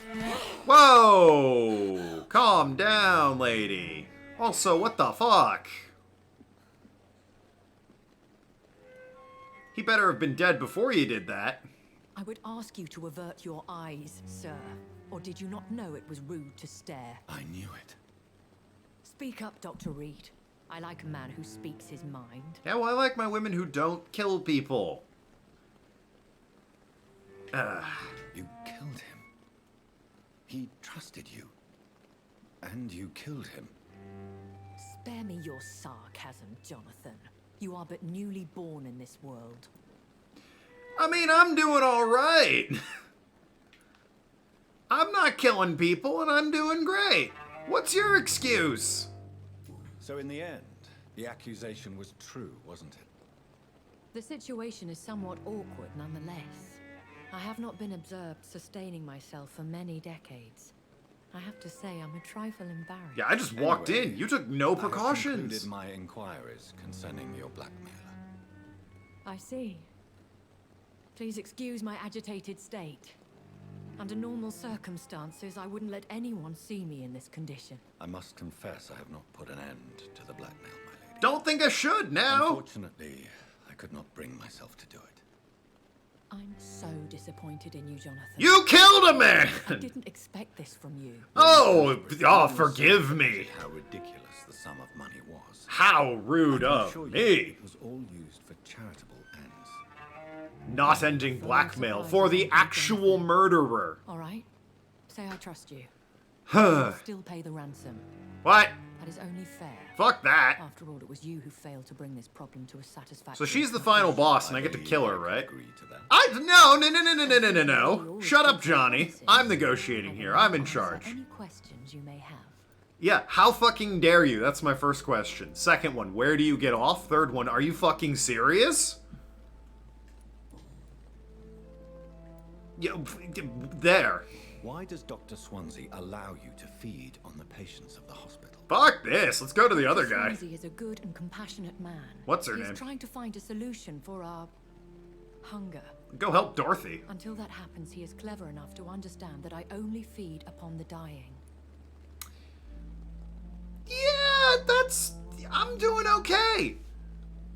determination. Whoa! Calm down, lady. Also, what the fuck? He better have been dead before you did that. I would ask you to avert your eyes, sir. Or did you not know it was rude to stare? I knew it. Speak up, Dr. Reed. I like a man who speaks his mind. Yeah, well, I like my women who don't kill people. You killed him. He trusted you. And you killed him. Spare me your sarcasm, Jonathan. You are but newly born in this world. I mean, I'm doing all right. I'm not killing people, and I'm doing great. What's your excuse? So in the end, the accusation was true, wasn't it? The situation is somewhat awkward nonetheless. I have not been observed sustaining myself for many decades. I have to say, I'm a trifle embarrassed. Yeah, I just walked in. You took no precautions. I have concluded my inquiries concerning your blackmailer. I see. Please excuse my agitated state. Under normal circumstances, I wouldn't let anyone see me in this condition. I must confess I have not put an end to the blackmail, my lady. Don't think I should now. Unfortunately, I could not bring myself to do it. I'm so disappointed in you, Jonathan. You killed a man! I didn't expect this from you. Oh, forgive me. How ridiculous the sum of money was. How rude of me. It was all used for charitable ends. Not ending blackmail for the actual murderer. All right. Say I trust you. Huh. Still pay the ransom. What? That is only fair. Fuck that. After all, it was you who failed to bring this problem to a satisfactory. So she's the final boss, and I get to kill her, right? No. Shut up, Johnny. I'm negotiating here. I'm in charge. Any questions you may have? Yeah, how fucking dare you? That's my first question. Second one, where do you get off? Third one, are you fucking serious? Yeah, there. Why does Dr. Swansea allow you to feed on the patients of the hospital? Fuck this. Let's go to the other guy. Swansea is a good and compassionate man. What's her He's name? trying to find a solution for our hunger. Go help Dorothy. Until that happens, he is clever enough to understand that I only feed upon the dying. Yeah, I'm doing okay.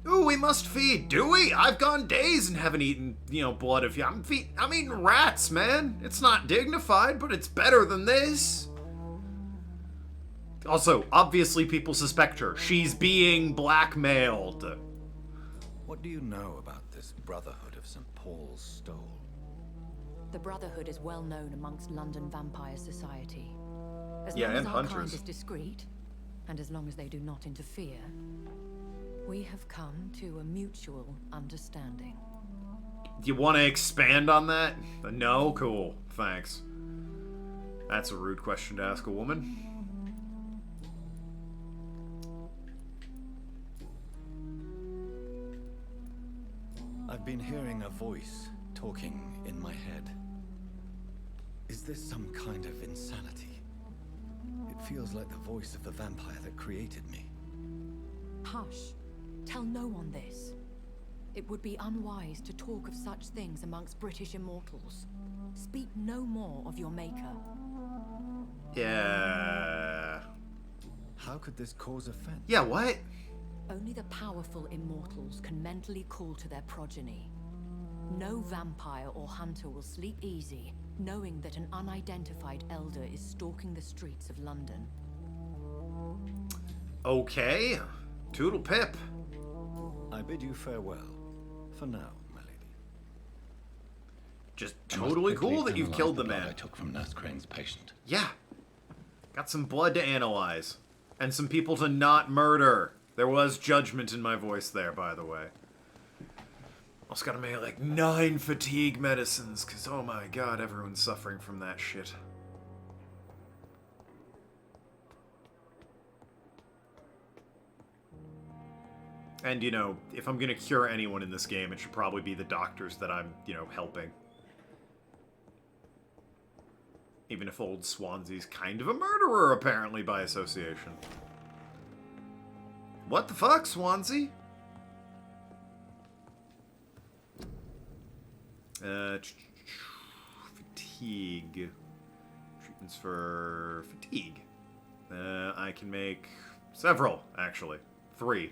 Ooh, we must feed, do we? I've gone days and haven't eaten, blood of you. I'm eating rats, man. It's not dignified, but it's better than this. Also, obviously people suspect her. She's being blackmailed. What do you know about this Brotherhood of St. Paul's Stole? The Brotherhood is well known amongst London Vampire Society. As Yeah, long and as our kind hunters. is discreet, and as long as they do not interfere, we have come to a mutual understanding. Do you want to expand on that? No? Cool. Thanks. That's a rude question to ask a woman. I've been hearing a voice talking in my head. Is this some kind of insanity? It feels like the voice of the vampire that created me. Hush. Tell no one this. It would be unwise to talk of such things amongst British immortals. Speak no more of your maker. Yeah. How could this cause offense? Yeah, what? Only the powerful immortals can mentally call to their progeny. No vampire or hunter will sleep easy, knowing that an unidentified elder is stalking the streets of London. Okay. Toodle pip. I bid you farewell. For now, my lady. Just totally cool that you've killed the man. I took from Nurse Crane's patient. Yeah. Got some blood to analyze. And some people to not murder. There was judgment in my voice there, by the way. Also gotta make like 9 fatigue medicines, because oh my god, everyone's suffering from that shit. And, if I'm gonna cure anyone in this game, it should probably be the doctors that I'm, helping. Even if old Swansea's kind of a murderer, apparently, by association. What the fuck, Swansea? Fatigue. Treatments for fatigue. I can make several, actually. 3.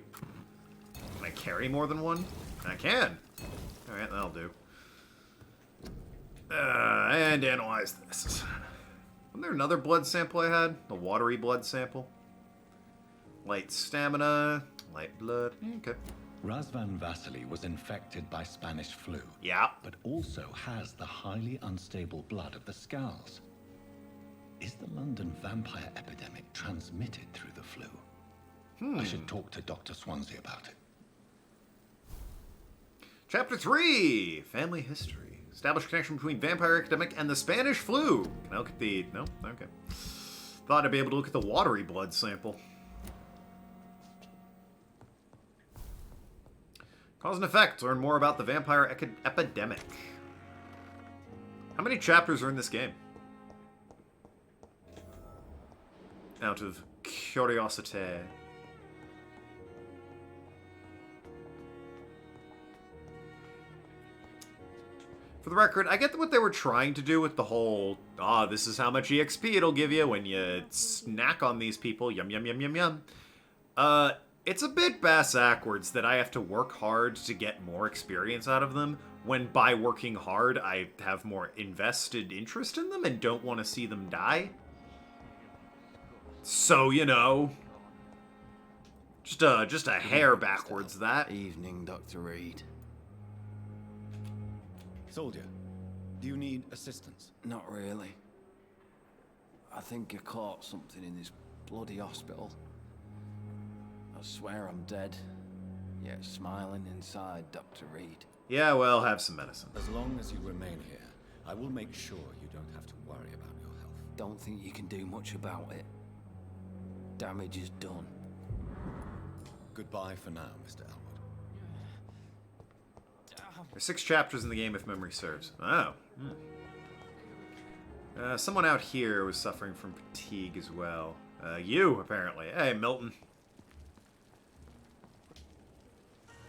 Can I carry more than one? I can. Alright, that'll do. And analyze this. Wasn't there another blood sample I had? A watery blood sample? Light stamina, light blood. Okay. Razvan Vasily was infected by Spanish flu. Yeah. But also has the highly unstable blood of the Skulls. Is the London vampire epidemic transmitted through the flu? I should talk to Dr. Swansea about it. Chapter 3, Family History. Establish connection between vampire epidemic and the Spanish flu. Can I look at the... No? Okay. Thought I'd be able to look at the watery blood sample. Cause and effect. Learn more about the vampire epidemic. How many chapters are in this game? Out of curiosity. For the record, I get what they were trying to do with the whole, this is how much EXP it'll give you when you snack on these people. Yum, yum, yum, yum, yum. It's a bit bass-ackwards that I have to work hard to get more experience out of them, when by working hard, I have more invested interest in them and don't want to see them die. So, you know, just a hair backwards that. Evening, Dr. Reed. Soldier, do you need assistance? Not really. I think I caught something in this bloody hospital. I swear I'm dead, yet smiling inside, Dr. Reed. Yeah, well, have some medicine. As long as you remain here, I will make sure you don't have to worry about your health. Don't think you can do much about it. Damage is done. Goodbye for now, Mr. Elwood. There's 6 chapters in the game if memory serves. Oh. Someone out here was suffering from fatigue as well. You, apparently. Hey, Milton.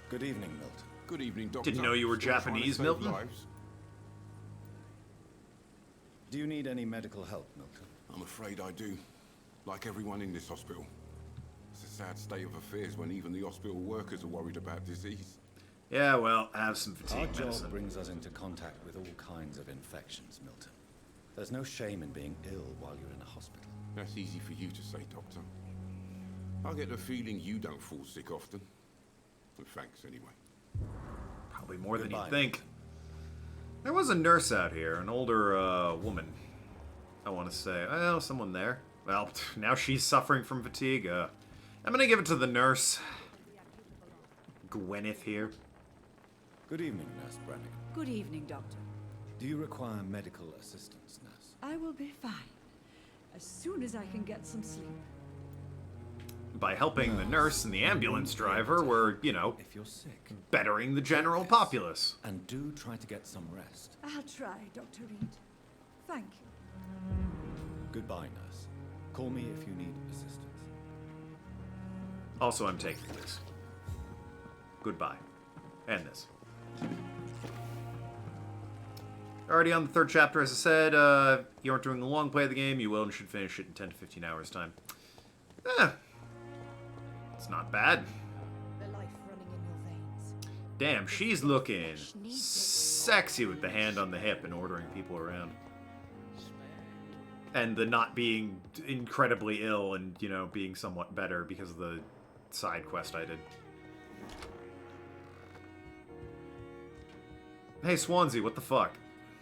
Good evening, Milton. Good evening, Doctor. Didn't know you were Japanese, Milton. Do you need any medical help, Milton? I'm afraid I do. Like everyone in this hospital. It's a sad state of affairs when even the hospital workers are worried about disease. Yeah, well, have some fatigue Our job medicine. brings us into contact with all kinds of infections, Milton. There's no shame in being ill while you're in a hospital. That's easy for you to say, Doctor. I get the feeling you don't fall sick often. But thanks, anyway. Probably more than Goodbye. you'd think. There was a nurse out here, an older woman. I want to say. Oh, someone there. Well, now she's suffering from fatigue. I'm gonna give it to the nurse. Gwyneth here. Good evening, Nurse Brannigan. Good evening, Doctor. Do you require medical assistance, Nurse? I will be fine. As soon as I can get some sleep. By helping the nurse and the ambulance driver, we're, you know, if you're sick, bettering the general populace. And do try to get some rest. I'll try, Dr. Reed. Thank you. Goodbye, Nurse. Call me if you need assistance. Also, I'm taking this. Goodbye. And this. Already on the 3rd chapter, as I said. You aren't doing a long play of the game. You will and should finish it in 10 to 15 hours' time. It's not bad. The life running in your veins. Damn, she's looking sexy with the hand on the hip and ordering people around. And the not being incredibly ill and, you know, being somewhat better because of the side quest I did. Hey, Swansea, what the fuck?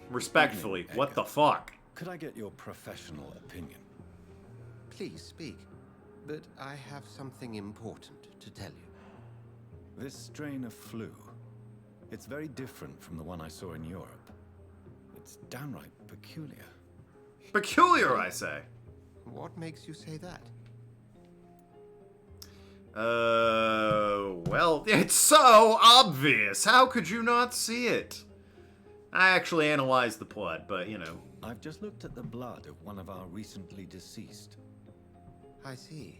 Respectfully, what the fuck? Could I get your professional opinion? Please speak. But I have something important to tell you. This strain of flu, it's very different from the one I saw in Europe. It's downright peculiar. Peculiar, I say. What makes you say that? Well, it's so obvious. How could you not see it? I actually analyzed the blood, but, you know. I've just looked at the blood of one of our recently deceased. I see.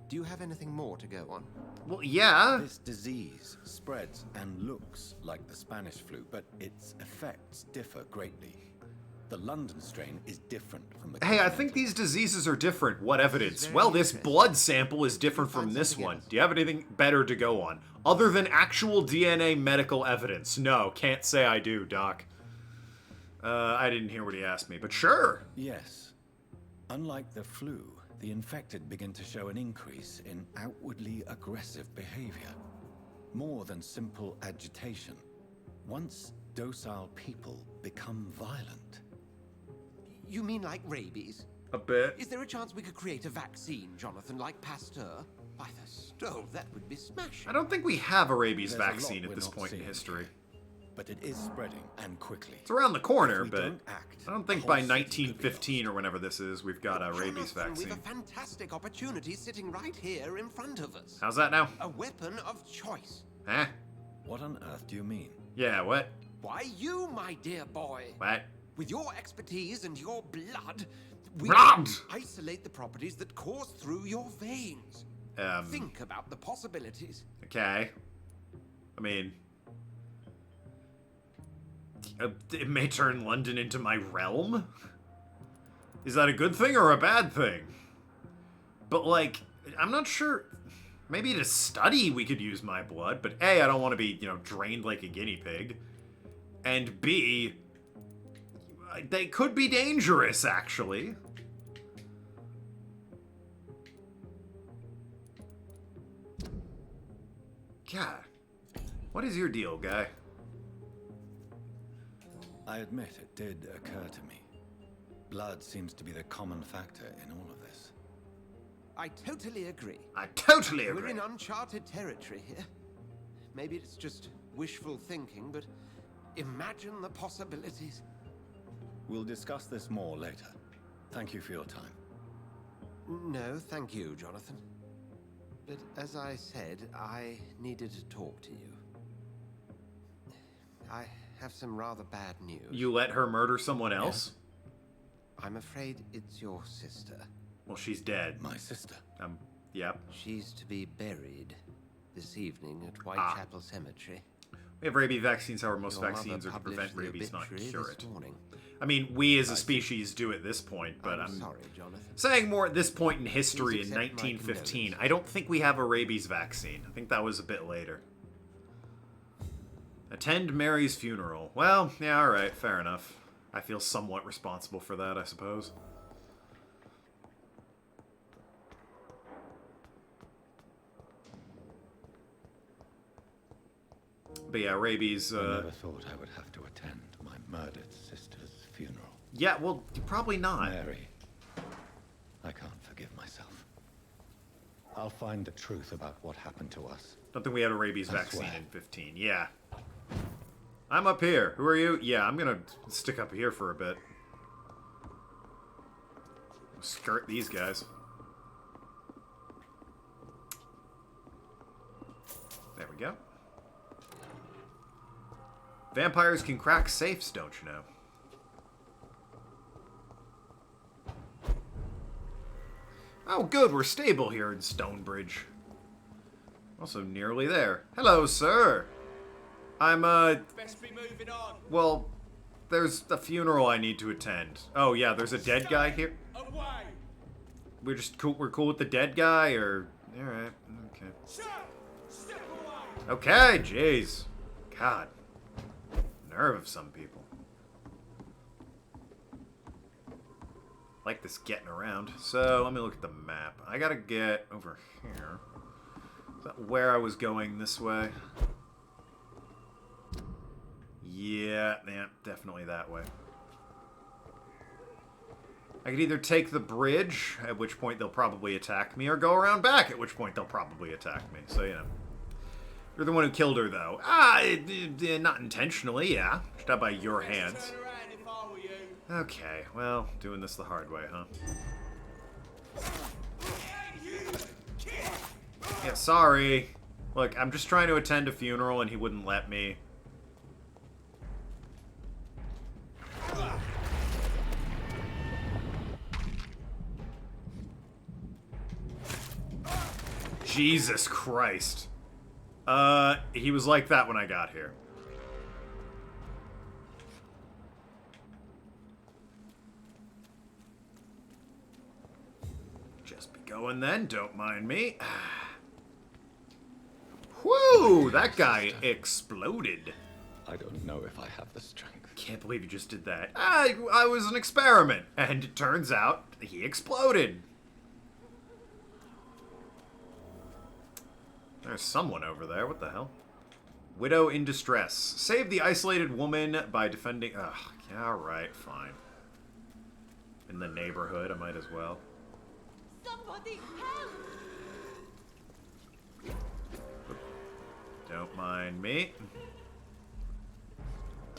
Do you have anything more to go on? Well, yeah. This disease spreads and looks like the Spanish flu, but its effects differ greatly. The London strain is different from the... Hey, I think these diseases are different. What evidence? Well, this blood sample is different from this one. Do you have anything better to go on? Other than actual DNA medical evidence? No, can't say I do, Doc. I didn't hear what he asked me, but sure. Yes. Unlike the flu, the infected begin to show an increase in outwardly aggressive behavior. More than simple agitation. Once docile people become violent. You mean like rabies? A bit. Is there a chance we could create a vaccine, Jonathan, like Pasteur? By the stove, that would be smashing. I don't think we have a rabies There's a lot vaccine at we're this not point in seeing history. But it is spreading, and quickly. It's around the corner, If we but don't act, I don't think the by whole city could be 1915 or whenever this is, we've got a rabies Jonathan, vaccine. we've a fantastic opportunity sitting right here in front of us. How's that now? A weapon of choice. Huh? What on earth do you mean? Yeah, what? Why you, my dear boy? What? With your expertise and your blood, we Blood! can isolate the properties that course through your veins. Think about the possibilities. Okay. I mean... it may turn London into my realm? Is that a good thing or a bad thing? But, like, I'm not sure... Maybe to study we could use my blood, but A, I don't want to be, you know, drained like a guinea pig. And B... they could be dangerous, actually. God. What is your deal, guy? I admit it did occur to me. Blood seems to be the common factor in all of this. I totally agree. I totally agree. We're in uncharted territory here. Maybe it's just wishful thinking, but imagine the possibilities. We'll discuss this more later. Thank you for your time. No, thank you, Jonathan. But as I said, I needed to talk to you. I have some rather bad news. You let her murder someone else? Yeah. I'm afraid it's your sister. Well, she's dead. My sister? Yep. She's to be buried this evening at Whitechapel Cemetery. We have rabies vaccines, however most Your vaccines are mother to prevent published the rabies, not obituary cure this it. morning. I mean, we as a species do at this point, but I'm sorry, Jonathan. saying more at this point in history in Please accept my 1915. I don't think we have a rabies vaccine. I think that was a bit later. Attend Mary's funeral. Well, yeah, alright, fair enough. I feel somewhat responsible for that, I suppose. But yeah, rabies, I never thought I would have to attend my murdered sister's funeral. Yeah, well, probably not. Mary, I can't forgive myself. I'll find the truth about what happened to us. Don't think we had a rabies I vaccine swear. in 15. Yeah. I'm up here. Who are you? Yeah, I'm gonna stick up here for a bit. Skirt these guys. There we go. Vampires can crack safes, don't you know? Oh, good, we're stable here in Stonebridge. Also nearly there. Hello, sir. I'm, Best be moving on. well, there's a funeral I need to attend. Oh, yeah, there's a dead guy here. Away. We're just cool, we're cool with the dead guy, or... Alright, okay. Sir, step away. Okay, jeez. God. Nerve of some people. Like this getting around. So, let me look at the map. I gotta get over here. Is that where I was going this way? Yeah, definitely that way. I could either take the bridge, at which point they'll probably attack me, or go around back, at which point they'll probably attack me. So, you know. You're the one who killed her, though. Not intentionally, yeah. Just out by your hands. Okay, well, doing this the hard way, huh? Yeah, sorry. Look, I'm just trying to attend a funeral and he wouldn't let me. Jesus Christ. He was like that when I got here. Just be going then, don't mind me. Whew, that guy exploded. I don't know if I have the strength. Can't believe you just did that. I was an experiment, and it turns out he exploded. There's someone over there. What the hell? Widow in distress. Save the isolated woman by defending... Ugh, yeah, alright, fine. In the neighborhood, I might as well. Somebody help! Don't mind me.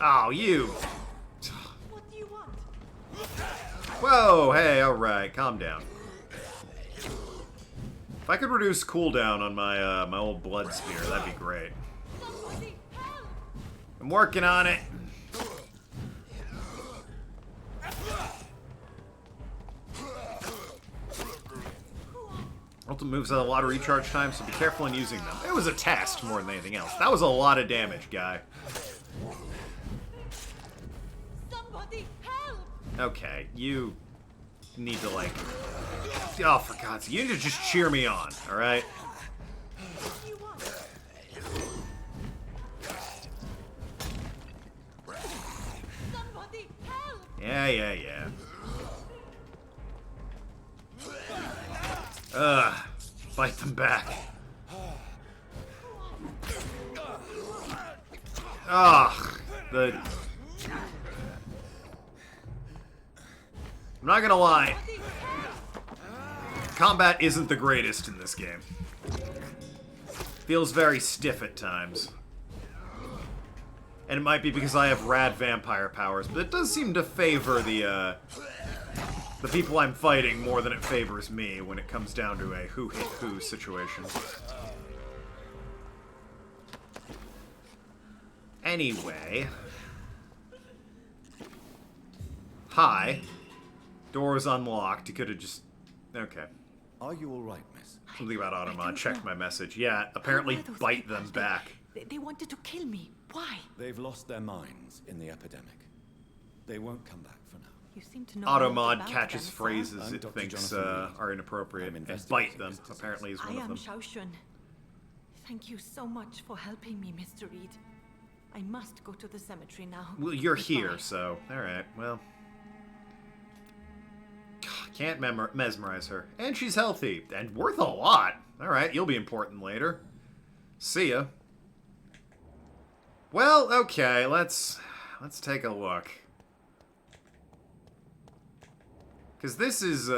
Oh, you! What do you want? Whoa, hey, alright, calm down. If I could reduce cooldown on my my old blood spear, that'd be great. I'm working on it. Ultimate moves have a lot of recharge time, so be careful in using them. It was a test more than anything else. That was a lot of damage, guy. Somebody help! Okay, you need to, like... Oh, for God's sake, you need to just cheer me on, alright? Somebody help! Yeah. Ugh, fight them back. Ugh, I'm not gonna lie. Combat isn't the greatest in this game. Feels very stiff at times. And it might be because I have rad vampire powers, but it does seem to favor the people I'm fighting more than it favors me when it comes down to a who-hit-who situation. Anyway. Hi. Door was unlocked. You could have just... Okay. Are you alright, miss? Something about Automod. Check my message. Yeah, apparently bite them back. They wanted to kill me. Why? They've lost their minds in the epidemic. They won't come back for now. You seem to know Automod catches phrases it thinks are inappropriate and bite them. Apparently is one of them. I am Shaoshun. Thank you so much for helping me, Mr. Reed. I must go to the cemetery now. Well, you're Goodbye. here, so... Alright, well... Can't mesmerize her. And she's healthy. And worth a lot. Alright, you'll be important later. See ya. Well, okay, let's take a look. Because this is,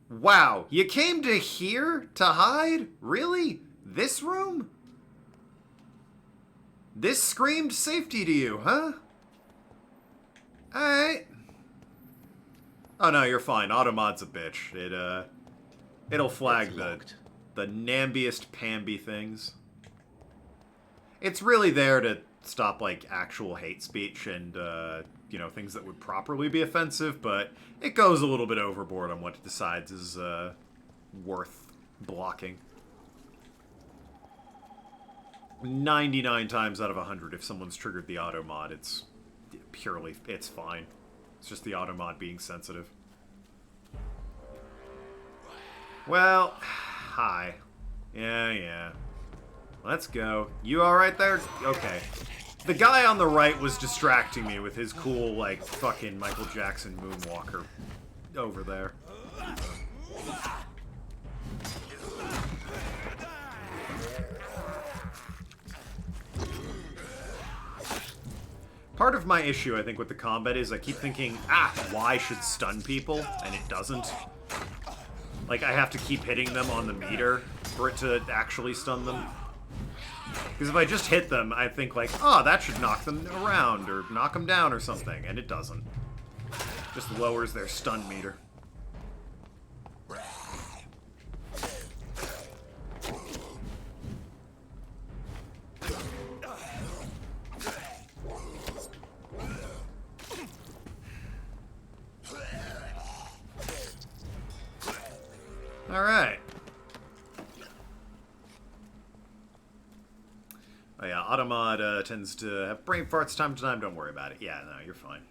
wow, you came to here to hide? Really? This room? This screamed safety to you, huh? Alright. Oh no, you're fine. Automod's a bitch. It'll flag the nambiest pamby things. It's really there to stop, like, actual hate speech and, you know, things that would properly be offensive, but it goes a little bit overboard on what it decides is, worth blocking. 99 times out of 100, if someone's triggered the Automod, it's fine. It's just the Automod being sensitive. Well, hi. Yeah. Let's go. You alright there? Okay. The guy on the right was distracting me with his cool, like, fucking Michael Jackson moonwalker over there. Part of my issue, I think, with the combat is I keep thinking, Y should stun people, and it doesn't. Like, I have to keep hitting them on the meter for it to actually stun them. Because if I just hit them, I think, like, oh, that should knock them around, or knock them down or something, and it doesn't. Just lowers their stun meter. Alright. Oh yeah, Automod tends to have brain farts time to time. Don't worry about it. Yeah, no, you're fine.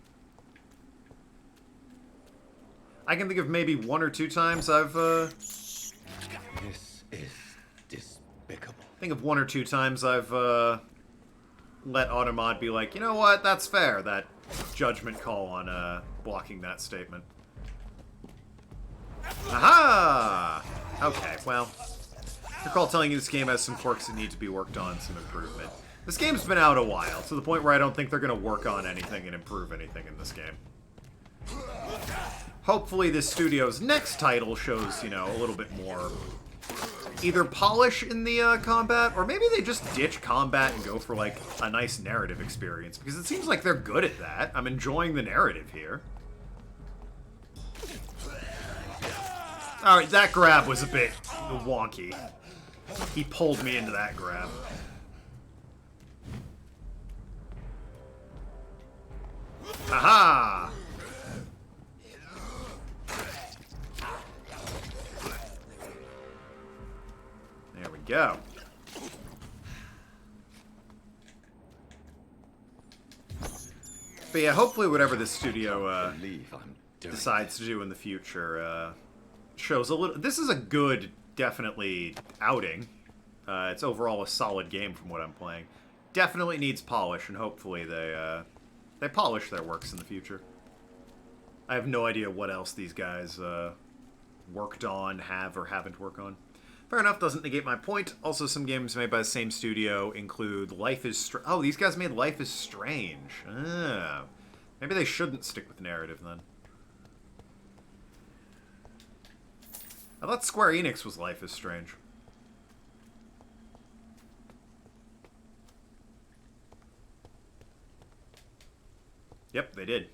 I can think of maybe 1 or 2 times I've, This is despicable. think of 1 or 2 times I've, let Automod be like, you know what, that's fair, that judgment call on blocking that statement. Aha! Okay, well, recall telling you this game has some quirks that need to be worked on, some improvement. This game's been out a while, to the point where I don't think they're going to work on anything and improve anything in this game. Hopefully this studio's next title shows, you know, a little bit more either polish in the combat, or maybe they just ditch combat and go for, like, a nice narrative experience, because it seems like they're good at that. I'm enjoying the narrative here. Alright, that grab was a bit wonky. He pulled me into that grab. Aha! There we go. But yeah, hopefully whatever this studio decides to do in the future shows a little... This is a good, definitely, outing. It's overall a solid game from what I'm playing. Definitely needs polish, and hopefully they polish their works in the future. I have no idea what else these guys worked on, have or haven't worked on. Fair enough, doesn't negate my point. Also, some games made by the same studio include Life is Strange. Oh, these guys made Life is Strange. Ah. Maybe they shouldn't stick with narrative, then. I thought Square Enix was Life is Strange. Yep, they did.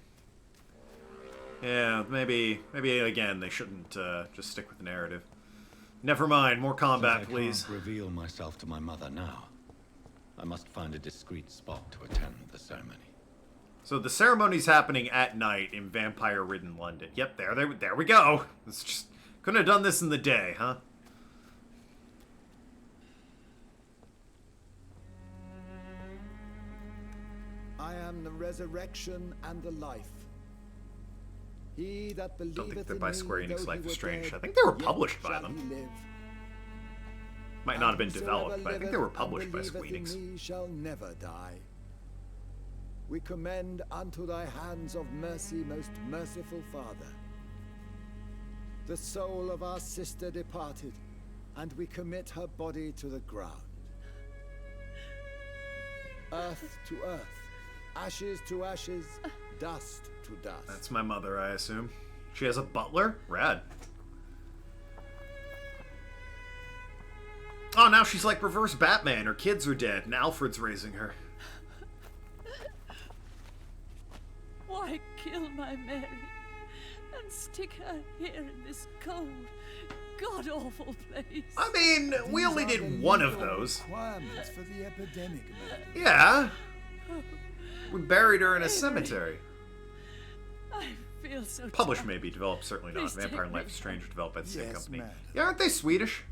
Yeah, maybe again, they shouldn't just stick with the narrative. Never mind, more combat, please. I can't reveal myself to my mother now. I must find a discreet spot to attend the ceremony. So the ceremony's happening at night in vampire-ridden London. Yep, there we go. It's just couldn't have done this in the day, huh? I am the resurrection and the life. He that believeth Don't think they're by in me, Square Enix though Life he is Strange. were I think dead, they were yet published by shall them. he live. Might not have been And developed, whosoever but I think they were liveth and published by Square believeth Enix. in me shall never die. We commend unto thy hands of mercy, most merciful Father, the soul of our sister departed, and we commit her body to the ground. Earth to earth, ashes to ashes, dust to dust. That's my mother, I assume. She has a butler? Rad. Oh, now she's like reverse Batman. Her kids are dead, and Alfred's raising her. Why kill my Mary and stick her here in this cold, god-awful place? I mean, we only did one of those. Requirements for the epidemic, madam. Yeah. We buried her in a cemetery. I feel so Published tired. maybe, developed certainly not. Please Vampire and take Life me is Strange were developed by the same company. madam. Yeah, aren't they Swedish?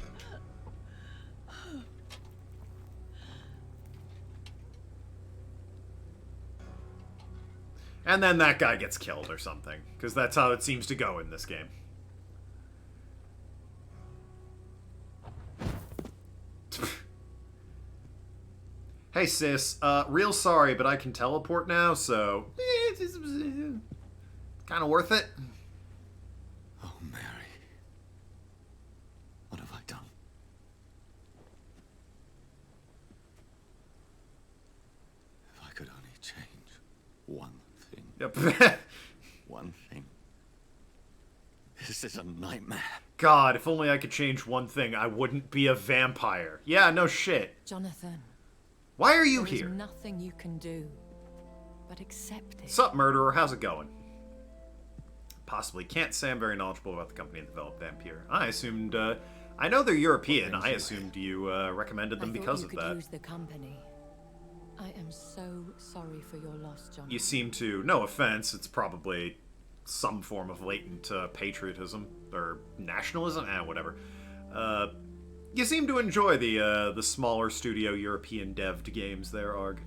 And then that guy gets killed or something, because that's how it seems to go in this game. Hey sis, real sorry, but I can teleport now, so kind of worth it. Oh, Mary. What have I done? If I could only change one thing. Yep. One thing. This is a nightmare. God, if only I could change one thing, I wouldn't be a vampire. Yeah, no shit. Jonathan. Why are you There is here? nothing you can do but accept it. Sup, murderer? How's it going? Possibly. Can't say I'm very knowledgeable about the company that developed Vampyr. I assumed, I know they're European. I assumed you recommended them because of I thought you that. could use the company. I am so sorry for your loss, Jonathan. You seem to, no offense, it's probably some form of latent patriotism or nationalism, whatever. You seem to enjoy the smaller studio European devved games there, Arg.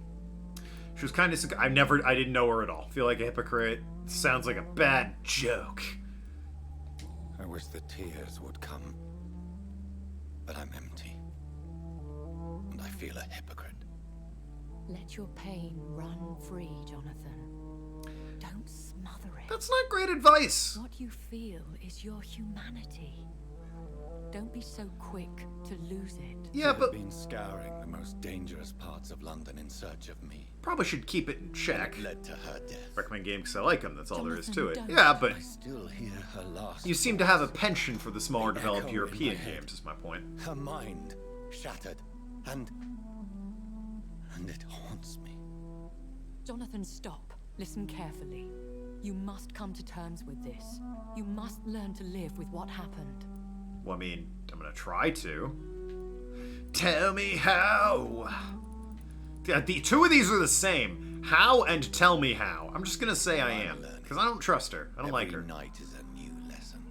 She was kind of, I didn't know her at all. Feel like a hypocrite. Sounds like a bad joke. I wish the tears would come. But I'm empty. And I feel a hypocrite. Let your pain run free, Jonathan. Don't smother it. That's not great advice. What you feel is your humanity. Don't be so quick to lose it. Yeah, but been scouring the most dangerous parts of London in search of me. Probably should keep it in check. It led to her death. Recommend game because I like them. That's all there is to it. Jonathan, Yeah, but I still hear her last. you seem to have a penchant for the smaller developed European games. Is my point. Her mind shattered, and it haunts me. Jonathan, stop. Listen carefully. You must come to terms with this. You must learn to live with what happened. Well, I mean, I'm gonna try to. Tell me how. Yeah, the two of these are the same. How and tell me how. I'm just gonna say I am, because I don't trust her. I don't like her. Every night is a new lesson.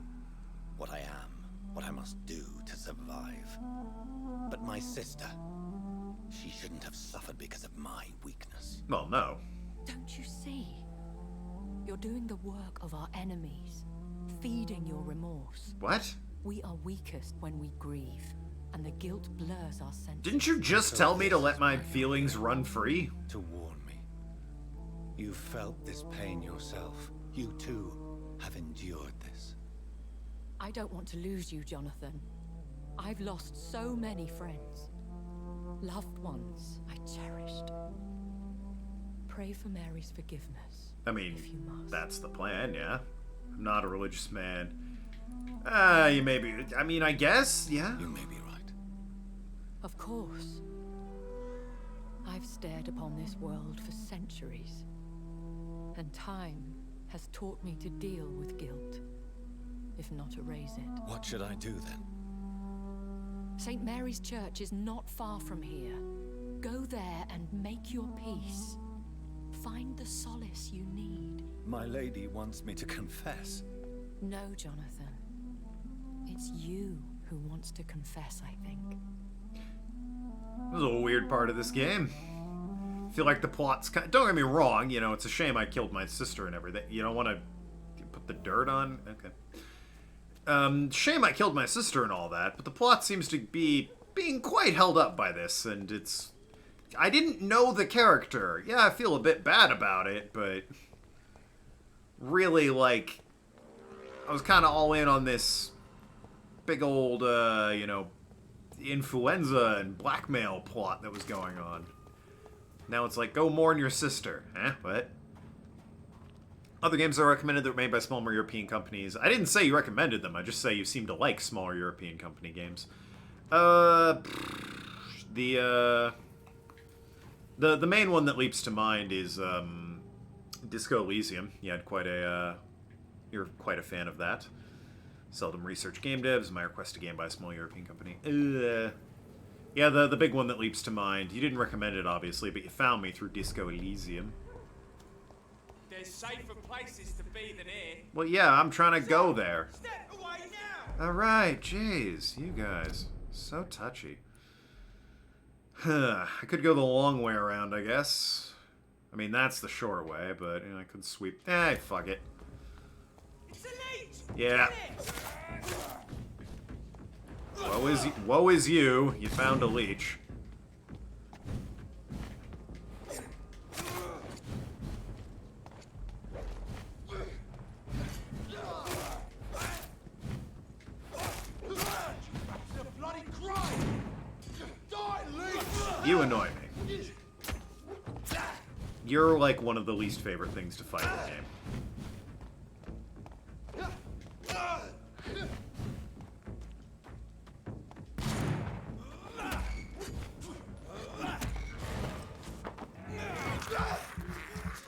What I am, what I must do to survive. But my sister, she shouldn't have suffered because of my weakness. Well, no. Don't you see? You're doing the work of our enemies, feeding your remorse. What? We are weakest when we grieve, and the guilt blurs our senses. Didn't you just tell me to let my feelings run free? To warn me. You felt this pain yourself. You too have endured this. I don't want to lose you, Jonathan. I've lost so many friends. Loved ones I cherished. Pray for Mary's forgiveness. I mean, that's the plan, yeah. I'm not a religious man. You may be... I mean, I guess, yeah. You may be right. Of course. I've stared upon this world for centuries. And time has taught me to deal with guilt, if not erase it. What should I do then? St. Mary's Church is not far from here. Go there and make your peace. Find the solace you need. My lady wants me to confess. No, Jonathan. It's you who wants to confess, I think. This is a weird part of this game. I feel like the plot's kind of... Don't get me wrong, you know, it's a shame I killed my sister and everything. You don't want to put the dirt on? Okay. Shame I killed my sister and all that, but the plot seems to be being quite held up by this, and it's... I didn't know the character. Yeah, I feel a bit bad about it, but... Really, like... I was kind of all in on this big old, you know, influenza and blackmail plot that was going on. Now it's like, go mourn your sister. Eh? What? Other games I recommended that were made by smaller European companies. I didn't say you recommended them. I just say you seem to like smaller European company games. The main one that leaps to mind is Disco Elysium. You had quite a you're quite a fan of that. Seldom research game devs. My request a game by a small European company. Yeah, the big one that leaps to mind. You didn't recommend it, obviously, but you found me through Disco Elysium. There's safer places to be than here. Well, yeah, I'm trying to go there. Step away now. All right, jeez, you guys, so touchy. I could go the long way around, I guess. I mean, that's the short way, but you know, I could sweep. Fuck it. It's a leech. Yeah. Woe is you. You found a leech. You annoy me. You're like one of the least favorite things to fight in the game.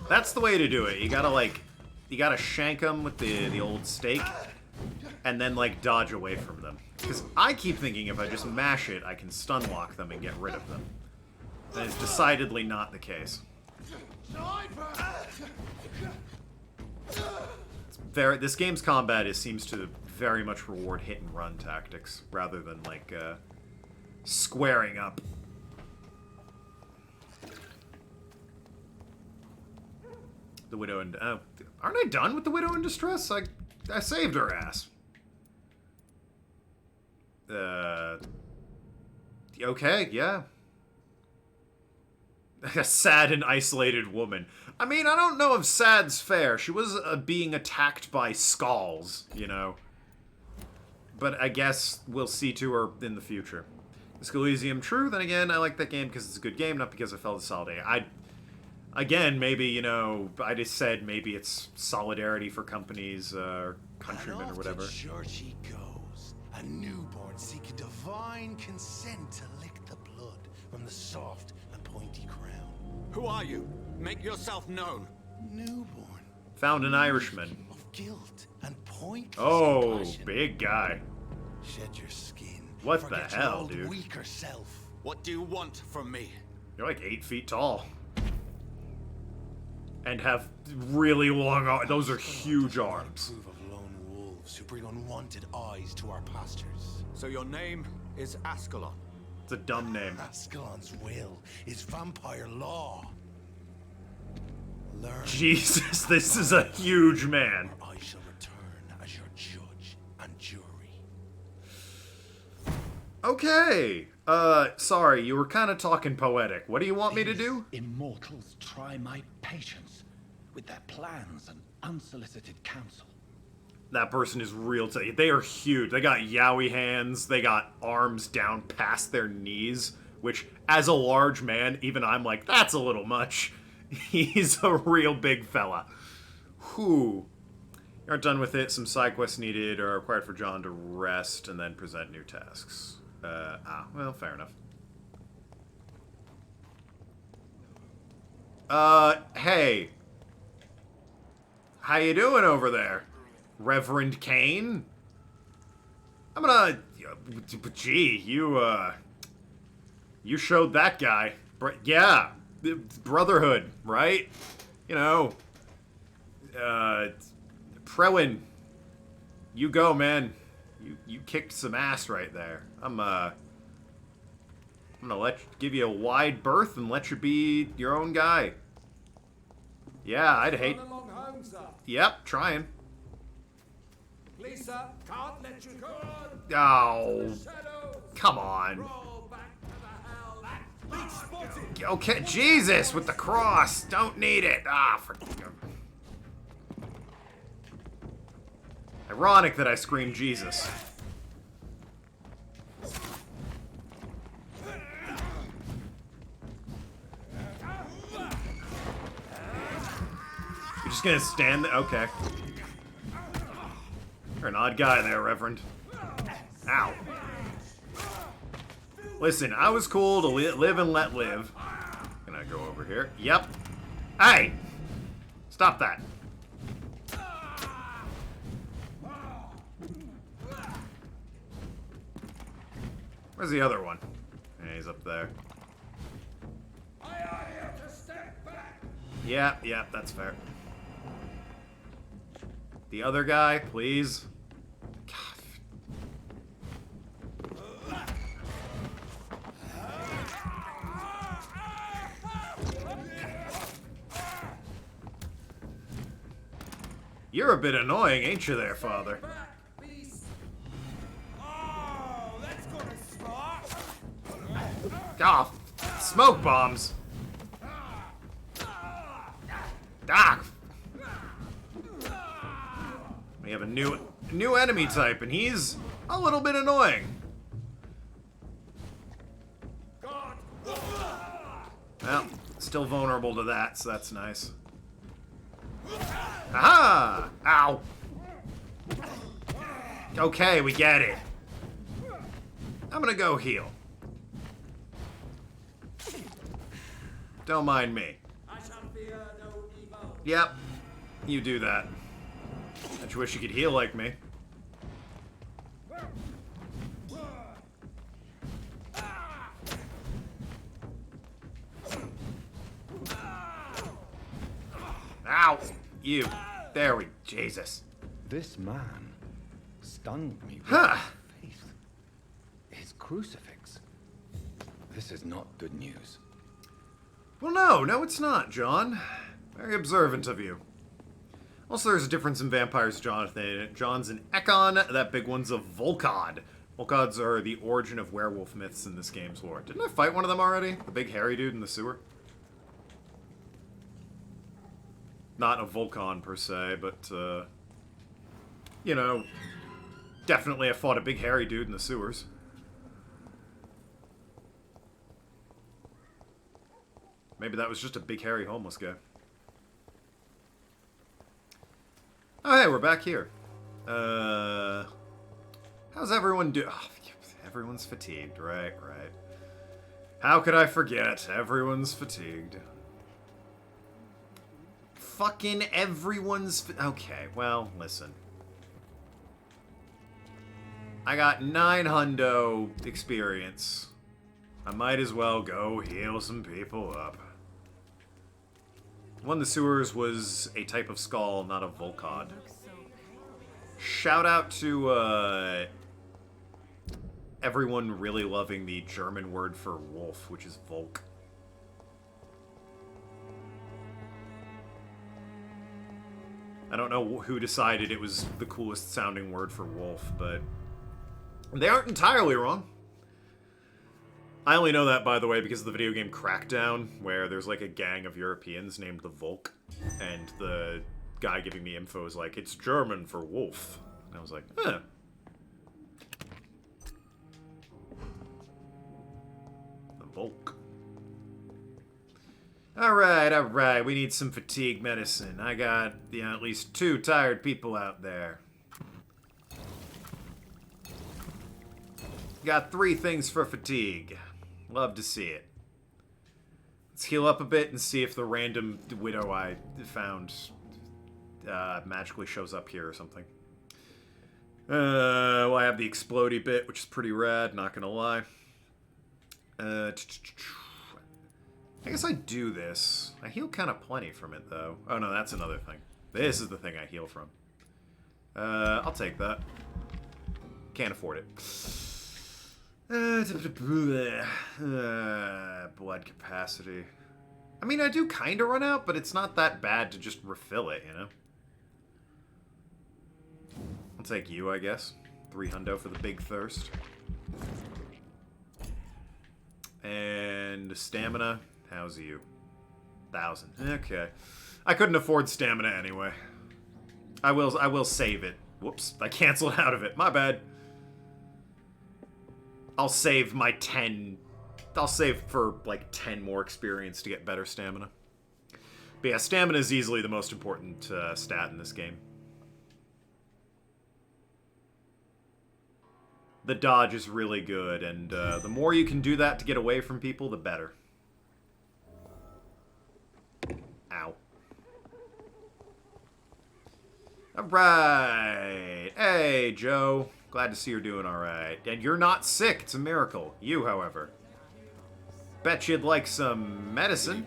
That's the way to do it. You gotta shank them with the old stake, and then like dodge away from them. Because I keep thinking if I just mash it, I can stun lock them and get rid of them. That is decidedly not the case. This game's combat seems to very much reward hit and run tactics rather than like squaring up. The Widow and aren't I done with the Widow in Distress? I saved her ass. Okay, yeah. A sad and isolated woman. I mean, I don't know if sad's fair. She was being attacked by skulls, you know. But I guess we'll see to her in the future. Is Elysium true? Then again, I like that game because it's a good game, not because I felt a solidarity. Again, maybe, you know, I just said maybe it's solidarity for companies, countrymen or whatever. And off to church he goes, a newborn seeking divine consent to lick the blood from the soft and pointy crown. Who are you? Make yourself known. Newborn. Found an Irishman. Of guilt and pointless compassion. Big guy. Shed your skin. What Forget the your hell, old dude? Weaker self. What do you want from me? You're like 8 feet tall. And have really long arms. Those are huge arms. Approve of lone wolves who bring unwanted eyes to our pastures. So your name is Ascalon. It's a dumb name. Ascalon's will is vampire law. Learn. Jesus, this is a huge man. Or I shall return as your judge and jury. Okay. Sorry, you were kind of talking poetic. What do you want me to do? Immortals try my patience with their plans and unsolicited counsel. That person is real to you. They are huge. They got yowie hands. They got arms down past their knees, which, as a large man, even I'm like, that's a little much. He's a real big fella. Whew. You aren't done with it. Some side quests needed are required for John to rest and then present new tasks. Well, fair enough. Hey. How you doing over there, Reverend Kane? I'm gonna... Gee, you showed that guy. Yeah, brotherhood, right? You know, Prewin, you go, man. You kicked some ass right there. I'm gonna give you a wide berth and let you be your own guy. Yeah, I'd hate... Along home, sir. Yep, trying. Please, sir, can't let you go. Oh, come on. Okay, Jesus, with the cross. Don't need it. Ironic that I screamed Jesus. You're just gonna stand there? Okay. You're an odd guy there, Reverend. Ow. Listen, I was cool to live and let live. Gonna go over here. Yep. Hey! Stop that. Where's the other one? Yeah, he's up there. Yeah, that's fair. The other guy, please. You're a bit annoying, ain't you there, Father? Ah, smoke bombs. Ah. We have a new enemy type, and he's a little bit annoying. Well, still vulnerable to that, so that's nice. Aha! Ow! Okay, we get it. I'm gonna go heal. Don't mind me. Yep, you do that. I just wish you could heal like me. Ow! You. There we... Jesus. This man stunned me with Huh. his faith. His crucifix. This is not good news. Well, no, it's not, John. Very observant of you. Also, there's a difference in vampires, Jonathan. John's an Ekon, that big one's a Volkod. Volkods are the origin of werewolf myths in this game's lore. Didn't I fight one of them already? The big hairy dude in the sewer? Not a Vulcan per se, but, you know, definitely I fought a big hairy dude in the sewers. Maybe that was just a big hairy homeless guy. Oh, hey, we're back here. How's everyone do? Oh, everyone's fatigued, right. How could I forget? Everyone's fatigued. Fucking everyone's... Okay, well, listen. I got 9 hundo experience. I might as well go heal some people up. One of the sewers was a type of skull, not a Vulcan. Shout out to everyone really loving the German word for wolf, which is Volk. I don't know who decided it was the coolest sounding word for wolf, but they aren't entirely wrong. I only know that, by the way, because of the video game Crackdown, where there's like a gang of Europeans named the Volk, and the guy giving me info is like, it's German for wolf. And I was like, huh. The Volk. Alright, we need some fatigue medicine. I got, at least 2 tired people out there. Got 3 things for fatigue. Love to see it. Let's heal up a bit and see if the random widow I found magically shows up here or something. Well, I have the explodey bit, which is pretty rad, not gonna lie. I guess I do this. I heal kind of plenty from it, though. Oh, no, that's another thing. This is the thing I heal from. I'll take that. Can't afford it. Blood capacity. I mean, I do kind of run out, but it's not that bad to just refill it, you know? I'll take you, I guess. 3 hundo for the big thirst. And stamina. How's you? 1,000. Okay. I couldn't afford stamina anyway. I will save it. Whoops. I canceled out of it. My bad. I'll save my 10... I'll save for, like, 10 more experience to get better stamina. But yeah, stamina is easily the most important stat in this game. The dodge is really good, and the more you can do that to get away from people, the better. Ow. Alright. Hey, Joe. Glad to see you're doing alright. And you're not sick. It's a miracle. You, however. Bet you'd like some medicine.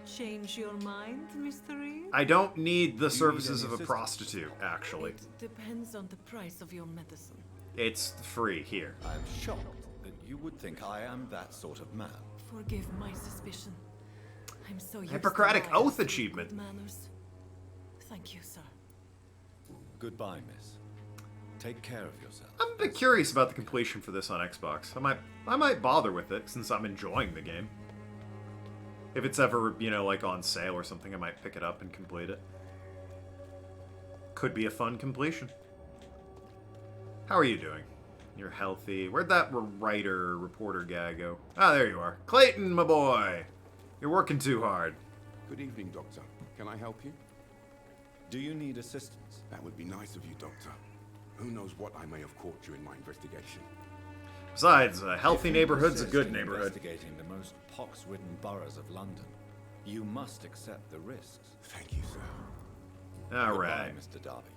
Change your mind, Mr. Reed? I don't need the services of a prostitute, actually. It depends on the price of your medicine. It's free here. I'm shocked that you would think I am that sort of man. Forgive my suspicion. I'm so used Hippocratic to Oath achievement. good manners. Thank you, sir. Goodbye, miss. Take care of yourself. I'm a bit curious about the completion for this on Xbox. I might bother with it since I'm enjoying the game. If it's ever, you know, like on sale or something, I might pick it up and complete it. Could be a fun completion. How are you doing? You're healthy. Where'd that reporter guy go? Ah, there you are. Clayton, my boy! You're working too hard. Good evening, Doctor. Can I help you? Do you need assistance? That would be nice of you, Doctor. Who knows what I may have caught you in my investigation. Besides, a healthy neighborhood's a good neighborhood. Investigating the most pox-ridden boroughs of London, you must accept the risks. Thank you, sir. All right. Goodbye, Mr. Darby.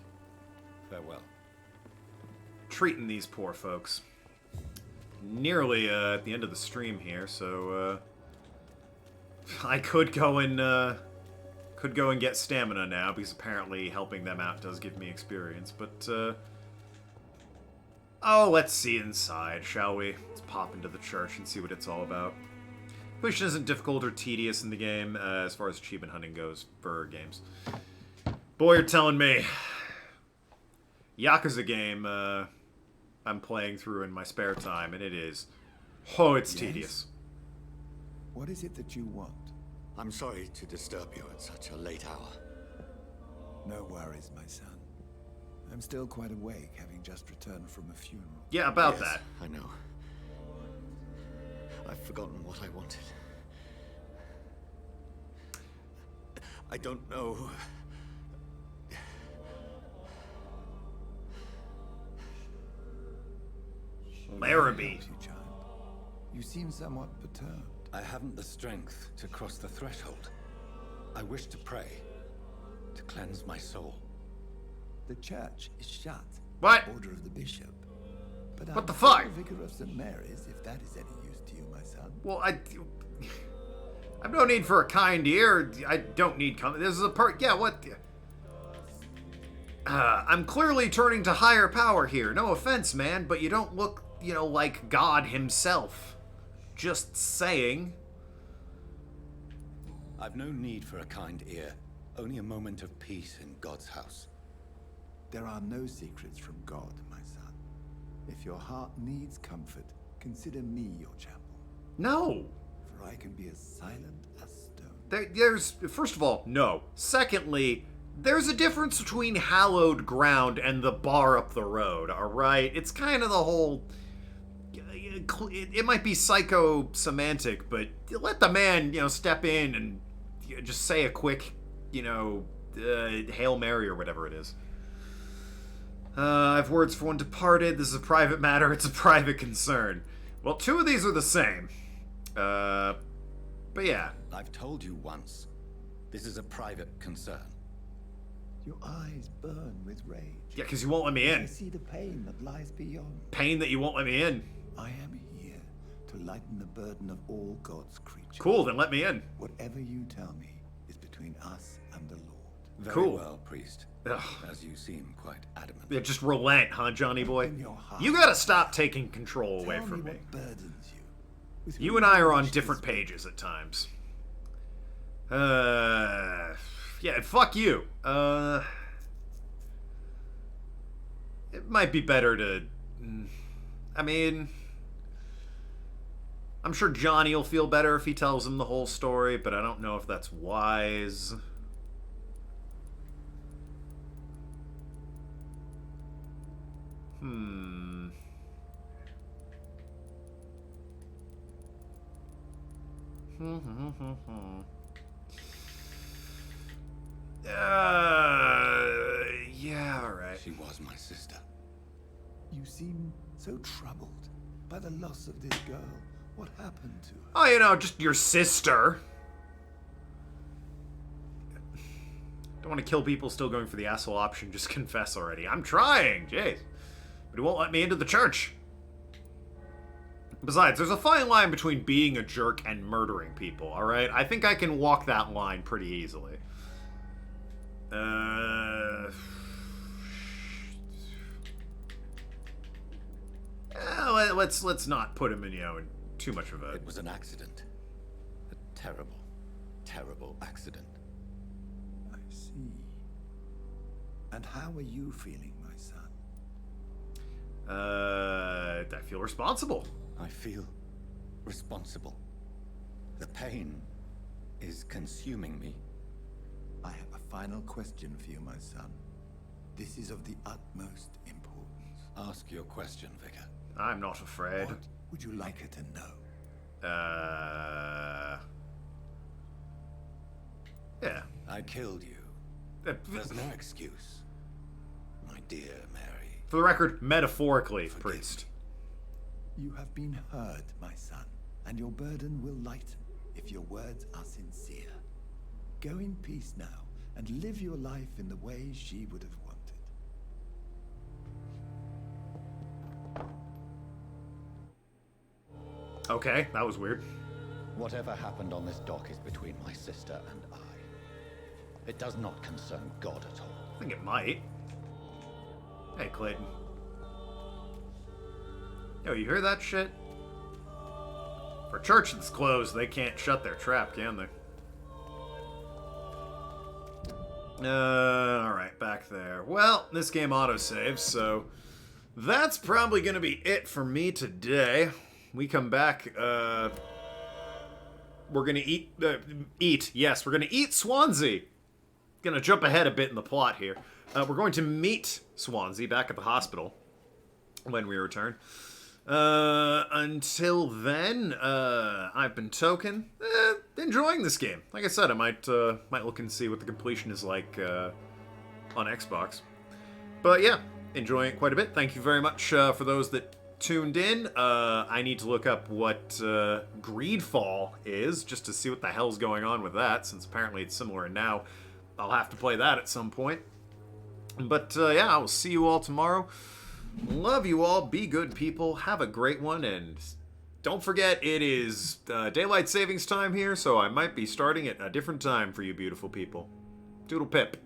Farewell. Treating these poor folks. Nearly at the end of the stream here, so I could go and get stamina now because apparently helping them out does give me experience. But oh, let's see inside, shall we? Let's pop into the church and see what it's all about. Completion isn't difficult or tedious in the game as far as achievement hunting goes for games. Boy, you're telling me. Yakuza game I'm playing through in my spare time, and it is... Oh, it's tedious. What is it that you want? I'm sorry to disturb you at such a late hour. No worries, my son. I'm still quite awake, having just returned from a funeral. Yeah, about Yes, that. I know. I've forgotten what I wanted. I don't know. Larrabee. You seem somewhat perturbed. I haven't the strength to cross the threshold. I wish to pray, to cleanse my soul. The church is shut. What? Order of the bishop. But What the fuck? Vicar of St. Mary's, if that is any use to you, my son. Well, I've no need for a kind ear. I don't need this is a part. Yeah, what? I'm clearly turning to higher power here. No offense, man, but you don't look, you know, like God himself. Just saying. I've no need for a kind ear. Only a moment of peace in God's house. There are no secrets from God, my son. If your heart needs comfort, consider me your chapel. No. For I can be as silent as stone. There's, first of all, no. Secondly, there's a difference between hallowed ground and the bar up the road, alright? It's kind of the whole... It might be psychosemantic, but let the man, you know, step in and just say a quick, you know, Hail Mary or whatever it is. I've words for one departed. This is a private matter. It's a private concern. Well, two of these are the same. But yeah. I've told you once. This is a private concern. Your eyes burn with rage. Yeah, because you won't let me in. I see the pain that lies beyond. Pain that you won't let me in. I am here to lighten the burden of all God's creatures. Cool, then let me in. Whatever you tell me is between us and the Lord. Very cool. well, priest. Ugh. As you seem quite adamant. Yeah, just relent, huh, Johnny boy? You gotta stop taking control away from me. What burdens you? You and I are on different pages at times. Yeah, fuck you. It might be better to... I mean... I'm sure Johnny will feel better if he tells him the whole story, but I don't know if that's wise. Yeah, alright. She was my sister. You seem so troubled by the loss of this girl. What happened to her? Oh, you know, just your sister. Don't want to kill people still going for the asshole option. Just confess already. I'm trying, jeez. But he won't let me into the church. Besides, there's a fine line between being a jerk and murdering people, alright? I think I can walk that line pretty easily. Let's not put him in, you know, in too much of a... It was an accident. A terrible, terrible accident. I see. And how are you feeling, my son? I feel responsible. I feel responsible. The pain is consuming me. I have a final question for you, my son. This is of the utmost importance. Ask your question, Vicar. I'm not afraid. What would you like her to know? Yeah. I killed you. There's no excuse. My dear Mary. For the record, metaphorically, priest. You have been heard, my son, and your burden will lighten if your words are sincere. Go in peace now, and live your life in the way she would have wanted. Okay, that was weird. Whatever happened on this dock is between my sister and I. It does not concern God at all. I think it might. Hey, Clayton. Yo, you hear that shit? For a church that's closed, they can't shut their trap, can they? Alright, back there. Well, this game autosaves, so that's probably gonna be it for me today. We come back, we're gonna eat, yes, we're gonna eat Swansea. gonna jump ahead a bit in the plot here. We're going to meet Swansea back at the hospital when we return. Until then, I've been Token, enjoying this game. Like I said, I might look and see what the completion is like on Xbox. But yeah, enjoying it quite a bit. Thank you very much for those that tuned in. I need to look up what Greedfall is, just to see what the hell's going on with that, since apparently it's similar, and now I'll have to play that at some point. But yeah, I will see you all tomorrow. Love you all. Be good people. Have a great one, and don't forget it is daylight savings time here, so I might be starting at a different time for you beautiful people. Doodle pip.